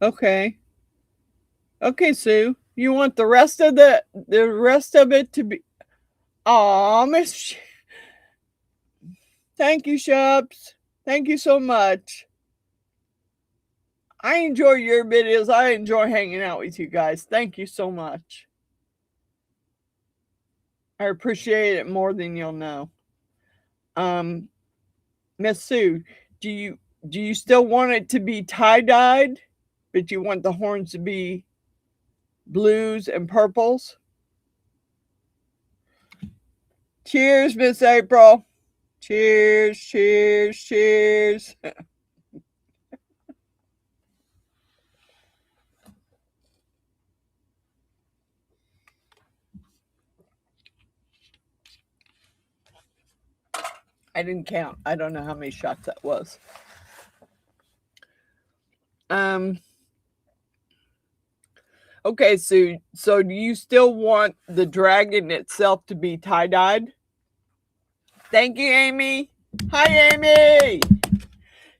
Okay. Okay, Sue. You want the rest of it to be. Aw, Miss. Thank you, Shops. Thank you so much. I enjoy your videos. I enjoy hanging out with you guys. Thank you so much. I appreciate it more than you'll know. Miss Sue, do you still want it to be tie-dyed, but you want the horns to be blues and purples? Cheers, Miss April. Cheers, cheers, cheers. I didn't count. I don't know how many shots that was. Okay, so do you still want the dragon itself to be tie-dyed? Thank you, Amy. Hi, Amy.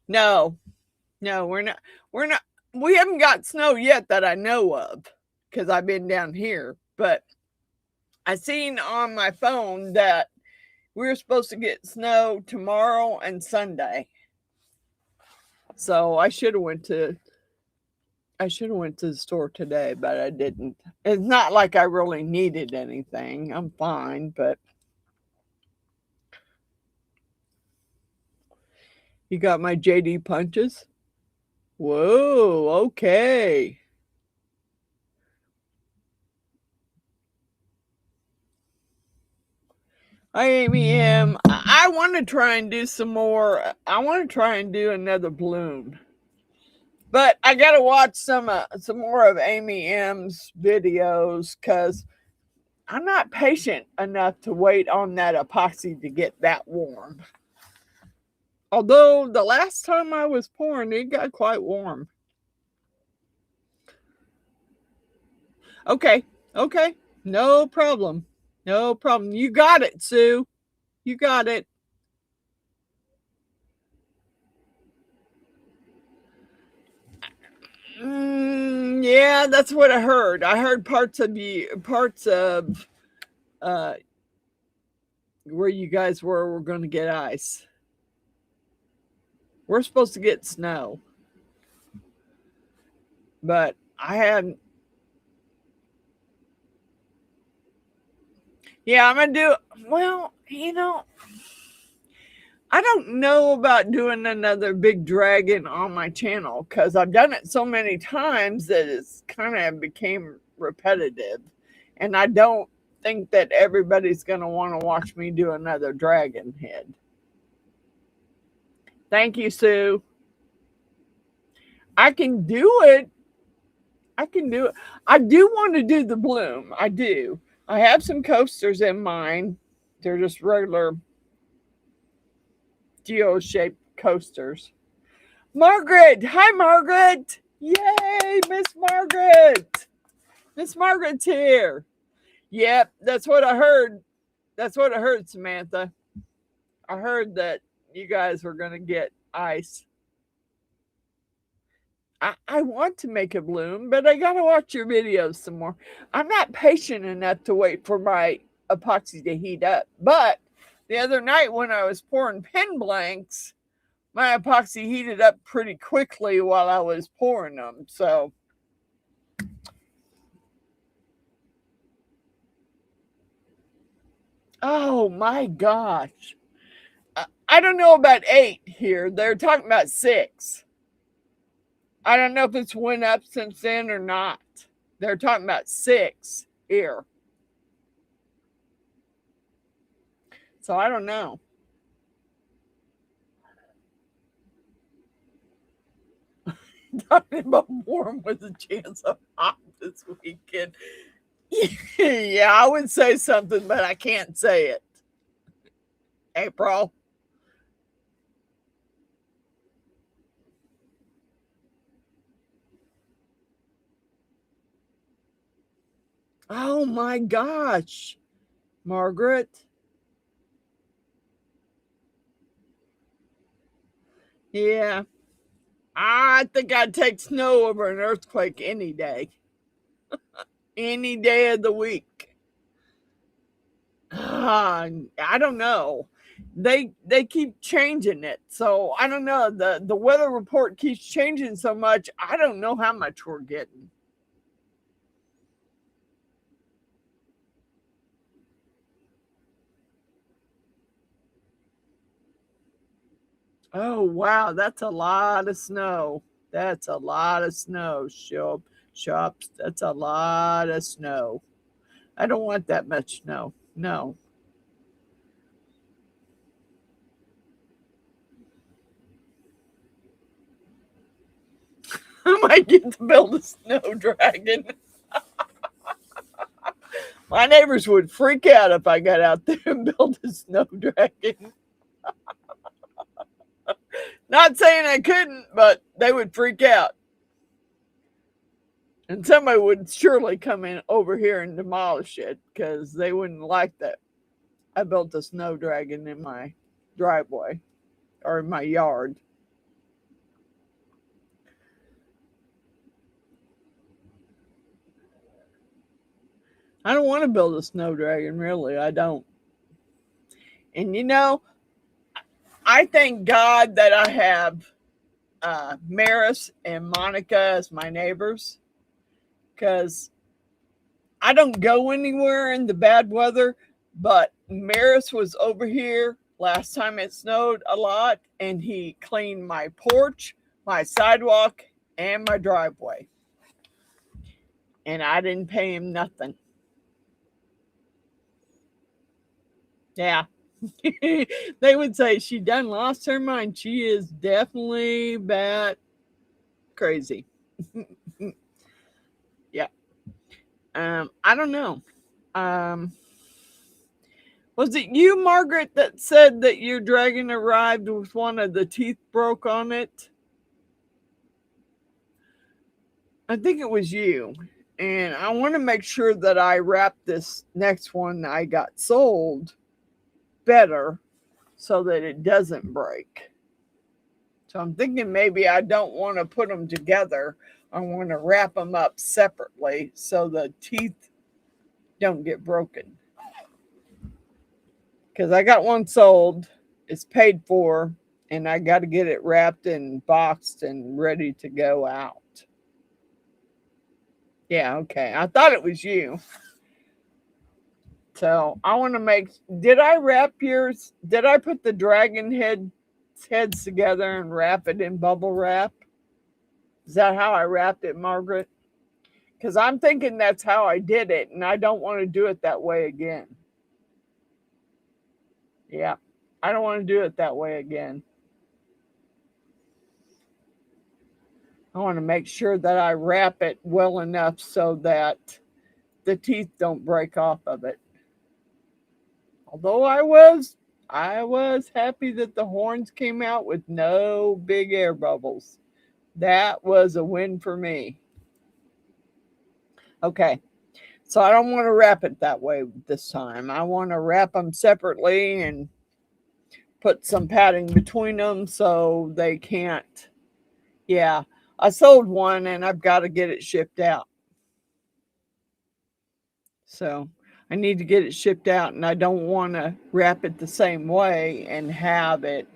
No, we're not. We haven't got snow yet that I know of, because I've been down here. But I seen on my phone that we're supposed to get snow tomorrow and Sunday. So I should have went to the store today, but I didn't. It's not like I really needed anything. I'm fine, but you got my JD punches? Whoa, okay. Hi, Amy M. I want to try and do some more. I want to try and do another balloon. But I got to watch some more of Amy M's videos, because I'm not patient enough to wait on that epoxy to get that warm. Although the last time I was pouring, it got quite warm. Okay. No problem. No problem. You got it, Sue. You got it. Yeah, that's what I heard. I heard parts of where you guys were going to get ice. We're supposed to get snow. But I hadn't. Yeah, I'm going to do, well, I don't know about doing another big dragon on my channel, because I've done it so many times that it's kind of became repetitive. And I don't think that everybody's going to want to watch me do another dragon head. Thank you, Sue. I can do it. I do want to do the bloom. I do. I have some coasters in mind. They're just regular geo-shaped coasters. Margaret! Hi, Margaret! Yay, Miss Margaret! Miss Margaret's here. Yep, that's what I heard. That's what I heard, Samantha. I heard that you guys were going to get ice. I want to make a bloom, but I got to watch your videos some more. I'm not patient enough to wait for my epoxy to heat up. But the other night when I was pouring pen blanks, my epoxy heated up pretty quickly while I was pouring them. So, oh my gosh. I don't know about 8 here. They're talking about 6. I don't know if it's went up since then or not. They're talking about 6 here. So I don't know. Talking about warm with a chance of hot this weekend. Yeah, I would say something, but I can't say it. April. Oh my gosh, Margaret. Yeah, I think I'd take snow over an earthquake any day of the week. I don't know. They keep changing it, so I don't know. The weather report keeps changing so much. I don't know how much we're getting. Oh wow, that's a lot of snow. That's a lot of snow, shops. That's a lot of snow. I don't want that much snow. No. I might get to build a snow dragon. My neighbors would freak out if I got out there and built a snow dragon. Not saying I couldn't, but they would freak out. And somebody would surely come in over here and demolish it because they wouldn't like that. I built a snow dragon in my driveway or in my yard. I don't want to build a snow dragon, really. I don't. And I thank God that I have Maris and Monica as my neighbors because I don't go anywhere in the bad weather. But Maris was over here last time it snowed a lot, and he cleaned my porch, my sidewalk, and my driveway. And I didn't pay him nothing. Yeah. They would say she done lost her mind. She is definitely bat crazy. Yeah. I don't know. Um, was it you, Margaret, that said that your dragon arrived with one of the teeth broke on it? I think it was you. And I want to make sure that I wrap this next one I got sold better so that it doesn't break. So I'm thinking maybe I don't want to put them together. I want to wrap them up separately so the teeth don't get broken. Because I got one sold, it's paid for, and I got to get it wrapped and boxed and ready to go out. Yeah, okay. I thought it was you. So I want to did I wrap yours? Did I put the dragon heads together and wrap it in bubble wrap? Is that how I wrapped it, Margaret? Because I'm thinking that's how I did it, and I don't want to do it that way again. Yeah, I don't want to do it that way again. I want to make sure that I wrap it well enough so that the teeth don't break off of it. Although I was happy that the horns came out with no big air bubbles. That was a win for me. Okay. So I don't want to wrap it that way this time. I want to wrap them separately and put some padding between them so they can't. Yeah. I sold one and I've got to get it shipped out. So I need to get it shipped out, and I don't want to wrap it the same way and have it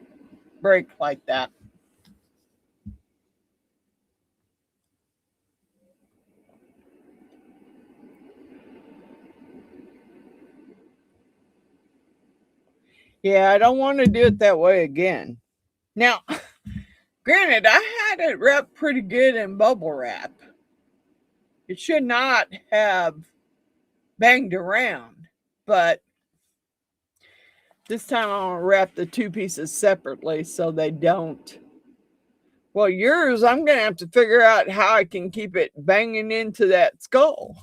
break like that. Yeah, I don't want to do it that way again. Now, granted, I had it wrapped pretty good in bubble wrap. It should not have banged around, but this time I'm going to wrap the two pieces separately so they don't. Well, yours, I'm going to have to figure out how I can keep it banging into that skull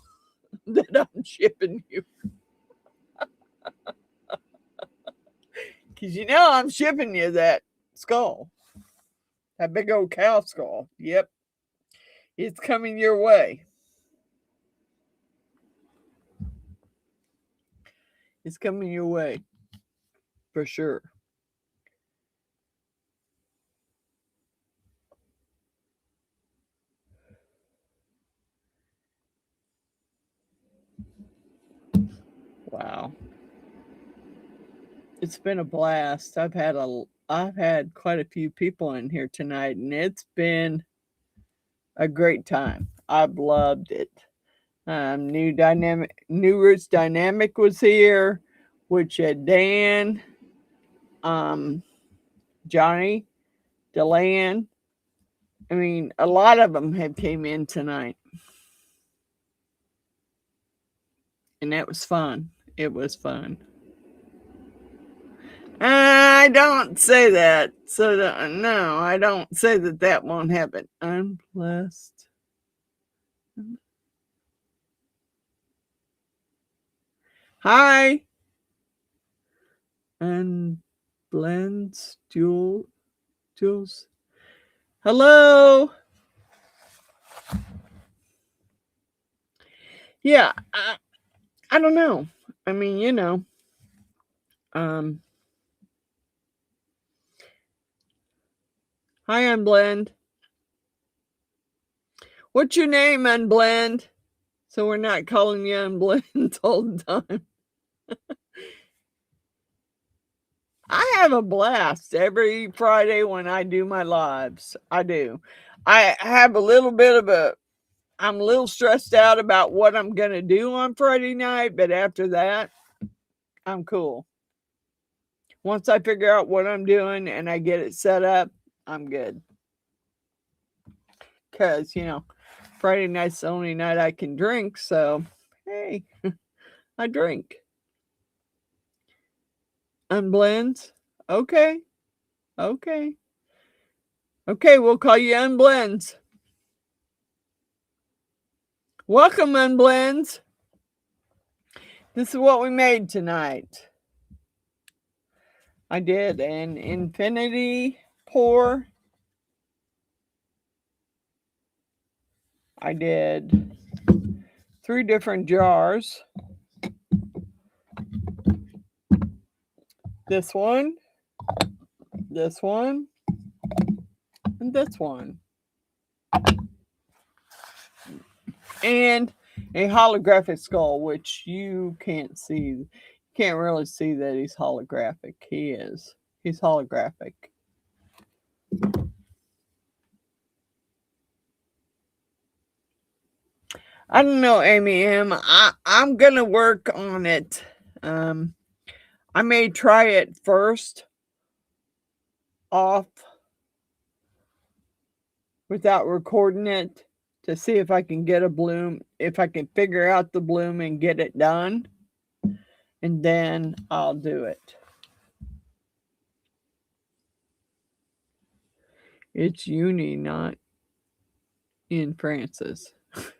that I'm shipping you. Because you know I'm shipping you that skull. That big old cow skull. Yep. It's coming your way. It's coming your way. For sure. Wow. It's been a blast. I've had quite a few people in here tonight, and it's been a great time. I've loved it. New Roots Dynamic was here, which had Dan, Johnny, Deland. I mean, a lot of them have came in tonight. And that was fun. It was fun. I don't say that. So, no, I don't say that won't happen. I'm blessed. Hi. And blends, Jules. Hello. Yeah, I don't know. I mean, you know, hi, Unblend. What's your name, Unblend? So we're not calling you Unblend all the time. I have a blast every Friday when I do my lives. I do. I have a little bit of I'm a little stressed out about what I'm going to do on Friday night, but after that, I'm cool. Once I figure out what I'm doing and I get it set up, I'm good. Because, you know, Friday night's the only night I can drink. So, hey, I drink. Unblends? Okay. Okay. Okay, we'll call you Unblends. Welcome, Unblends. This is what we made tonight. I did an infinity pour. I did 3 different jars. This one, and this one. And a holographic skull, which you can't see. You can't really see that he's holographic. He is. He's holographic. I don't know, Amy M. I'm going to work on it. I may try it first off without recording it to see if I can get a bloom, if I can figure out the bloom and get it done. And then I'll do it. It's uni, not in Francis.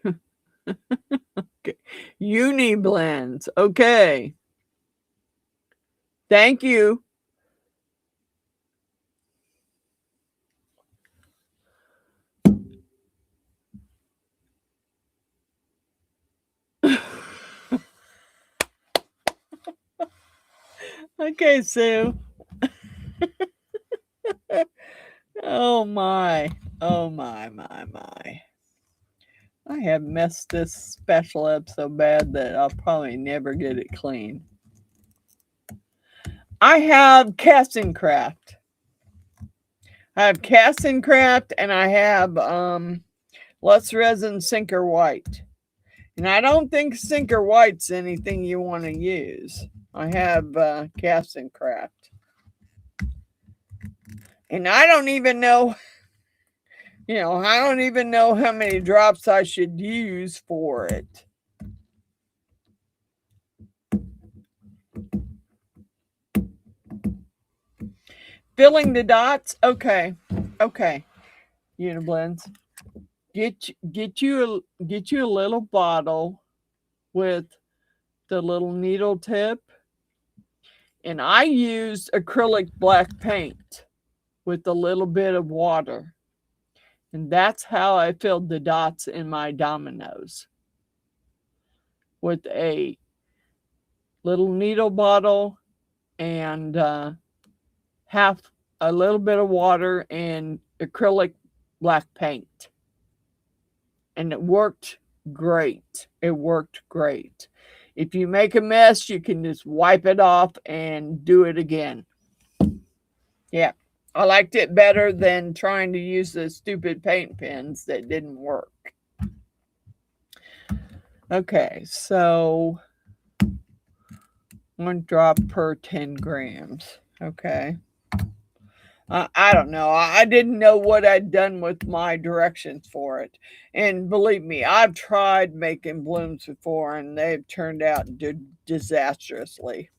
Okay. Uni blends. Okay. Thank you. Okay, Sue. Oh my. Oh my. I have messed this special up so bad that I'll probably never get it clean. I have Cussing Craft. I have Cussing Craft and I have Let's Resin Sinker White. And I don't think Sinker White's anything you want to use. I have Cussing Craft. And I don't even know You know, I don't even know how many drops I should use for it. Filling the dots. Okay. Okay. Uniblends. Get you a little bottle with the little needle tip. And I used acrylic black paint with a little bit of water. And that's how I filled the dots in my dominoes. With a little needle bottle and half a little bit of water and acrylic black paint. And it worked great. It worked great. If you make a mess, you can just wipe it off and do it again. Yeah, I liked it better than trying to use the stupid paint pens that didn't work. Okay, so 1 drop per 10 grams. Okay. I don't know. I didn't know what I'd done with my directions for it. And believe me, I've tried making blooms before and they've turned out disastrously.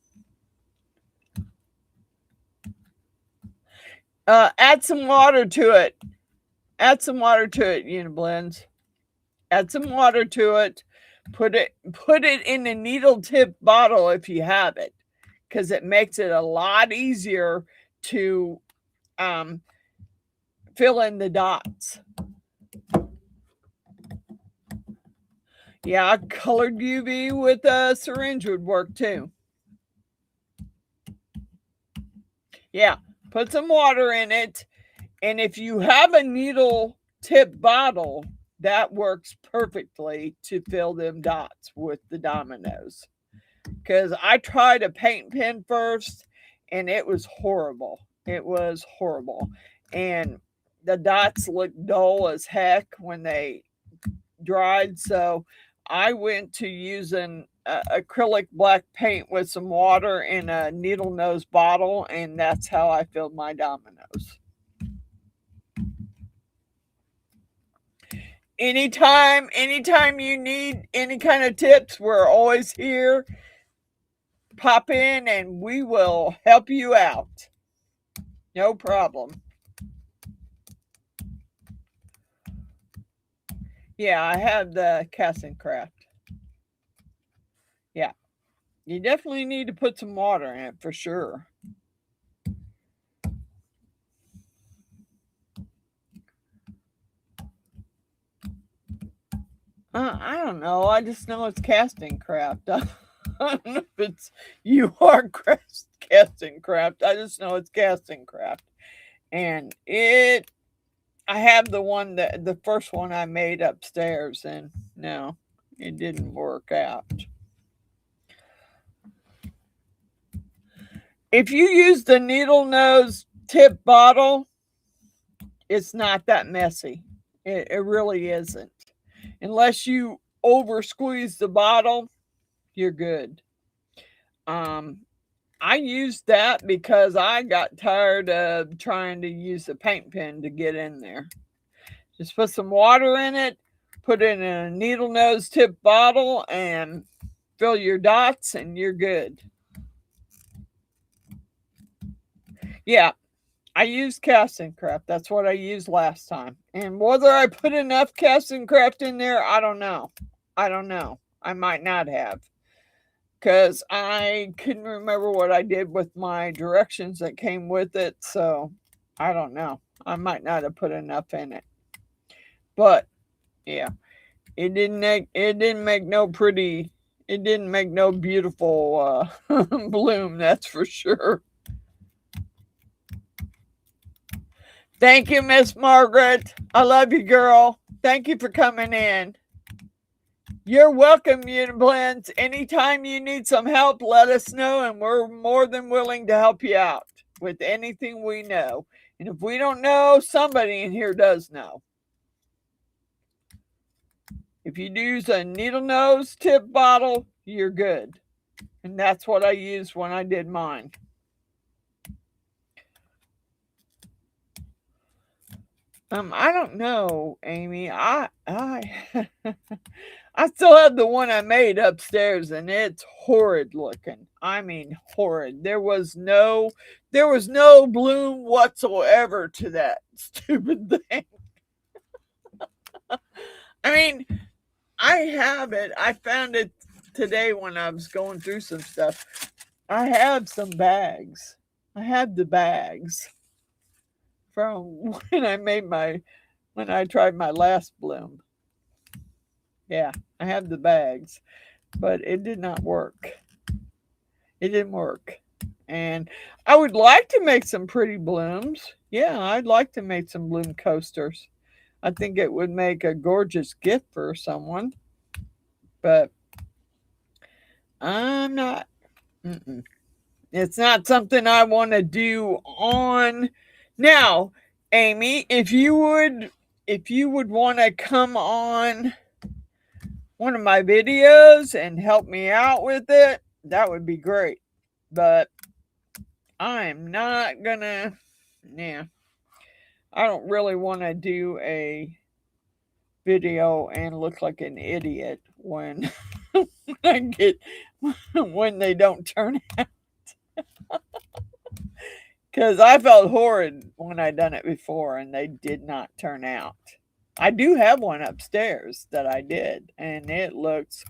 Add some water to it. Add some water to it, Uniblends. Add some water to it. Put it in a needle tip bottle if you have it, because it makes it a lot easier to fill in the dots. Yeah, colored UV with a syringe would work too. Yeah, put some water in it. And if you have a needle tip bottle, that works perfectly to fill them dots with the dominoes. Because I tried a paint pen first and it was horrible. It was horrible. And the dots looked dull as heck when they dried. So I went to using acrylic black paint with some water in a needle nose bottle, and that's how I filled my dominoes. Anytime you need any kind of tips, we're always here. Pop in and we will help you out. No problem. Yeah, I have the Cussing Craft. Yeah. You definitely need to put some water in it for sure. I don't know. I just know it's casting craft. I don't know if it's casting craft. I just know it's casting craft. And I have the first one I made upstairs, and no, it didn't work out. If you use the needle nose tip bottle, it's not that messy. It really isn't. Unless you over squeeze the bottle, you're good. I used that because I got tired of trying to use a paint pen to get in there. Just put some water in it, put it in a needle nose tip bottle, and fill your dots, and you're good. Yeah, I used casting craft. That's what I used last time. And whether I put enough casting craft in there, I don't know. I might not have. Because I couldn't remember what I did with my directions that came with it. So I don't know. I might not have put enough in it. But yeah, it didn't make no beautiful bloom, that's for sure. Thank you, Miss Margaret. I love you, girl. Thank you for coming in. You're welcome, Uniblends. Anytime you need some help, let us know, and we're more than willing to help you out with anything we know. And if we don't know, somebody in here does know. If you use a needle nose tip bottle, you're good. And that's what I used when I did mine. I don't know, Amy. I still have the one I made upstairs, and it's horrid looking. I mean, horrid. There was no bloom whatsoever to that stupid thing. I mean, I have it. I found it today when I was going through some stuff. I have some bags. I have the bags from when I tried my last bloom. Yeah, I have the bags, but it did not work. It didn't work. And I would like to make some pretty blooms. Yeah, I'd like to make some bloom coasters. I think it would make a gorgeous gift for someone, but I'm not. Mm-mm. It's not something I want to do on now. Amy, if you would want to come on one of my videos and help me out with it, that would be great. But I'm not gonna, yeah, I don't really want to do a video and look like an idiot when I get when they don't turn out. Because I felt horrid when I done it before and they did not turn out. I do have one upstairs that I did, and it looks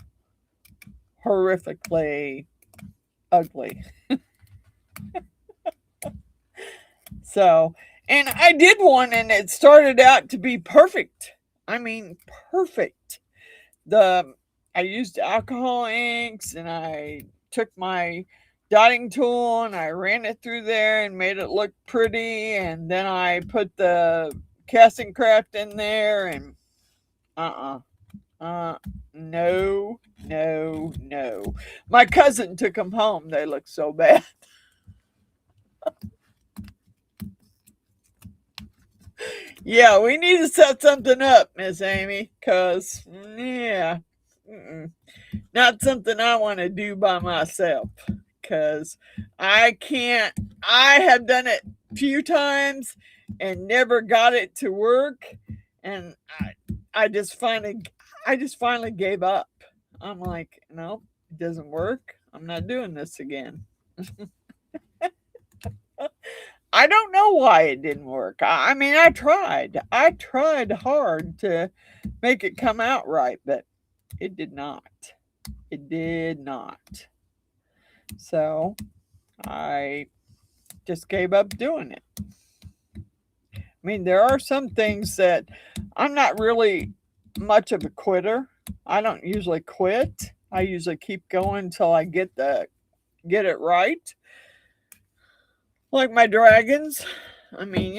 horrifically ugly. So, and I did one and it started out to be perfect. I mean, perfect. I used alcohol inks and I took my dotting tool and I ran it through there and made it look pretty, and then I put the casting craft in there and uh no, no, no. My cousin took them home. They look so bad. Yeah, we need to set something up, Miss Amy, because, yeah, not something I want to do by myself. Because I can't, I have done it a few times and never got it to work. And I just finally, I just finally gave up. I'm like, no, it doesn't work. I'm not doing this again. I don't know why it didn't work. I mean, I tried. I tried hard to make it come out right, but it did not. It did not. So I just gave up doing it. I mean, there are some things that I'm not really much of a quitter. I don't usually quit. I usually keep going until I get it right. Like my dragons. I mean,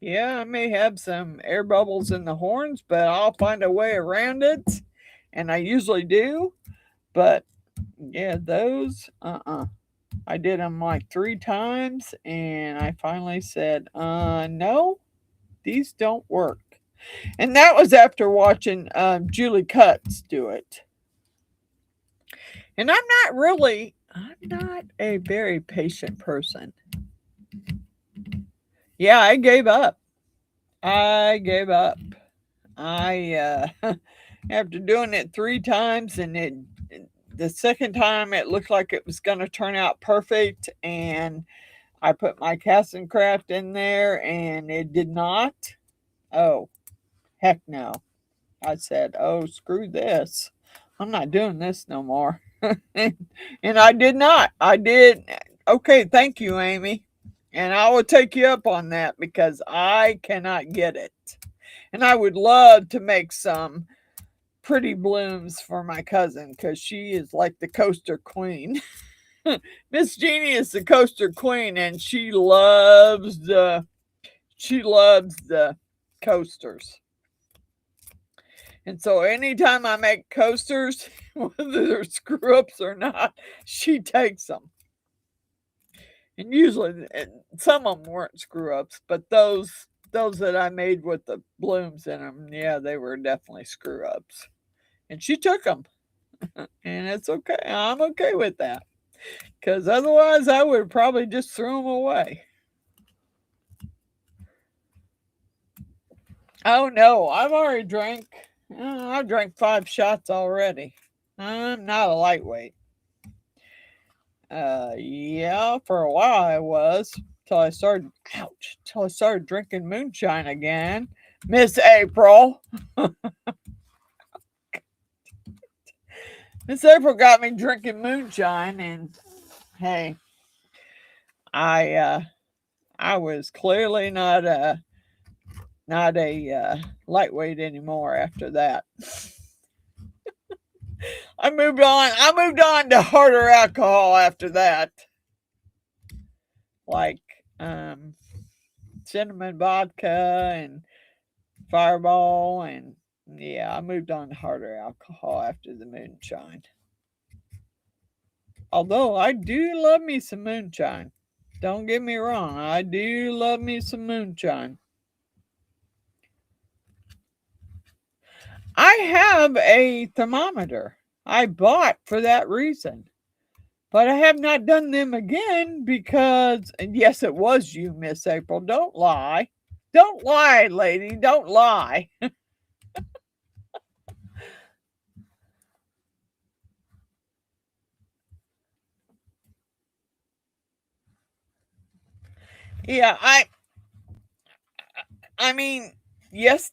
yeah, I may have some air bubbles in the horns, but I'll find a way around it. And I usually do. But yeah, those, I did them like 3 times and I finally said, no, these don't work. And that was after watching Julie Cutts do it. And I'm not a very patient person. Yeah, I gave up. I gave up. After doing it 3 times, and the second time it looked like it was going to turn out perfect, and I put my casting craft in there and it did not. Oh, heck no. I said, oh, screw this. I'm not doing this no more. And I did not. I did. Okay, thank you, Amy. And I will take you up on that because I cannot get it. And I would love to make some pretty blooms for my cousin because she is like the coaster queen. Miss Jeannie is the coaster queen, and she loves the coasters. And so anytime I make coasters, whether they're screw ups or not, she takes them. And usually some of them weren't screw ups, but those that I made with the blooms in them, yeah, they were definitely screw ups. And she took them, and it's okay. I'm okay with that because otherwise I would probably just throw them away. Oh no, I've already drank. I drank 5 shots already. I'm not a lightweight. Yeah, for a while I was till I started. Ouch! Till I started drinking moonshine again. Miss April. Miss April got me drinking moonshine, and hey, I uh, I was clearly not a lightweight anymore after that. I moved on. I moved on to harder alcohol after that, like um, cinnamon vodka and Fireball, and yeah, I moved on to harder alcohol after the moonshine. Although I do love me some moonshine. Don't get me wrong, I do love me some moonshine. I have a thermometer I bought for that reason. But I have not done them again because, and yes, it was you, Miss April. Don't lie. Don't lie, lady. Don't lie. Yeah, I mean, yes,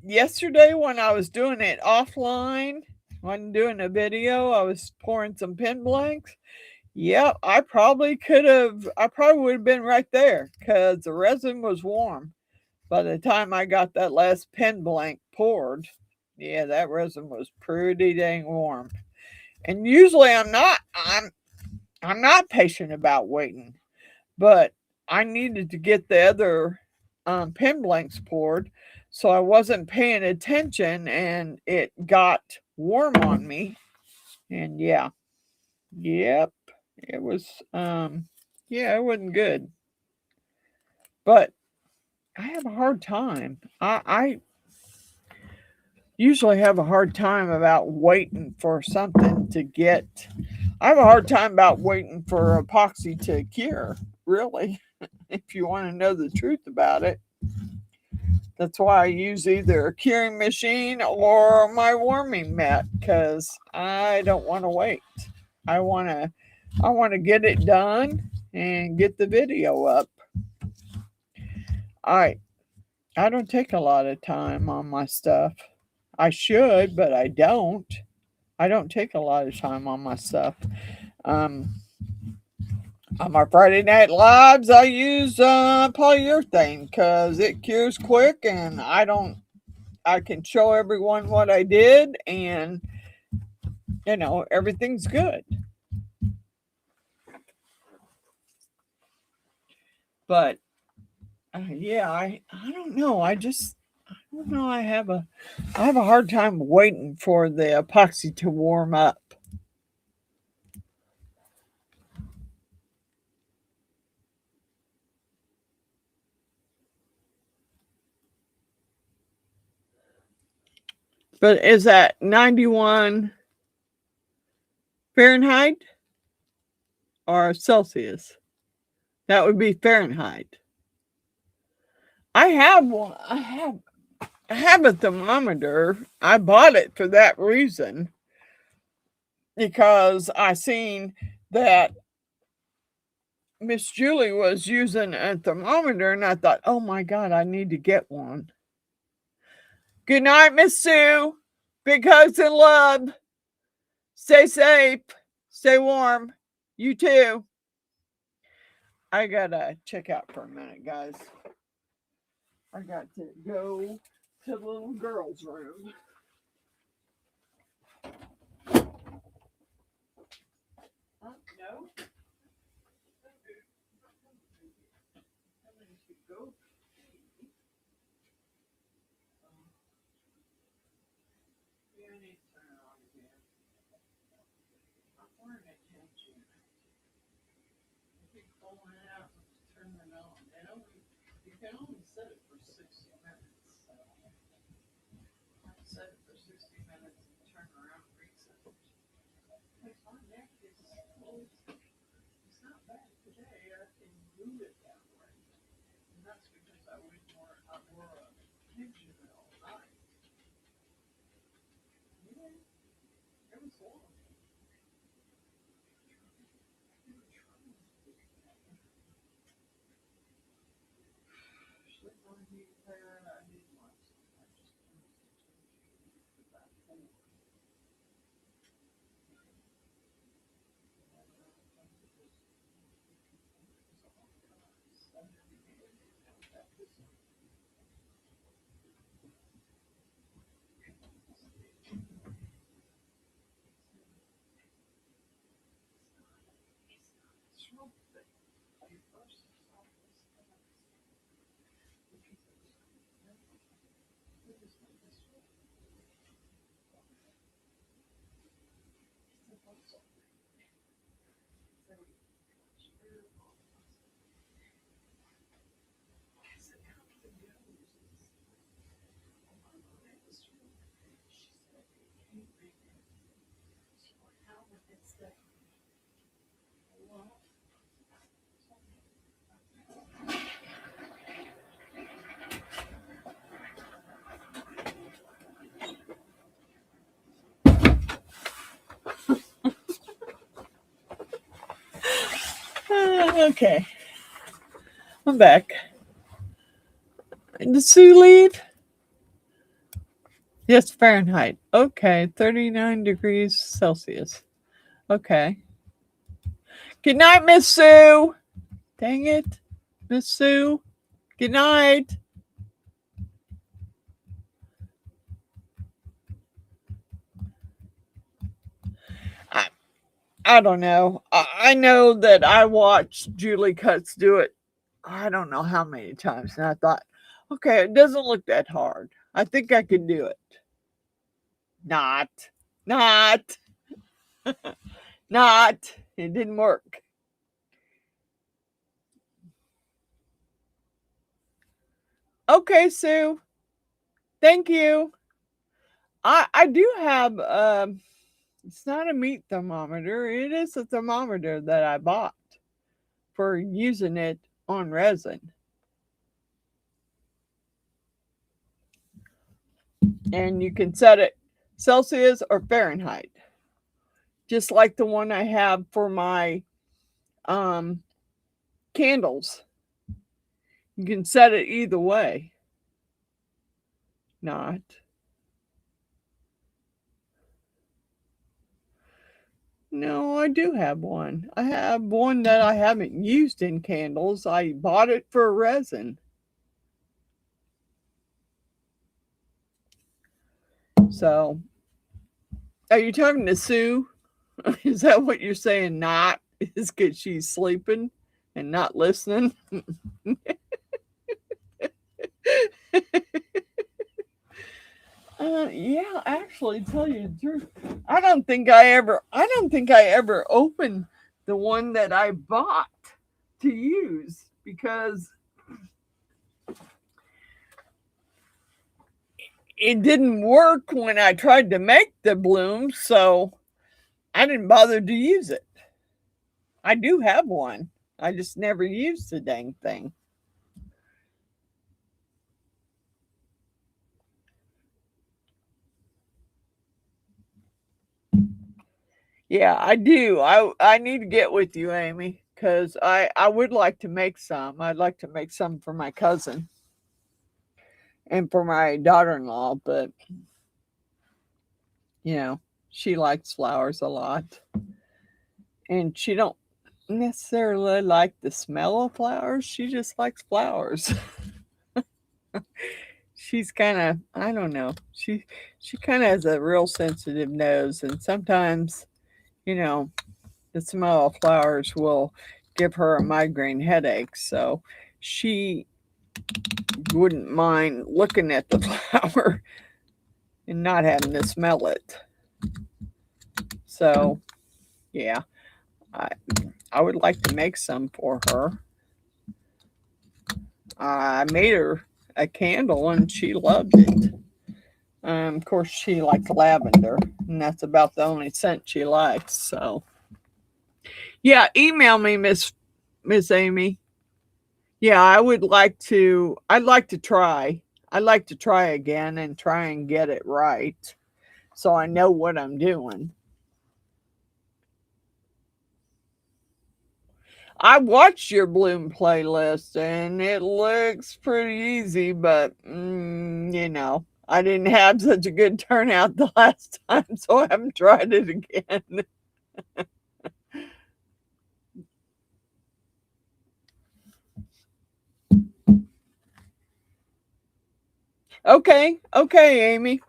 yesterday when I was doing it offline, when doing a video, I was pouring some pen blanks. Yep, I probably would have been right there because the resin was warm by the time I got that last pen blank poured. Yeah, that resin was pretty dang warm. And usually I'm not patient about waiting, but I needed to get the other pen blanks poured, so I wasn't paying attention, and it got warm on me. And yeah, yep, it was yeah, it wasn't good. But I have a hard time. I usually have a hard time about waiting for something to get. I have a hard time about waiting for epoxy to cure, really, if you want to know the truth about it. That's why I use either a curing machine or my warming mat because I don't want to wait. I want to I want to get it done and get the video up. I I don't take a lot of time on my stuff. I should, but I don't. I don't take a lot of time on my stuff. Um, on my Friday Night Lives, I use polyurethane because it cures quick, and I don't. I can show everyone what I did, and everything's good. But yeah, I don't know. I don't know. I have a hard time waiting for the epoxy to warm up. But is that 91 Fahrenheit or Celsius? That would be Fahrenheit. I have one. I have a thermometer. I bought it for that reason because I seen that Miss Julie was using a thermometer, and I thought, oh my God, I need to get one. Good night, Miss Sue. Big hugs and love. Stay safe. Stay warm. You too. I gotta check out for a minute, guys. I got to go to the little girl's room. No. You can only set it for 60 minutes. So I set it for 60 minutes and turn around and reset it. Because my neck is it's not bad today. I can move it that way. And that's because I wore a Okay, I'm back. Did Sue leave? Yes, Fahrenheit. Okay, 39 degrees Celsius. Okay. Good night, Miss Sue. Dang it, Miss Sue. Good night. I don't know. I know that I watched Julie Cutts do it. I don't know how many times. And I thought, okay, it doesn't look that hard. I think I can do it. Not. Not. It didn't work. Okay, Sue. Thank you. I do have it's not a meat thermometer. It is a thermometer that I bought for using it on resin. And you can set it Celsius or Fahrenheit. Just like the one I have for my candles. You can set it either way. Not. No, I do have one. I have one that I haven't used in candles. I bought it for resin. So, are you talking to Sue? Is that what you're saying? Not is because she's sleeping and not listening. Yeah, actually, tell you the truth, I don't think I ever opened the one that I bought to use because it didn't work when I tried to make the blooms, so I didn't bother to use it. I do have one. I just never used the dang thing. Yeah, I do. I need to get with you, Amy, because I would like to make some. I'd like to make some for my cousin and for my daughter-in-law, but you know, she likes flowers a lot. And she don't necessarily like the smell of flowers. She just likes flowers. She's kind of, I don't know. She kind of has a real sensitive nose, and sometimes, you know, the smell of flowers will give her a migraine headache. So she wouldn't mind looking at the flower and not having to smell it. So, yeah, I would like to make some for her. I made her a candle and she loved it. Of course, she likes lavender, and that's about the only scent she likes. So, yeah, email me, Miss Amy. Yeah, I'd like to try. I like to try again and try and get it right, so I know what I'm doing. I watched your bloom playlist and it looks pretty easy, but you know, I didn't have such a good turnout the last time, so I haven't tried it again. Okay, Amy.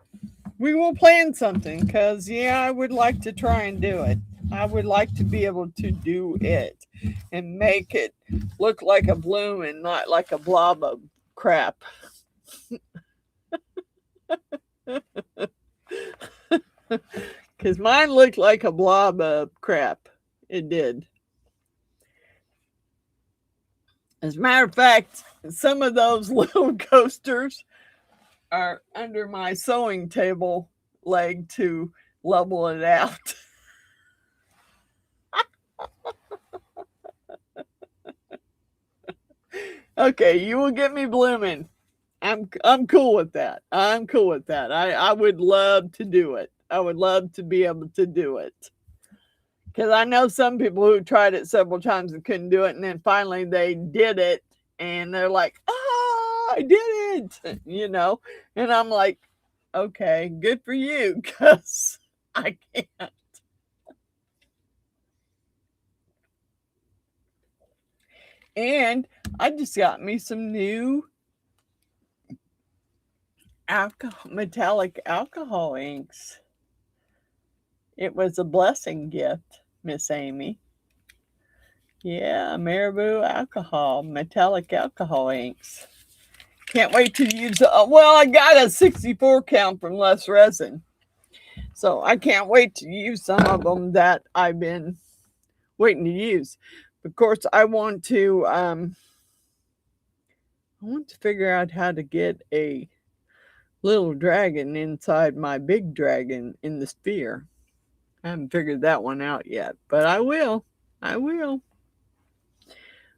We will plan something because, yeah, I would like to try and do it. I would like to be able to do it and make it look like a bloom and not like a blob of crap. Because mine looked like a blob of crap. It did. As a matter of fact, some of those little coasters are under my sewing table leg to level it out. Okay, you will get me blooming. I'm cool with that. I'm cool with that. I would love to do it. I would love to be able to do it. Because I know some people who tried it several times and couldn't do it, and then finally they did it, and they're like, "Oh, I did it!" You know, and I'm like, "Okay, good for you," because I can't. And I just got me some new metallic alcohol inks. It was a blessing gift, Miss Amy. Yeah, Marabou alcohol, metallic alcohol inks. Can't wait to use it. Well, I got a 64 count from Less Resin. So I can't wait to use some of them that I've been waiting to use. Of course, I want to figure out how to get a little dragon inside my big dragon in the sphere. I haven't figured that one out yet, but I will. I will.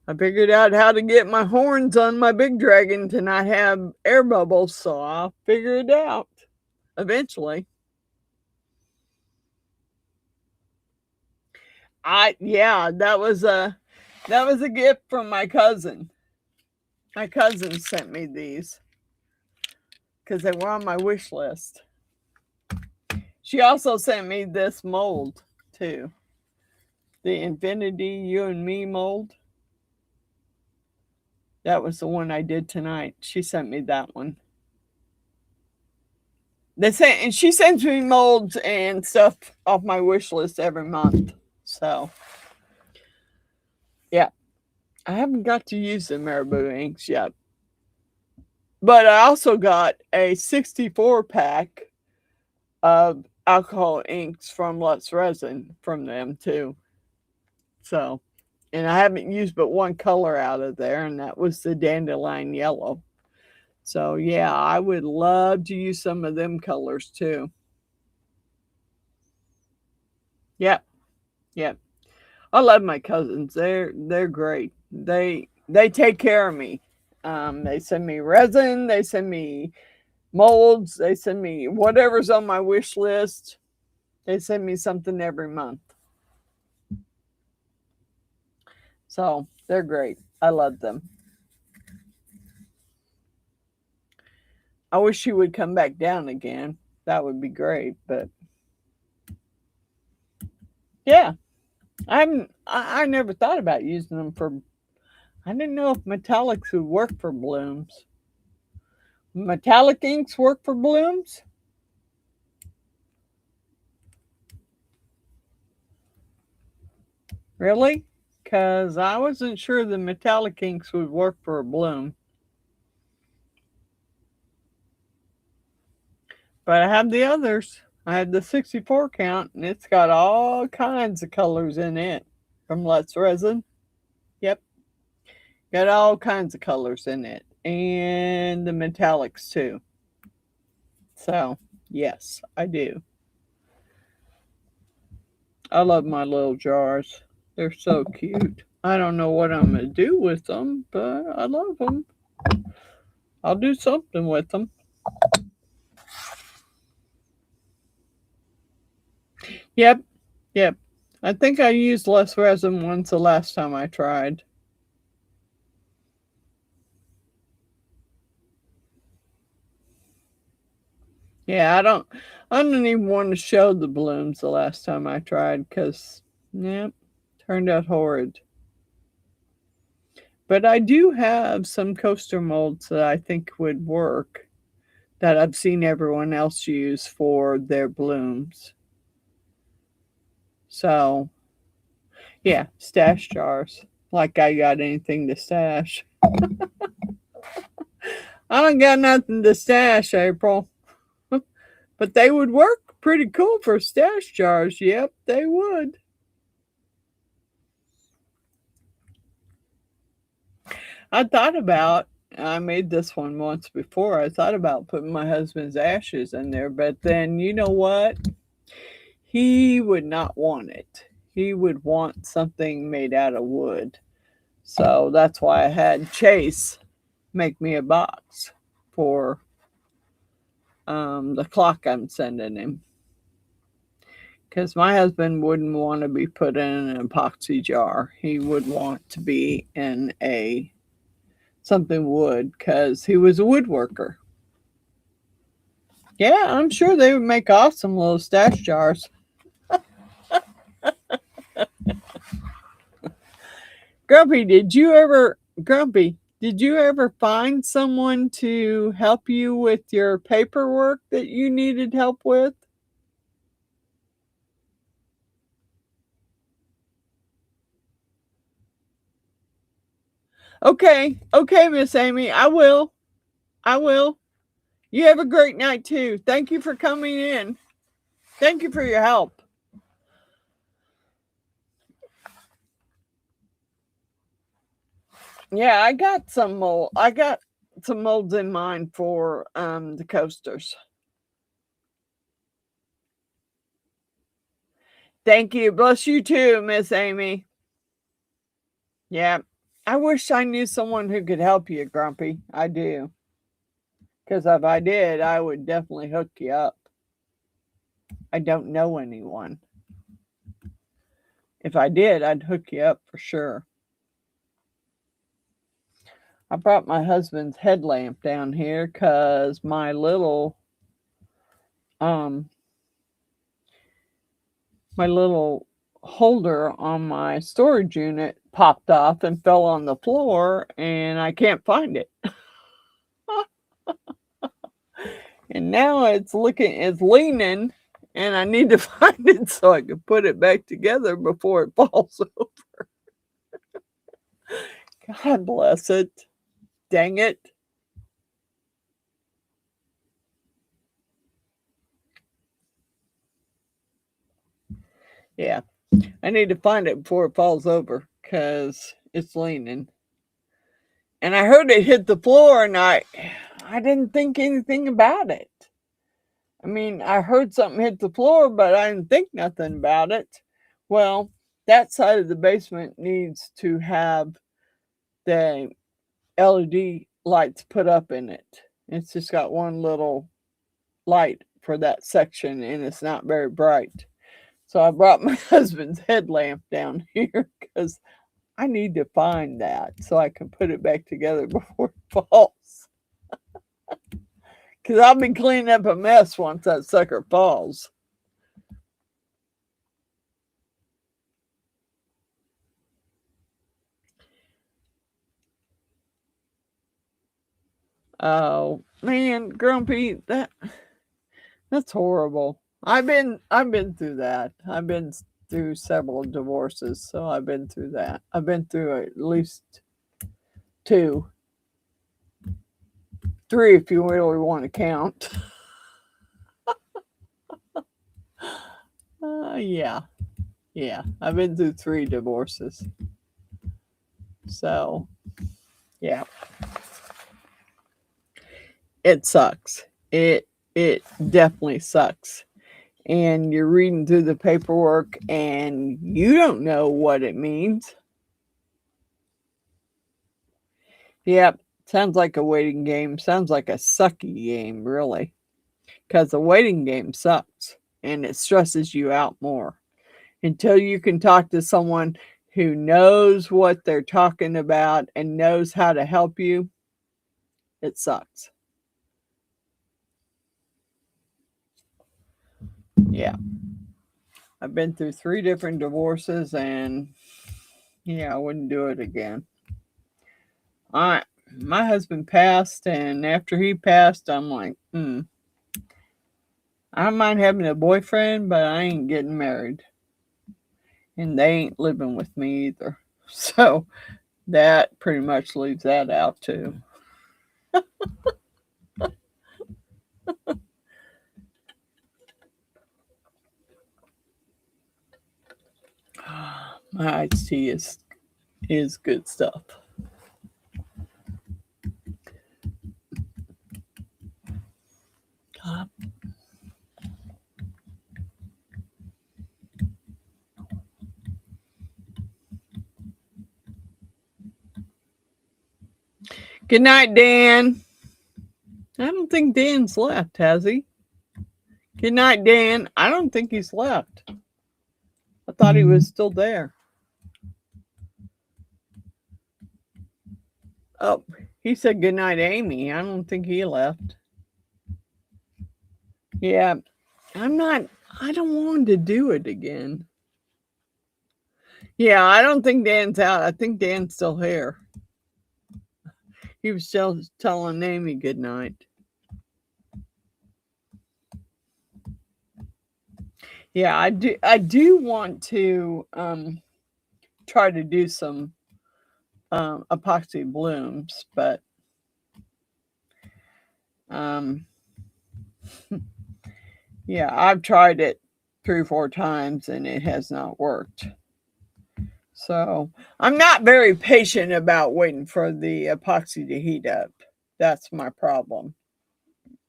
I figured out how to get my horns on my big dragon to not have air bubbles, so I'll figure it out eventually. That was a gift from my cousin. My cousin sent me these because they were on my wish list. She also sent me this mold too. The Infinity You and Me mold. That was the one I did tonight. She sent me that one. And she sends me molds and stuff off my wish list every month. So, yeah. I haven't got to use the Marabou inks yet. But I also got a 64 pack of alcohol inks from Lux Resin from them too. So, and I haven't used but one color out of there, and that was the dandelion yellow. So, yeah, I would love to use some of them colors too. Yep. Yep. I love my cousins. They're great. They take care of me. They send me resin, they send me molds, they send me whatever's on my wish list. They send me something every month. So they're great. I love them. I wish she would come back down again. That would be great. But yeah, I never thought about using them for. I didn't know if metallics would work for blooms. Metallic inks work for blooms? Really? Because I wasn't sure the metallic inks would work for a bloom. But I have the others. I have the 64 count, and it's got all kinds of colors in it from Lux Resin. Yep. Got all kinds of colors in it. And the metallics too. So, yes, I do. I love my little jars. They're so cute. I don't know what I'm going to do with them, but I love them. I'll do something with them. Yep, yep. I think I used less resin once the last time I tried. Yeah, I don't even want to show the blooms the last time I tried because, yeah, turned out horrid. But I do have some coaster molds that I think would work that I've seen everyone else use for their blooms. So, yeah, stash jars. Like I got anything to stash. I don't got nothing to stash, April. But they would work pretty cool for stash jars. Yep, they would. I made this one once before. I thought about putting my husband's ashes in there, but then you know what? He would not want it. He would want something made out of wood. So that's why I had Chase make me a box for the clock I'm sending him. Because my husband wouldn't want to be put in an epoxy jar. He would want to be in a something wood because he was a woodworker. Yeah, I'm sure they would make awesome little stash jars. Grumpy, did you ever find someone to help you with your paperwork that you needed help with? Okay, okay, Miss Amy, I will. I will. You have a great night too. Thank you for coming in. Thank you for your help. Yeah, I got some mold. I got some molds in mind for the coasters. Thank you. Bless you too, Miss Amy. Yeah. I wish I knew someone who could help you, Grumpy. I do. Because if I did, I would definitely hook you up. I don't know anyone. If I did, I'd hook you up for sure. I brought my husband's headlamp down here because my little um holder on my storage unit popped off and fell on the floor and I can't find it. And now it's leaning and I need to find it so I can put it back together before it falls over. God bless it. Dang it. Yeah. I need to find it before it falls over because it's leaning. And I heard it hit the floor and I didn't think anything about it. I mean, I heard something hit the floor, but I didn't think nothing about it. Well, that side of the basement needs to have the LED lights put up in it. It's just got one little light for that section and it's not very bright. So I brought my husband's headlamp down here because I need to find that so I can put it back together before it falls. Because I'll be cleaning up a mess once that sucker falls. Oh man, Grumpy, that's horrible. I've been through that. I've been through several divorces, so I've been through that. I've been through at least two, three if you really want to count. Yeah, yeah. I've been through three divorces. So yeah, it sucks. It definitely sucks. And you're reading through the paperwork and you don't know what it means. Yep. Sounds like a waiting game. Sounds like a sucky game, really. Because the waiting game sucks. And it stresses you out more. Until you can talk to someone who knows what they're talking about and knows how to help you, it sucks. Yeah. I've been through 3 different divorces and yeah, I wouldn't do it again. My husband passed, and after he passed, I'm like, I don't mind having a boyfriend, but I ain't getting married. And they ain't living with me either. So that pretty much leaves that out too. My iced tea is good stuff. Good night, Dan. I don't think Dan's left, has he? Good night, Dan. I don't think he's left. I thought he was still there. Oh, he said good night, Amy. I don't think he left. Yeah, I don't want to do it again. Yeah, I don't think Dan's out. I think Dan's still here. He was still telling Amy good night. Yeah, I do want to try to do some epoxy blooms, but yeah, I've tried it 3 or 4 times and it has not worked. So I'm not very patient about waiting for the epoxy to heat up. That's my problem.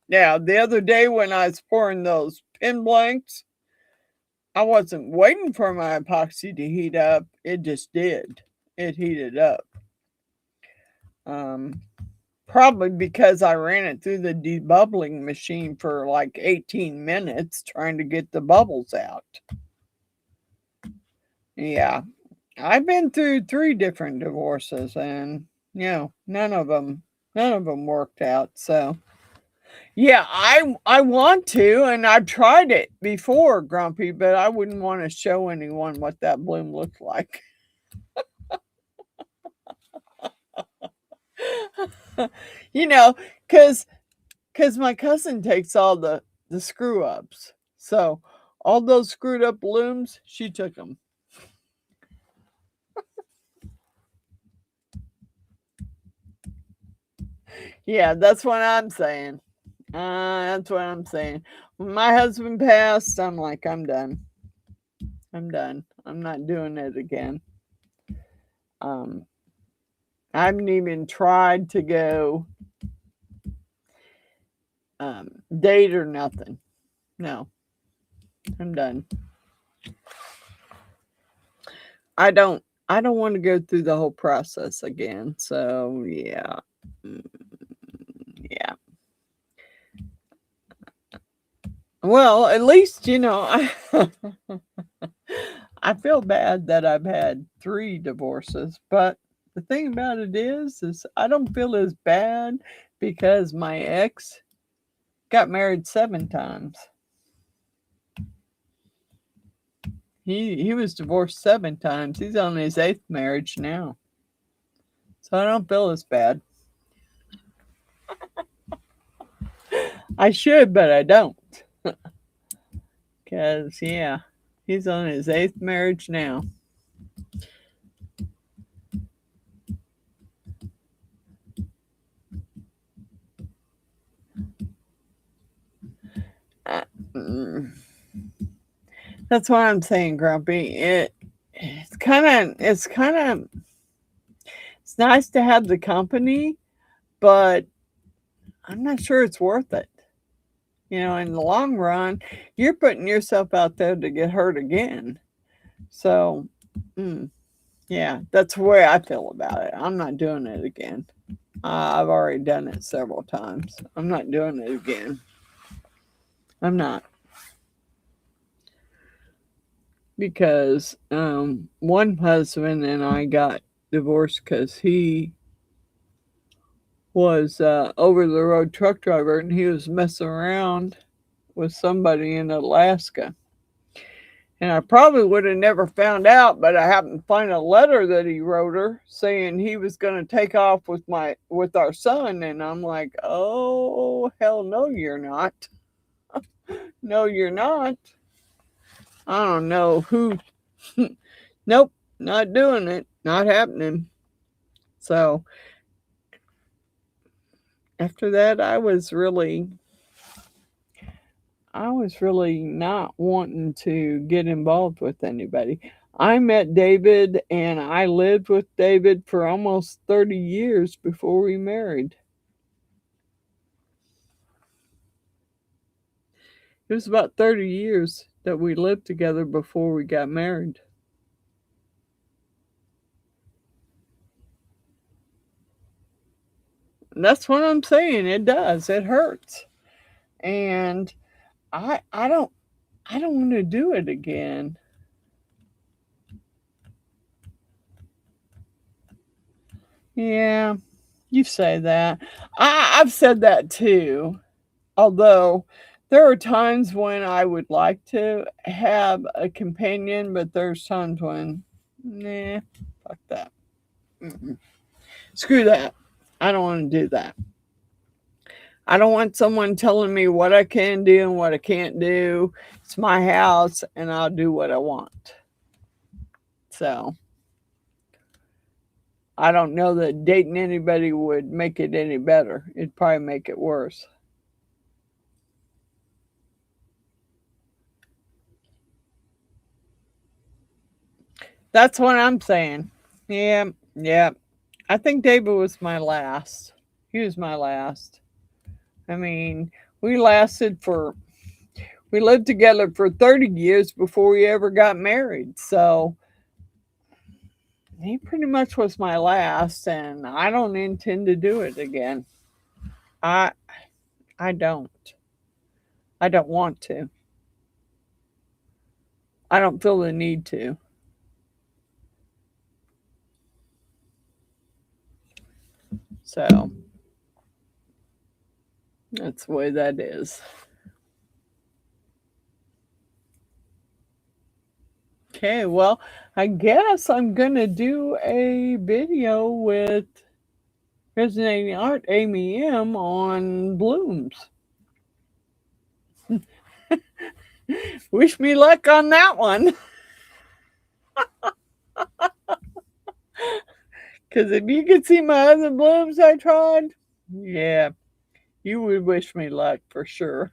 Now, the other day when I was pouring those pin blanks, I wasn't waiting for my epoxy to heat up. It just did. It heated up. Probably because I ran it through the debubbling machine for like 18 minutes trying to get the bubbles out. Yeah. I've been through 3 different divorces and, none of them worked out. So, yeah, I want to, and I've tried it before, Grumpy, but I wouldn't want to show anyone what that bloom looked like. Because my cousin takes all the screw ups. So all those screwed up blooms, she took them. Yeah, that's what I'm saying. That's what I'm saying. When my husband passed, I'm like, I'm done. I'm done. I'm not doing it again. I haven't even tried to go date or nothing. No, I'm done. I don't want to go through the whole process again. So yeah. Yeah. Well, at least, I feel bad that I've had 3 divorces, but the thing about it is I don't feel as bad because my ex got married 7 times. He was divorced 7 times. He's on his 8th marriage now. So I don't feel as bad. I should, but I don't. Because, yeah, he's on his 8th marriage now. That's what I'm saying, Grumpy. It's nice to have the company, but I'm not sure it's worth it. In the long run, you're putting yourself out there to get hurt again. So, Yeah, that's the way I feel about it. I'm not doing it again. I've already done it several times. I'm not doing it again. I'm not. Because one husband and I got divorced because he was over the road truck driver and he was messing around with somebody in Alaska. And I probably would have never found out, but I happened to find a letter that he wrote her saying he was going to take off with our son. And I'm like, oh, hell no, you're not. No, you're not. I don't know who. Nope, not doing it. Not happening. So after that, I was really not wanting to get involved with anybody. I met David and I lived with David for almost 30 years before we married. It was about 30 years that we lived together before we got married. And that's what I'm saying. It does. It hurts. And I don't want to do it again. Yeah, you say that. I've said that too. Although there are times when I would like to have a companion, but there's times when, nah, fuck that. Mm-mm. Screw that. I don't want to do that. I don't want someone telling me what I can do and what I can't do. It's my house and I'll do what I want. So I don't know that dating anybody would make it any better. It'd probably make it worse. That's what I'm saying. Yeah, yeah. I think David was my last. He was my last. I mean, we lasted for, we lived together for 30 years before we ever got married. So he pretty much was my last, and I don't intend to do it again. I I don't. I don't want to. I don't feel the need to. So that's the way that is. Okay, well, I guess I'm gonna do a video with Resonating Art Amy M on blooms. Wish me luck on that one. Because if you could see my other blooms I tried, yeah, you would wish me luck for sure.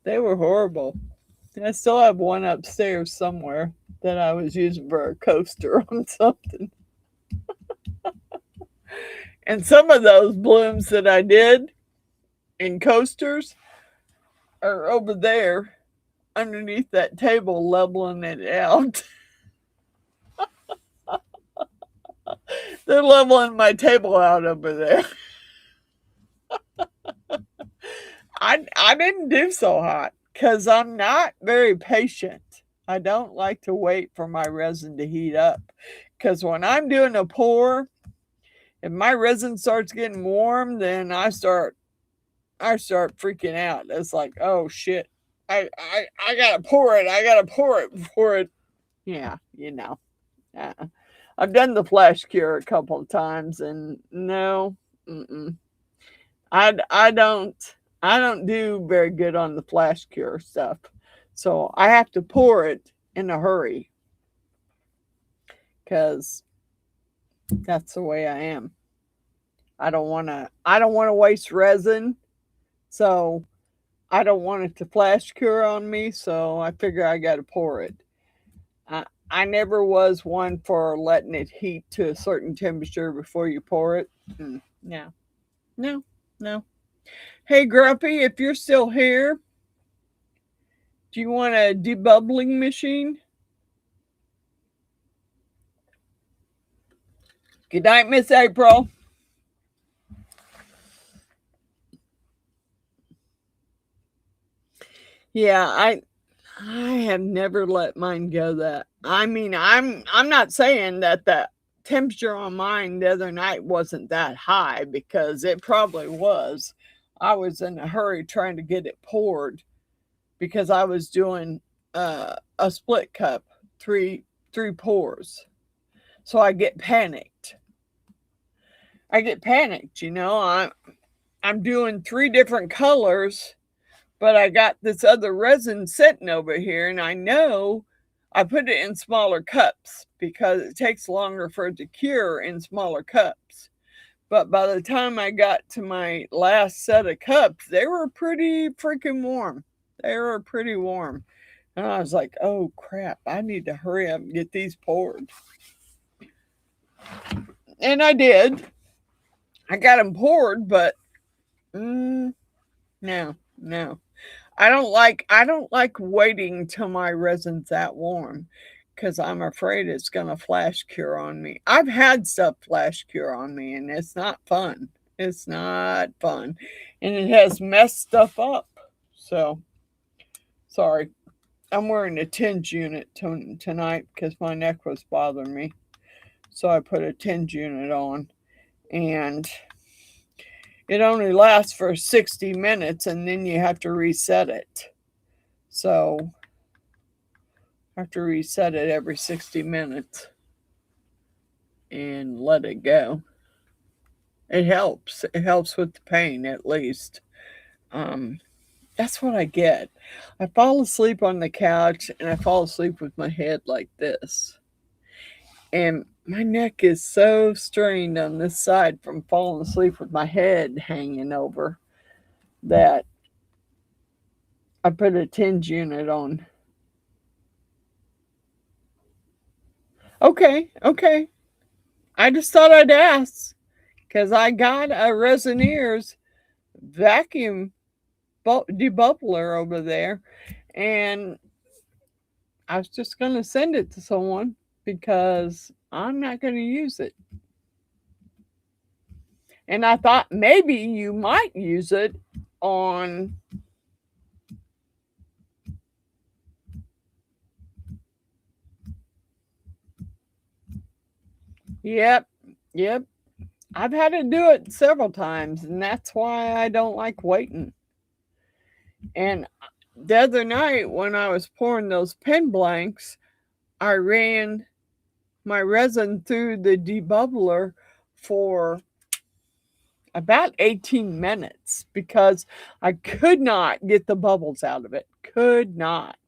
They were horrible. I still have one upstairs somewhere that I was using for a coaster on something. And some of those blooms that I did in coasters are over there underneath that table leveling it out. They're leveling my table out over there. I didn't do so hot because I'm not very patient. I don't like to wait for my resin to heat up because when I'm doing a pour, if my resin starts getting warm, then I start freaking out. It's like, oh shit, I gotta pour it. I gotta pour it before it. Yeah, you know. Uh, I've done the flash cure a couple of times, and no, mm-mm. I don't do very good on the flash cure stuff. So I have to pour it in a hurry because that's the way I am. I don't want to waste resin. So I don't want it to flash cure on me, so I figure I got to pour it. I never was one for letting it heat to a certain temperature before you pour it. No, no, no. Hey, Grumpy, if you're still here, do you want a debubbling machine? Good night, Miss April. Yeah, I have never let mine go that. I mean, I'm not saying that the temperature on mine the other night wasn't that high, because it probably was. I was in a hurry trying to get it poured because I was doing a split cup, three pours. So I get panicked. You know. I'm doing 3 different colors, but I got this other resin sitting over here, and I know I put it in smaller cups because it takes longer for it to cure in smaller cups. But by the time I got to my last set of cups, they were pretty freaking warm. They were pretty warm. And I was like, oh crap, I need to hurry up and get these poured. And I did. I got them poured, but no. I don't like waiting till my resin's that warm, because I'm afraid it's gonna flash cure on me. I've had stuff flash cure on me, and it's not fun. It's not fun. And it has messed stuff up. So sorry. I'm wearing a tinge unit tonight because my neck was bothering me. So I put a tinge unit on, and it only lasts for 60 minutes, and then you have to reset it. So I have to reset it every 60 minutes and let it go. It helps. It helps with the pain, at least. That's what I get. I fall asleep on the couch, and I fall asleep with my head like this. And my neck is so strained on this side from falling asleep with my head hanging over that I put a tinge unit on. Okay. I just thought I'd ask, because I got a Resineers vacuum debubbler over there, and I was just going to send it to someone because I'm not going to use it. And I thought maybe you might use it on Yep. I've had to do it several times, and that's why I don't like waiting. And the other night when I was pouring those pen blanks, I ran my resin through the debubbler for about 18 minutes because I could not get the bubbles out of it. Could not.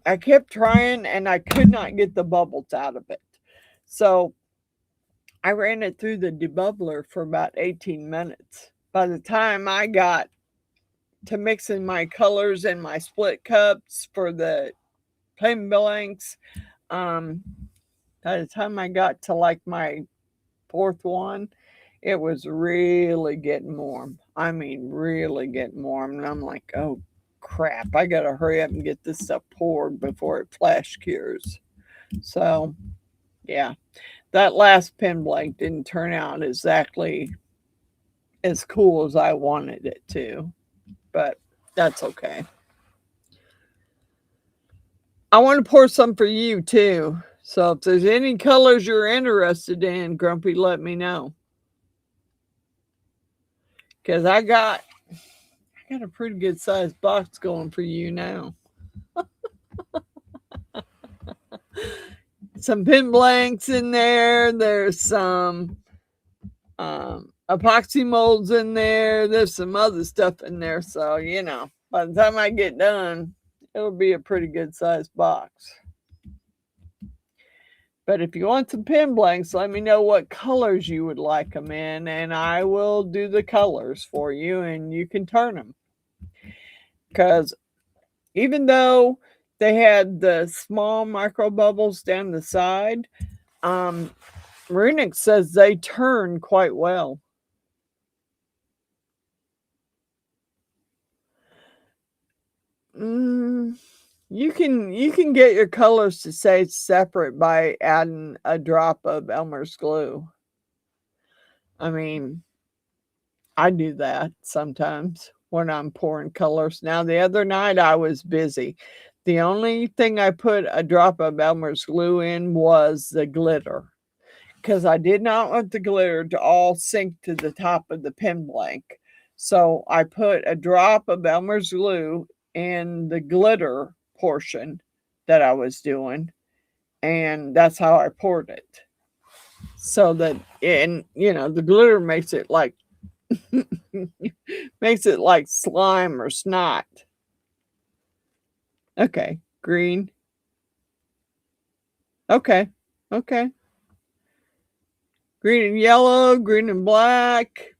I kept trying, and I could not get the bubbles out of it. So I ran it through the debubbler for about 18 minutes. By the time I got to mixing my colors in my split cups for the pen blanks, by the time I got to like my 4th one, it was really getting warm. I mean, really getting warm. And I'm like, oh crap, I gotta hurry up and get this stuff poured before it flash cures. So yeah, that last pen blank didn't turn out exactly as cool as I wanted it to, but that's okay. I want to pour some for you too. So if there's any colors you're interested in, Grumpy, let me know. Because I got a pretty good sized box going for you now. Some pen blanks in there. There's some epoxy molds in there. There's some other stuff in there. So, you know, by the time I get done, it'll be a pretty good sized box. But if you want some pen blanks, let me know what colors you would like them in, and I will do the colors for you, and you can turn them. Because even though they had the small micro bubbles down the side, Runic says they turn quite well. You can get your colors to stay separate by adding a drop of Elmer's glue. I mean, I do that sometimes when I'm pouring colors. Now, the other night I was busy. The only thing I put a drop of Elmer's glue in was the glitter, because I did not want the glitter to all sink to the top of the pen blank. So I put a drop of Elmer's glue in the glitter portion that I was doing, and that's how I poured it. So that, and the glitter makes it like makes it like slime or snot. Okay, green. Okay, okay. Green and yellow, green and black.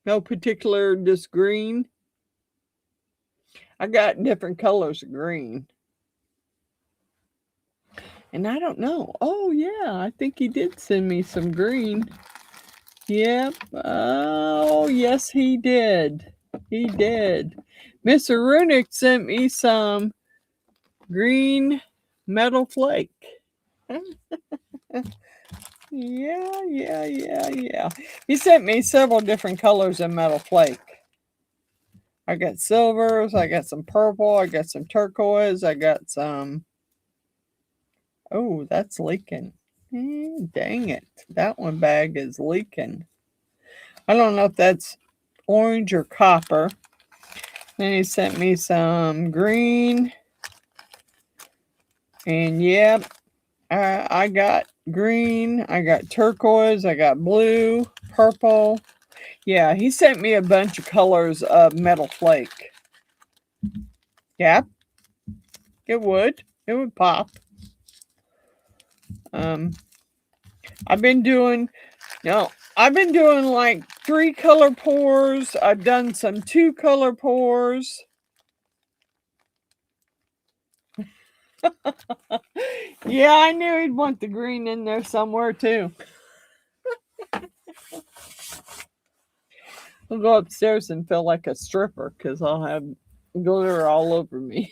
No particular, just green. I got different colors of green. And I don't know. Oh, yeah, I think he did send me some green. Yep. Oh, yes, he did. He did. Mr. Runick sent me some green metal flake. Yeah. He sent me several different colors of metal flake. I got silvers, I got some purple, I got some turquoise, I got some. Oh, that's leaking. Dang it. That one bag is leaking. I don't know if that's orange or copper. Then he sent me some green. And yep, I got green, I got turquoise, I got blue, purple. Yeah, he sent me a bunch of colors of metal flake. Yeah, it would. It would pop. I've been doing like 3 color pours. I've done some 2 color pours. Yeah, I knew he'd want the green in there somewhere too. I'll go upstairs and feel like a stripper because I'll have glitter all over me.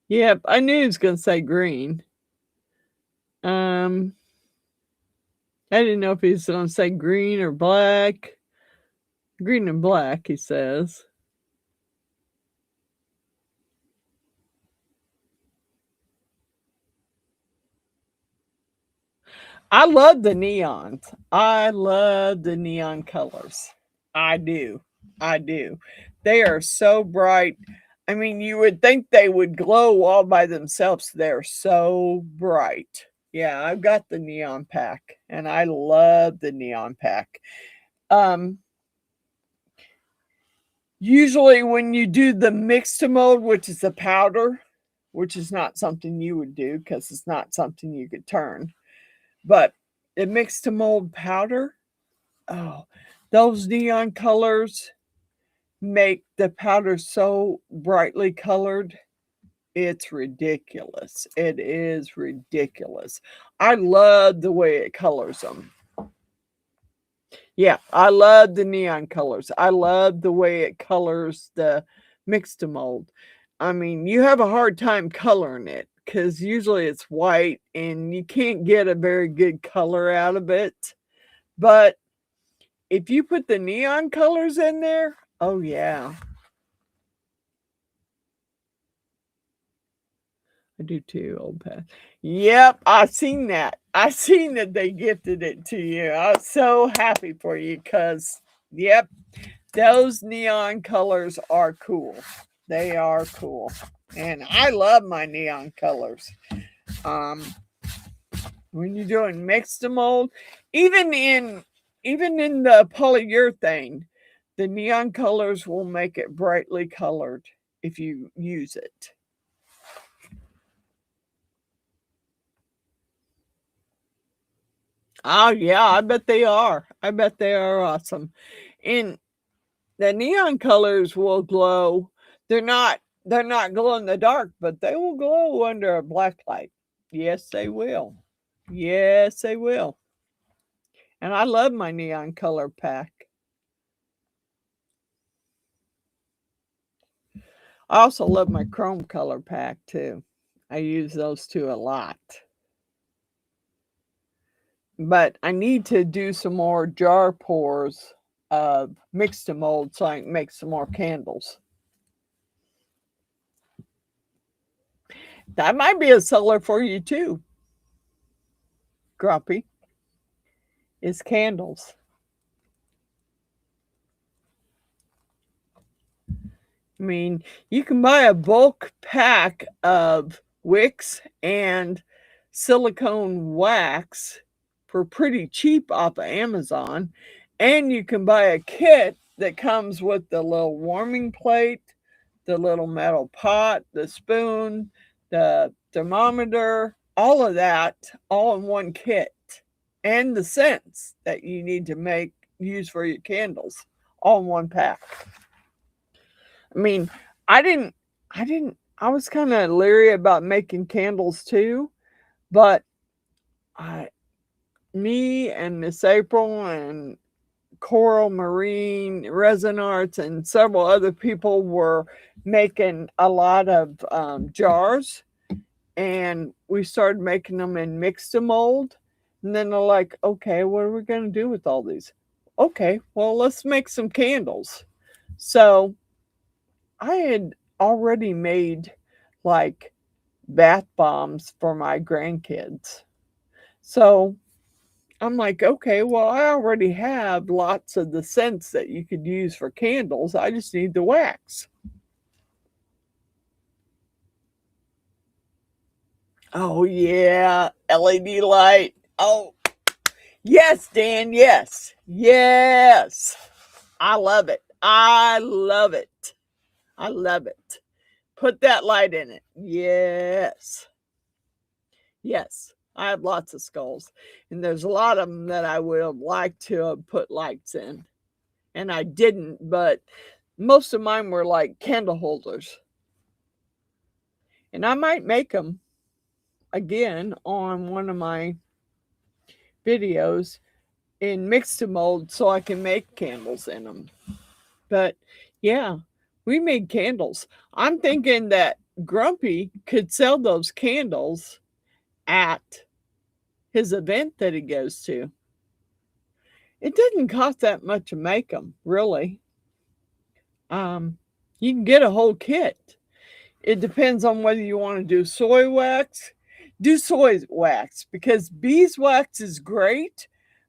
Yep, I knew he was going to say green. I didn't know if he was going to say green or black. Green and black, he says. I love the neons. I love the neon colors. I do. I do. They are so bright. I mean, you would think they would glow all by themselves. They're so bright. Yeah, I've got the neon pack and I love the neon pack. Um Usually when you do the mix to mold, which is the powder, which is not something you would do because it's not something you could turn. But the mix to mold powder, oh, those neon colors make the powder so brightly colored. It's ridiculous. It is ridiculous. I love the way it colors them. Yeah, I love the neon colors. I love the way it colors the mix to mold. I mean, you have a hard time coloring it because usually it's white and you can't get a very good color out of it. But if you put the neon colors in there, oh yeah. I do too, old Pat. Yep, I seen that. I seen that they gifted it to you. I was so happy for you because, yep, those neon colors are cool. They are cool. And I love my neon colors. Um, when you're doing mix to mold, even in the polyurethane, the neon colors will make it brightly colored if you use it. Oh yeah, I bet they are. I bet they are awesome. And the neon colors will glow. They're not glow in the dark, but they will glow under a black light. Yes, they will. Yes, they will. And I love my neon color pack. I also love my chrome color pack too. I use those two a lot. But I need to do some more jar pours of mix to mold so I can make some more candles. That might be a seller for you too, Grumpy, is candles. I mean, you can buy a bulk pack of wicks and silicone wax for pretty cheap off of Amazon. And you can buy a kit that comes with the little warming plate, the little metal pot, the spoon, the thermometer, all of that, all in one kit. And the scents that you need to use for your candles, all in one pack. I mean, I was kind of leery about making candles too, but me and Miss April and Coral Marine Resin Arts and several other people were making a lot of jars, and we started making them in mix to mold. And then they're like, okay, what are we going to do with all these? Okay, well, let's make some candles. So I had already made like bath bombs for my grandkids. So I'm like, okay, well, I already have lots of the scents that you could use for candles. I just need the wax. Oh, yeah, LED light. Oh, yes, Dan, yes. Yes. I love it. I love it. I love it. Put that light in it. Yes. Yes. I have lots of skulls, and there's a lot of them that I would have liked to have put lights in, and I didn't, but most of mine were like candle holders. And I might make them again on one of my videos in mix to mold so I can make candles in them. But yeah, we made candles. I'm thinking that Grumpy could sell those candles at his event that he goes to. It didn't cost that much to make them, really. You can get a whole kit. It depends on whether you want to do soy wax. Do soy wax because beeswax is great,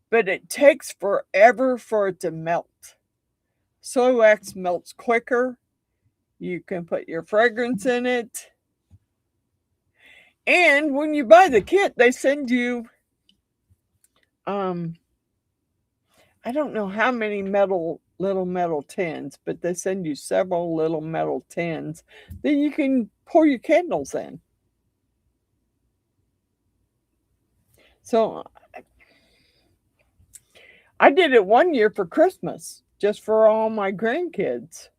but it takes forever for it to melt. Soy wax melts quicker. You can put your fragrance in it. And when you buy the kit, they send you, I don't know how many little metal tins, but they send you several little metal tins that you can pour your candles in. So I did it one year for Christmas, just for all my grandkids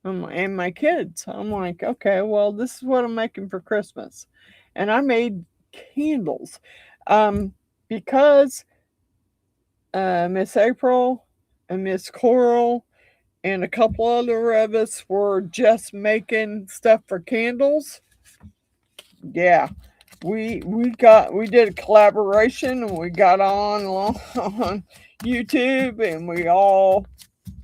and my kids. I'm like, okay, well, this is what I'm making for Christmas. And I made candles because Miss April and Miss Coral and a couple other of us were just making stuff for candles. Yeah, we did a collaboration, and we got on YouTube, and we all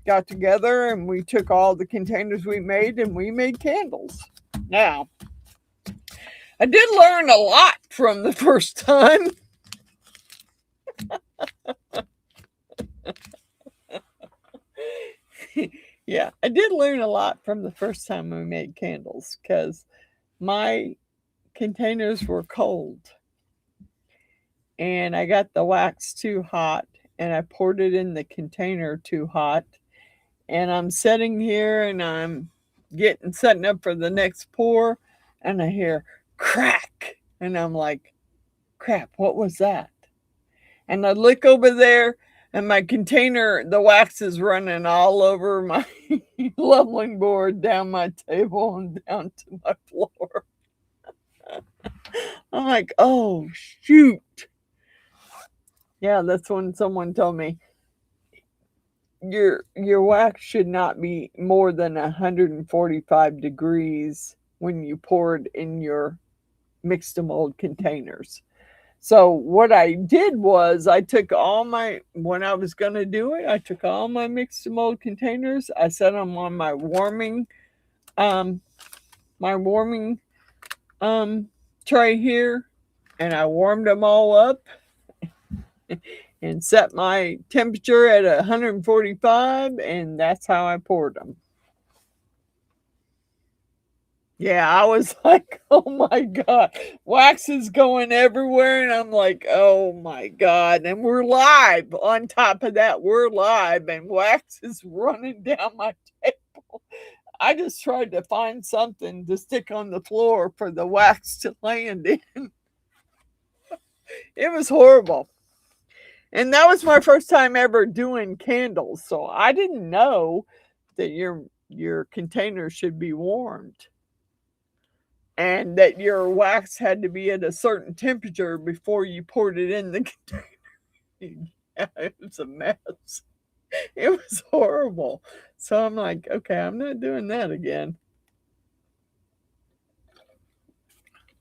got together, and we took all the containers we made, and we made candles. Now, I did learn a lot from the first time. Yeah, I did learn a lot from the first time we made candles because my containers were cold and I got the wax too hot and I poured it in the container too hot. And I'm sitting here and I'm setting up for the next pour, and I hear crack. And I'm like, crap, what was that? And I look over there, and my container, the wax is running all over my leveling board, down my table, and down to my floor. I'm like, oh, shoot. Yeah, that's when someone told me, your wax should not be more than 145 degrees when you pour it in your mix to mold containers. So what I did was I took all my, when I was going to do it, I took all my mix to mold containers, I set them on my warming um my warming tray here, and I warmed them all up and set my temperature at 145, and that's how I poured them. Yeah, I was like, oh my God, wax is going everywhere. And I'm like, oh my God. And we're live. On top of that, we're live, and wax is running down my table. I just tried to find something to stick on the floor for the wax to land in. It was horrible. And that was my first time ever doing candles. So I didn't know that your container should be warmed, and that your wax had to be at a certain temperature before you poured it in the container. Yeah, it was a mess. It was horrible. So I'm like, okay, I'm not doing that again.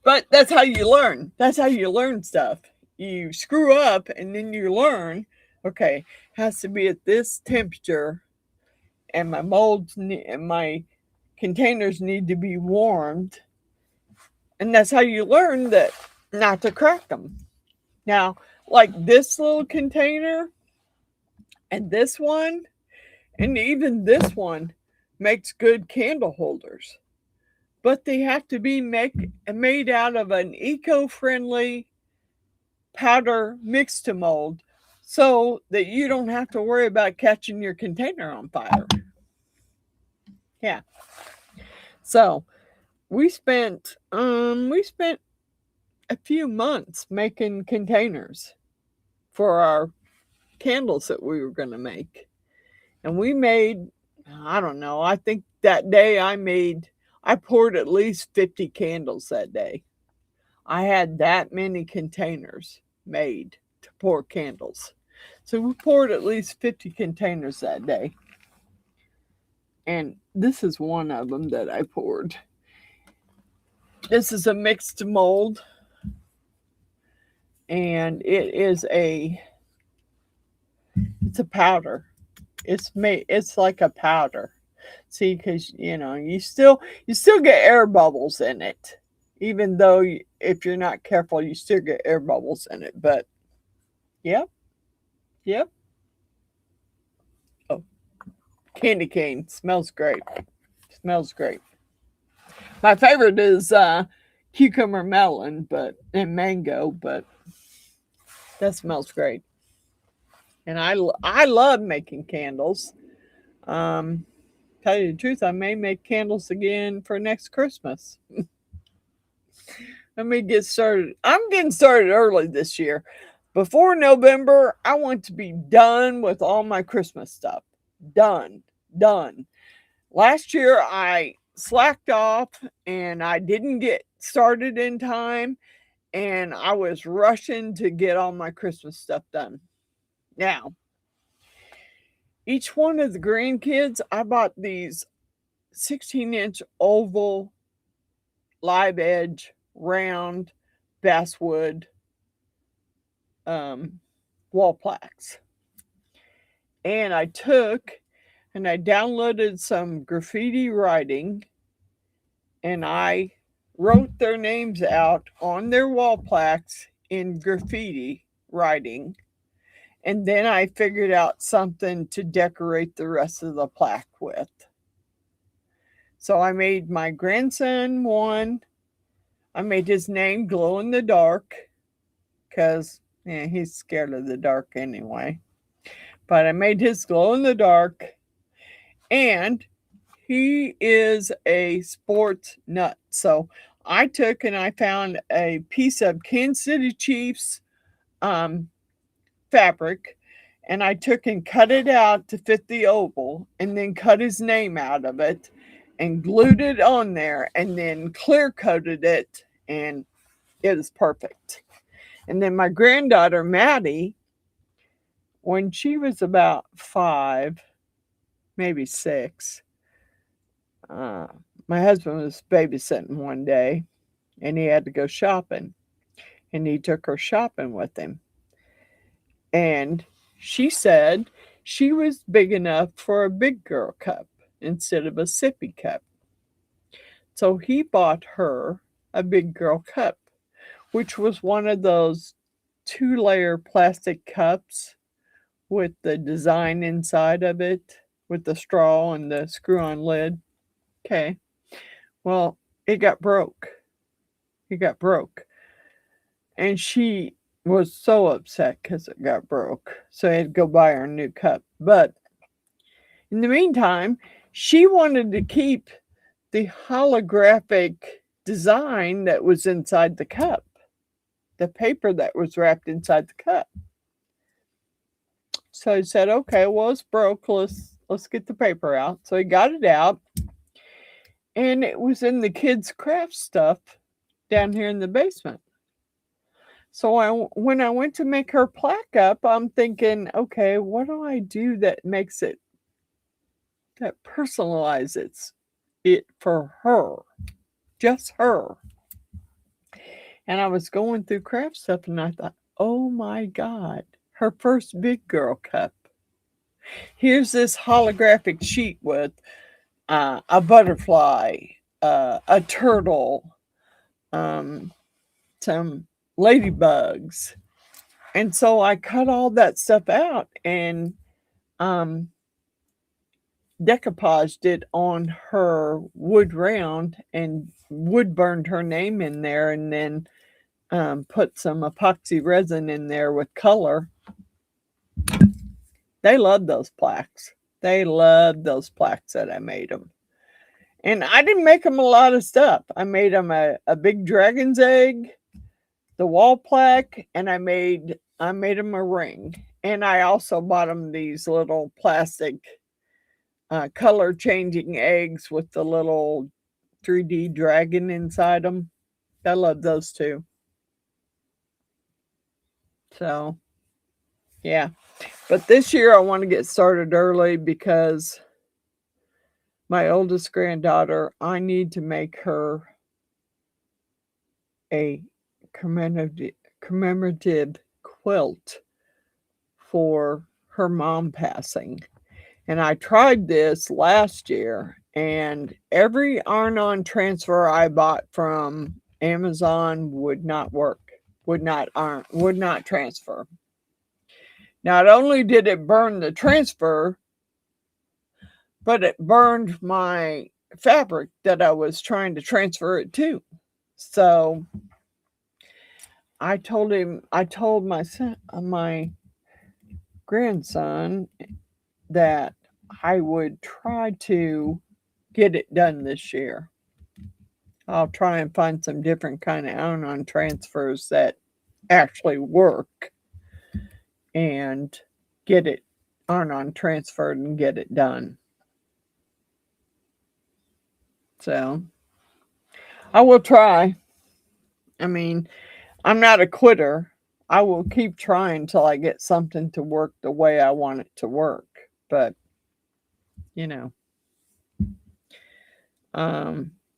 But that's how you learn. That's how you learn stuff. You screw up and then you learn, okay, has to be at this temperature, and my molds and my containers need to be warmed. And that's how you learn that not to crack them. Now, like this little container and this one, and even this one makes good candle holders, but they have to be made out of an eco-friendly powder mix to mold, so that you don't have to worry about catching your container on fire. Yeah. So we spent a few months making containers for our candles that we were going to make. And we made, I don't know, I think that day I poured at least 50 candles that day. I had that many containers made to pour candles. So we poured at least 50 containers that day. And this is one of them that I poured. This is a mixed mold, and it's a powder. It's like a powder. See, because you still get air bubbles in it, even though if you're not careful, you still get air bubbles in it. But yep. Oh, candy cane smells great. Smells great. My favorite is cucumber melon, and mango, but that smells great. And I love making candles. Tell you the truth, I may make candles again for next Christmas. Let me get started. I'm getting started early this year. Before November, I want to be done with all my Christmas stuff. Done. Last year, I slacked off and I didn't get started in time, and I was rushing to get all my Christmas stuff done. Now, each one of the grandkids, I bought these 16-inch oval, live edge, round basswood wall plaques. And I downloaded some graffiti writing, and I wrote their names out on their wall plaques in graffiti writing. And then I figured out something to decorate the rest of the plaque with. So I made my grandson one. I made his name glow in the dark, because he's scared of the dark anyway. But I made his glow in the dark. And he is a sports nut. So I took and I found a piece of Kansas City Chiefs fabric, and I took and cut it out to fit the oval, and then cut his name out of it and glued it on there, and then clear coated it, and it was perfect. And then my granddaughter Maddie when she was about 5, maybe 6, uh, my husband was babysitting one day, and he had to go shopping, and he took her shopping with him. And she said she was big enough for a big girl cup instead of a sippy cup. So he bought her a big girl cup, which was one of those 2-layer plastic cups with the design inside of it, with the straw and the screw-on lid. Okay. Well, it got broke. It got broke. And she was so upset because it got broke. So I had to go buy her a new cup. But in the meantime, she wanted to keep the holographic design that was inside the cup, the paper that was wrapped inside the cup. So I said, okay, well, it's broke. Let's get the paper out. So he got it out, and it was in the kids' craft stuff down here in the basement. So when I went to make her plaque up, I'm thinking, okay, what do I do that makes it, that personalizes it for her, just her? And I was going through craft stuff, and I thought, oh my God, her first big girl cup. Here's this holographic sheet with a butterfly, a turtle, some ladybugs. And so I cut all that stuff out and decoupaged it on her wood round and wood burned her name in there, and then put some epoxy resin in there with color. They loved those plaques. They loved those plaques that I made them. And I didn't make them a lot of stuff. I made them a big dragon's egg, the wall plaque, and I made them a ring. And I also bought them these little plastic color changing eggs with the little 3D dragon inside them. I love those too. So, yeah. But this year I want to get started early because my oldest granddaughter, I need to make her a commemorative quilt for her mom passing. And I tried this last year, and every iron-on transfer I bought from Amazon would not work, would not transfer. Not only did it burn the transfer, but it burned my fabric that I was trying to transfer it to. So I told my son, my grandson, that I would try to get it done this year. I'll try and find some different kind of iron-on transfers that actually work and get it iron-on transferred and get it done. So I will try. I mean, I'm not a quitter. I will keep trying until I get something to work the way I want it to work. But, you know,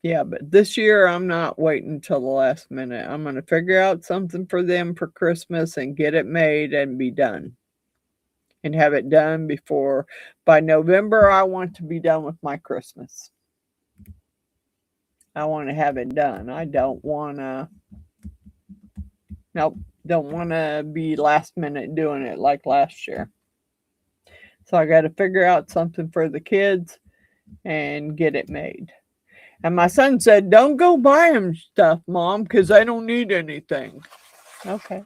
yeah, but this year I'm not waiting until the last minute. I'm going to figure out something for them for Christmas and get it made and be done. And have it done by November, I want to be done with my Christmas. I want to have it done. I don't want to, nope, don't want to be last minute doing it like last year. So I got to figure out something for the kids and get it made. And my son said, don't go buy them stuff, Mom, because I don't need anything. Okay.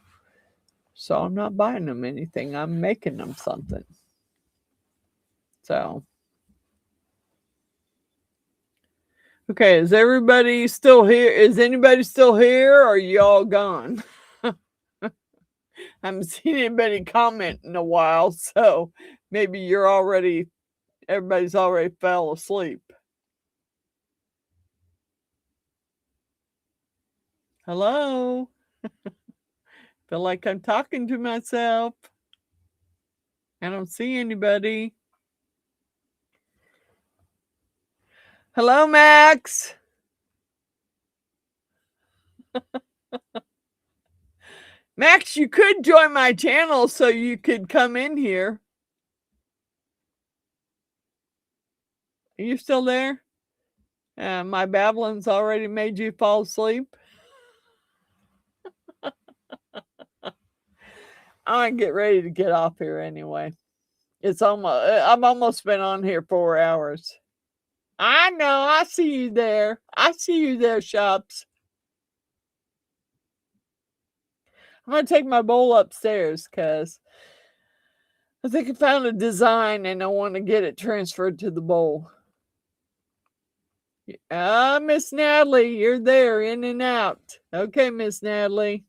So I'm not buying them anything. I'm making them something. So. Okay, is everybody still here? Is anybody still here, or are you all gone? I haven't seen anybody comment in a while, so maybe everybody's already fell asleep. Hello? Feel like I'm talking to myself. I don't see anybody. Hello, Max. Max, you could join my channel so you could come in here. Are you still there? My babbling's already made you fall asleep. I'm gonna get ready to get off here anyway. It's almost, I've almost been on here 4 hours. I know, I see you there. I see you there, Shops. I'm gonna take my bowl upstairs because I think I found a design and I want to get it transferred to the bowl. Miss Natalie, you're there, in and out. Okay, Miss Natalie.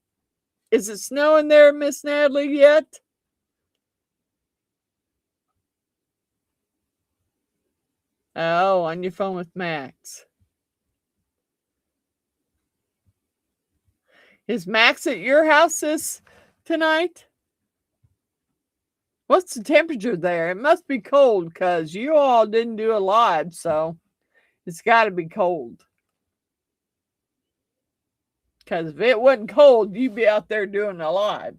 Is it snowing there, Miss Natalie, yet? Oh, on your phone with Max. Is Max at your house tonight? What's the temperature there? It must be cold because you all didn't do a live, so it's got to be cold. Because if it wasn't cold, you'd be out there doing a live.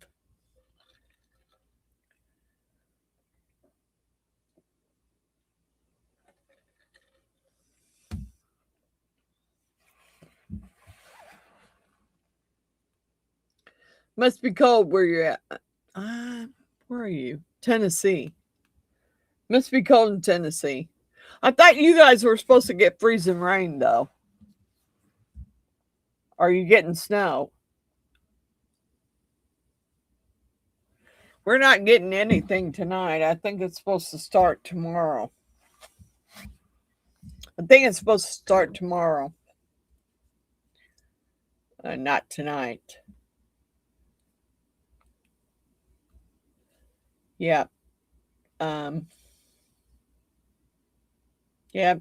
Must be cold where you're at. Where are you? Tennessee. Must be cold in Tennessee. I thought you guys were supposed to get freezing rain, though. Are you getting snow? We're not getting anything tonight. I think it's supposed to start tomorrow. Not tonight. Yeah. Yeah.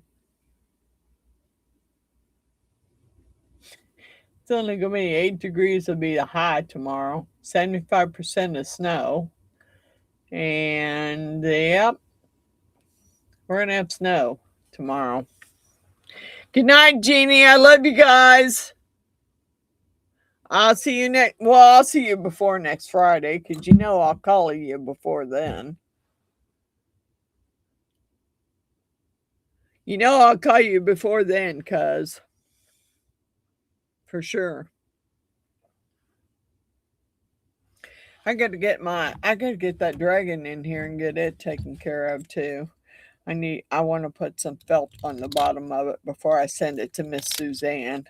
It's only going to be 8 degrees. Will be the high tomorrow. 75% of snow. And yep, we're going to have snow tomorrow. Good night, Jeannie. I love you guys. I'll see you I'll see you before next Friday because you know I'll call you before then. You know I'll call you before then, cuz. For sure. I gotta get that dragon in here and get it taken care of too. I want to put some felt on the bottom of it before I send it to Miss Suzanne.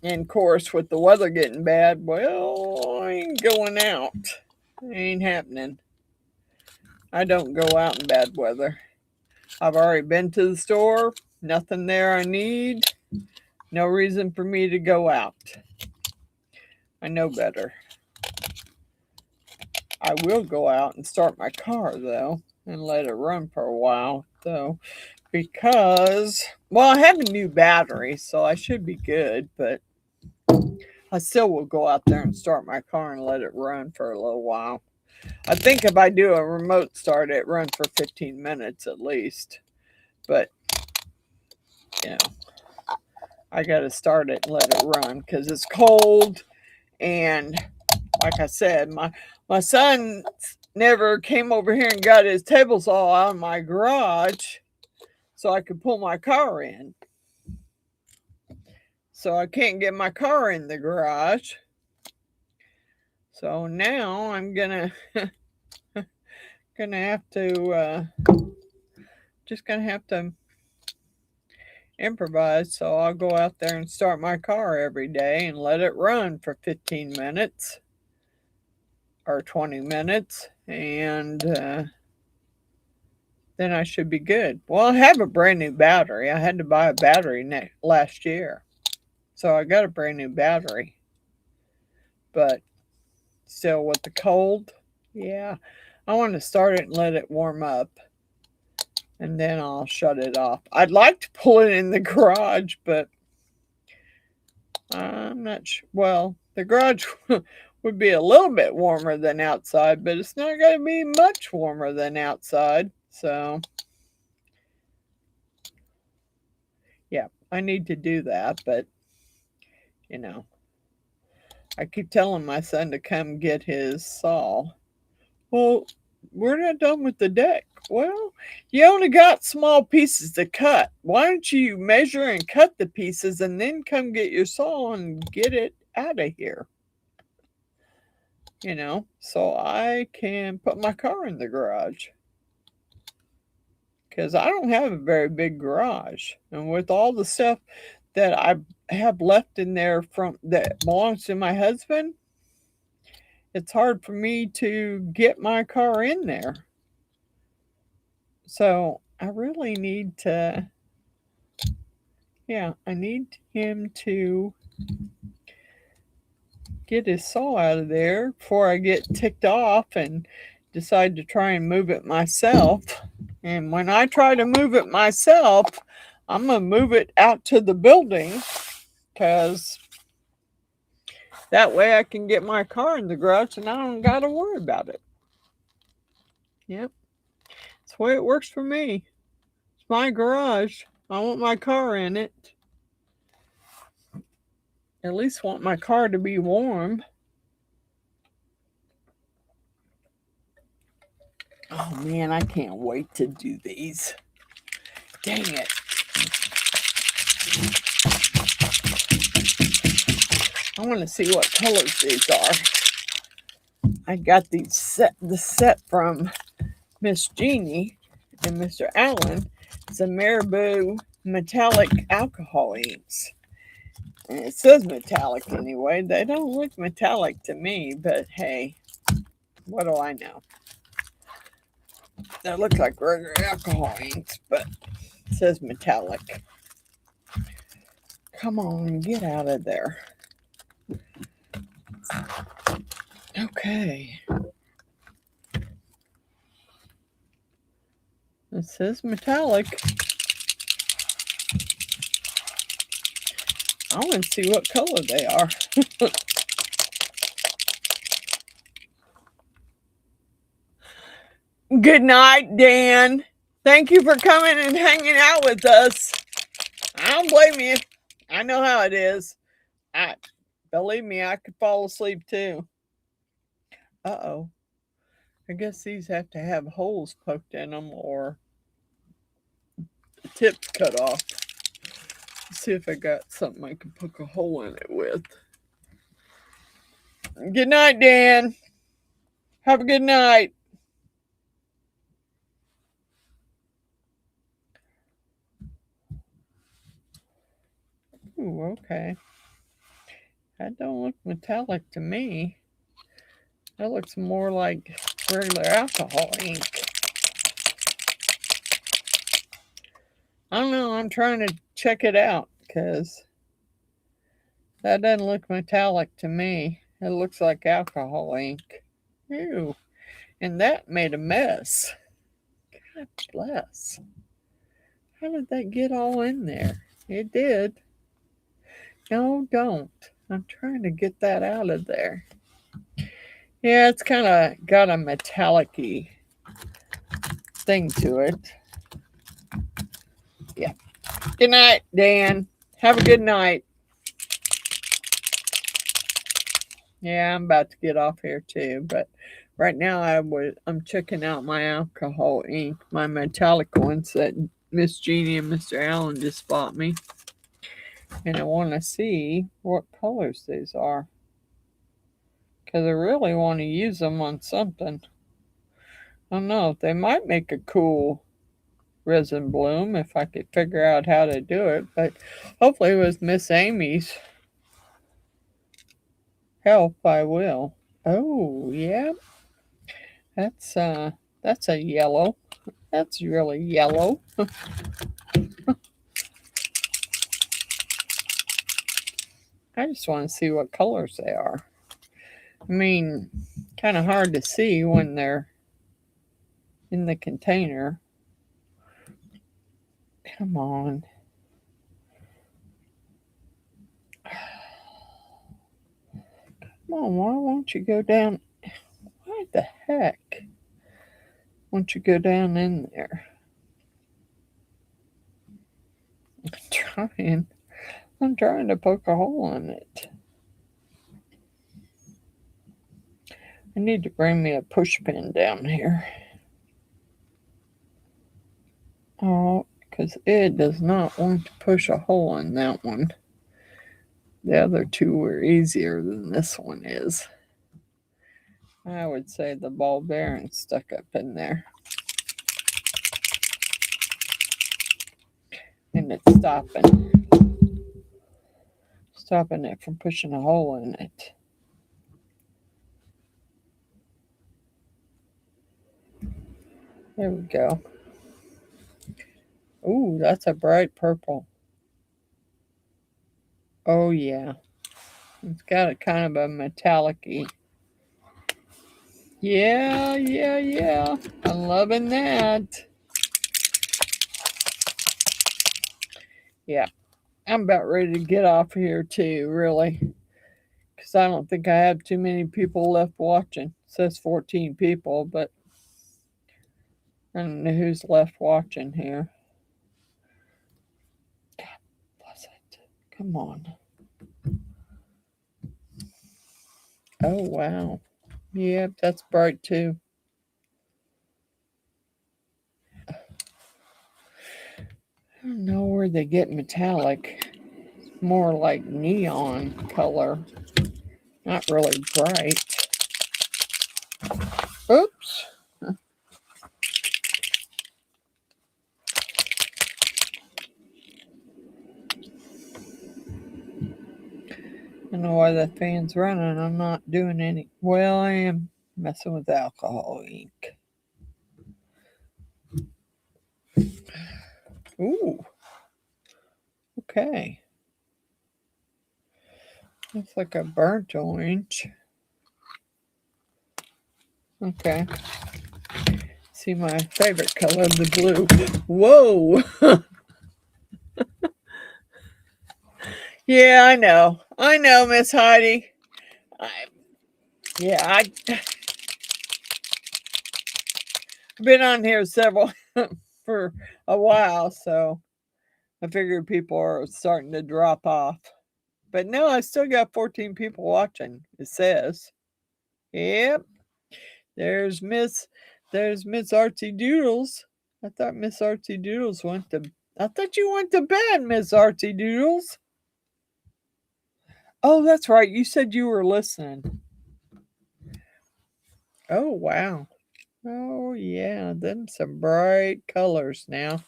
And of course, with the weather getting bad, well, I ain't going out. It ain't happening. I don't go out in bad weather. I've already been to the store. Nothing there I need. No reason for me to go out. I know better. I will go out and start my car, though, and let it run for a while, though, because, well, I have a new battery, so I should be good, but I still will go out there and start my car and let it run for a little while. I think if I do a remote start, it runs for 15 minutes at least, but, you know, I got to start it and let it run because it's cold, and like I said, my son never came over here and got his table saw out of my garage so I could pull my car in. So I can't get my car in the garage. So now I'm gonna have to just gonna have to improvise. So I'll go out there and start my car every day and let it run for 15 minutes or 20 minutes, and then I should be good. Well, I have a brand new battery. I had to buy a battery last year, so I got a brand new battery. But still, with the cold, yeah, I want to start it and let it warm up, and then I'll shut it off. I'd like to pull it in the garage, but I'm not sure. Well, the garage would be a little bit warmer than outside, but it's not going to be much warmer than outside. So, yeah, I need to do that, but, you know, I keep telling my son to come get his saw. Well, we're not done with the deck. Well, you only got small pieces to cut. Why don't you measure and cut the pieces and then come get your saw and get it out of here? You know, so I can put my car in the garage. Because I don't have a very big garage. And with all the stuff that I have left in there from that belongs to my husband, it's hard for me to get my car in there. So I really need to, yeah, I need him to get his saw out of there before I get ticked off and decide to try and move it myself. And when I try to move it myself, I'm going to move it out to the building because that way I can get my car in the garage and I don't got to worry about it. Yep. That's the way it works for me. It's my garage. I want my car in it. At least want my car to be warm. Oh man, I can't wait to do these. Dang it. I want to see what colors these are. I got the set from Miss Jeannie and Mr. Allen. It's a Marabou metallic alcohol inks. And it says metallic anyway. They don't look metallic to me, but hey, what do I know? They look like regular alcohol inks, but it says metallic. Come on, get out of there. Okay. It says metallic. I want to see what color they are. Good night, Dan. Thank you for coming and hanging out with us. I don't blame you. I know how it is. Believe me, I could fall asleep too. Uh-oh. I guess these have to have holes poked in them or the tips cut off. Let's see if I got something I can poke a hole in it with. Good night, Dan. Have a good night. Ooh, okay. That don't look metallic to me. That looks more like regular alcohol ink. I don't know. I'm trying to check it out because that doesn't look metallic to me. It looks like alcohol ink. Ew. And that made a mess. God bless. How did that get all in there? It did. No, don't. I'm trying to get that out of there. Yeah, it's kind of got a metallic-y thing to it. Yeah. Good night, Dan. Have a good night. Yeah, I'm about to get off here too, but right now I'm checking out my alcohol ink, my metallic ones that Miss Jeannie and Mr. Allen just bought me. And I want to see what colors these are. Because I really want to use them on something. I don't know. They might make a cool resin bloom if I could figure out how to do it. But hopefully with Miss Amy's help, I will. Oh, yeah. That's a yellow. That's really yellow. I just want to see what colors they are. I mean, kind of hard to see when they're in the container. Come on. Come on, why won't you go down? What the heck? Won't you go down in there? I'm trying to poke a hole in it. I need to bring me a push pin down here. Oh, because it does not want to push a hole in that one. The other two were easier than this one is. I would say the ball bearing stuck up in there. And it's stopping it from pushing a hole in it. There we go. Ooh, that's a bright purple. Oh yeah. It's got a kind of a metallic-y. Yeah. I'm loving that. Yeah. I'm about ready to get off here too, really. Because I don't think I have too many people left watching. It says 14 people, but I don't know who's left watching here. God bless it. Come on. Oh, wow. Yep, that's bright too. I don't know where they get metallic. It's more like neon color. Not really bright. Oops. I don't know why that fan's running. I'm not doing any. Well, I am messing with alcohol ink. Ooh. Okay. Looks like a burnt orange. Okay. See my favorite color, the blue. Whoa! Yeah, I know. I know, Miss Heidi. I've been on here several for a while, so I figured people are starting to drop off. But no, I still got 14 people watching, it says. Yep. There's Miss Artsy Doodles. I thought Miss Artsy Doodles I thought you went to bed, Miss Artsy Doodles. Oh, that's right. You said you were listening. Oh, wow. Oh, yeah. Them some bright colors now.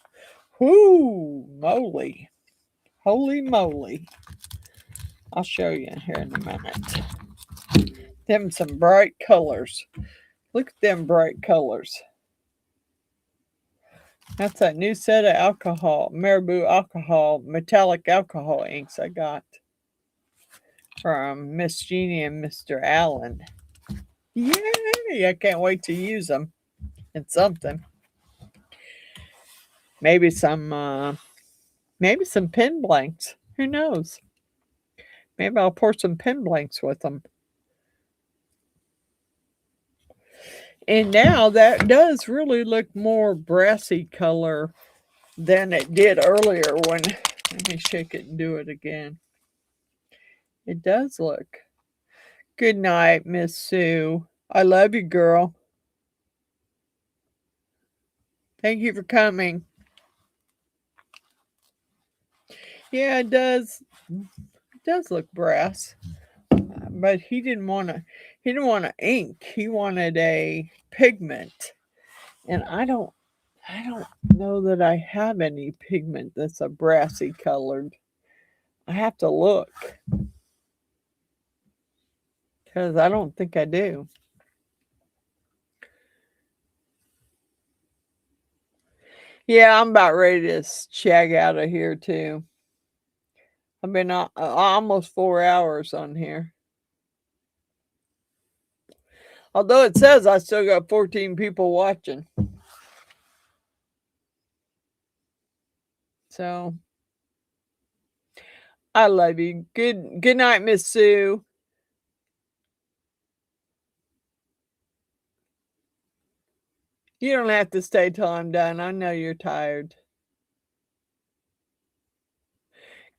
Whoo, moly. Holy moly. I'll show you here in a minute. Them some bright colors. Look at them bright colors. That's that new set of Marabou alcohol, metallic alcohol inks I got from Miss Jeannie and Mr. Allen. Yay! I can't wait to use them. It's something. Maybe some pen blanks. Who knows? Maybe I'll pour some pen blanks with them. And now that does really look more brassy color than it did earlier when, let me shake it and do it again. It does look. Good night, Miss Sue. I love you, girl. Thank you for coming. Yeah, it does. It does look brass. But he didn't want to ink. He wanted a pigment. And I don't know that I have any pigment that's a brassy colored. I have to look. Because I don't think I do. Yeah, I'm about ready to shag out of here too. I've been almost 4 hours on here. Although it says I still got 14 people watching. So I love you. Good night, Miss Sue. You don't have to stay till I'm done. I know you're tired.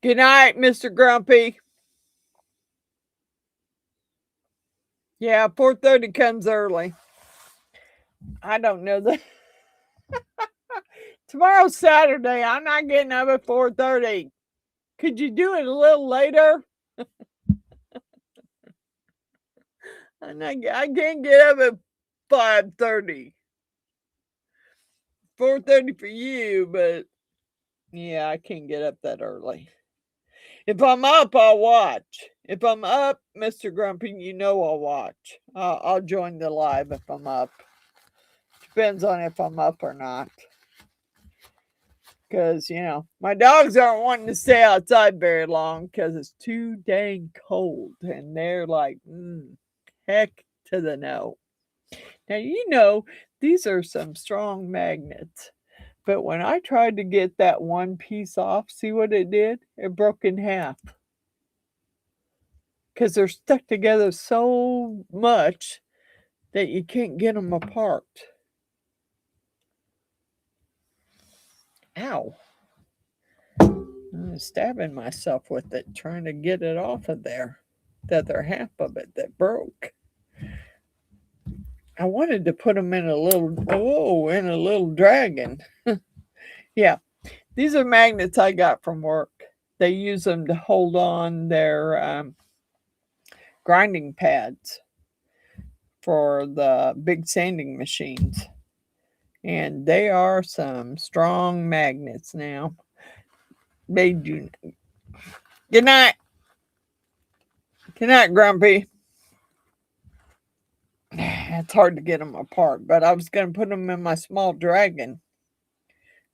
Good night, Mr. Grumpy. Yeah, 4:30 comes early. I don't know that. Tomorrow's Saturday. I'm not getting up at 4:30. Could you do it a little later? I can't get up at 5:30. 4:30 for you, but yeah, I can't get up that early. If I'm up, I'll watch. If I'm up, Mr. Grumpy, you know I'll watch. I'll join the live if I'm up. Depends on if I'm up or not. Because, you know, my dogs aren't wanting to stay outside very long because it's too dang cold. And they're like, heck to the no. Now, you know, these are some strong magnets. But when I tried to get that one piece off, see what it did? It broke in half. Because they're stuck together so much that you can't get them apart. Ow. I'm stabbing myself with it, trying to get it off of there. The other half of it that broke. I wanted to put them in a little dragon. Yeah, these are magnets I got from work. They use them to hold on their grinding pads for the big sanding machines. And they are some strong magnets now. They do. Good night. Good night, Grumpy. It's hard to get them apart, but I was going to put them in my small dragon.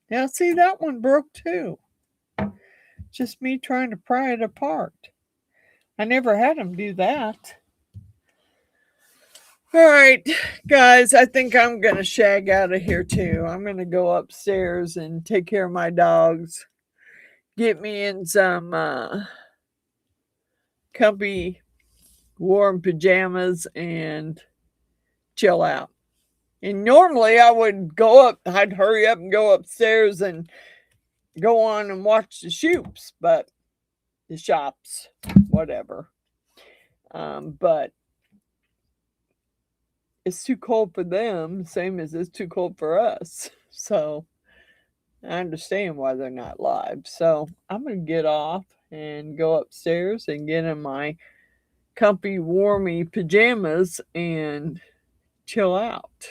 Now, see, that one broke too. Just me trying to pry it apart. I never had them do that. All right, guys, I think I'm going to shag out of here too. I'm going to go upstairs and take care of my dogs. Get me in some comfy, warm pajamas and chill out. And normally I would I'd hurry up and go upstairs and go on and watch the shoots, but the shops, whatever. But it's too cold for them, same as it's too cold for us. So I understand why they're not live. So I'm going to get off and go upstairs and get in my comfy, warmy pajamas and chill out.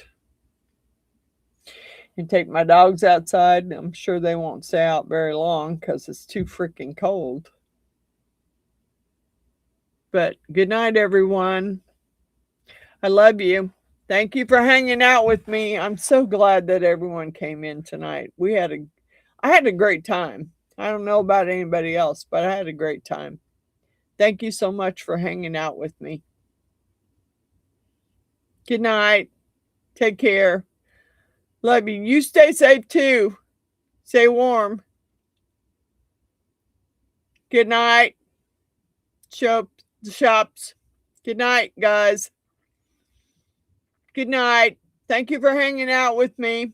And take my dogs outside. I'm sure they won't stay out very long because it's too freaking cold. But good night, everyone. I love you. Thank you for hanging out with me. I'm so glad that everyone came in tonight. I had a great time. I don't know about anybody else, but I had a great time. Thank you so much for hanging out with me. Good night. Take care. Love you. You stay safe too. Stay warm. Good night. Shops. Good night, guys. Good night. Thank you for hanging out with me.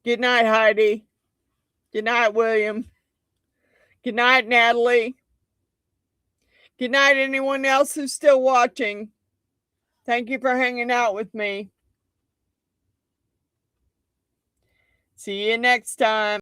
Good night, Heidi. Good night, William. Good night, Natalie. Good night, anyone else who's still watching. Thank you for hanging out with me. See you next time.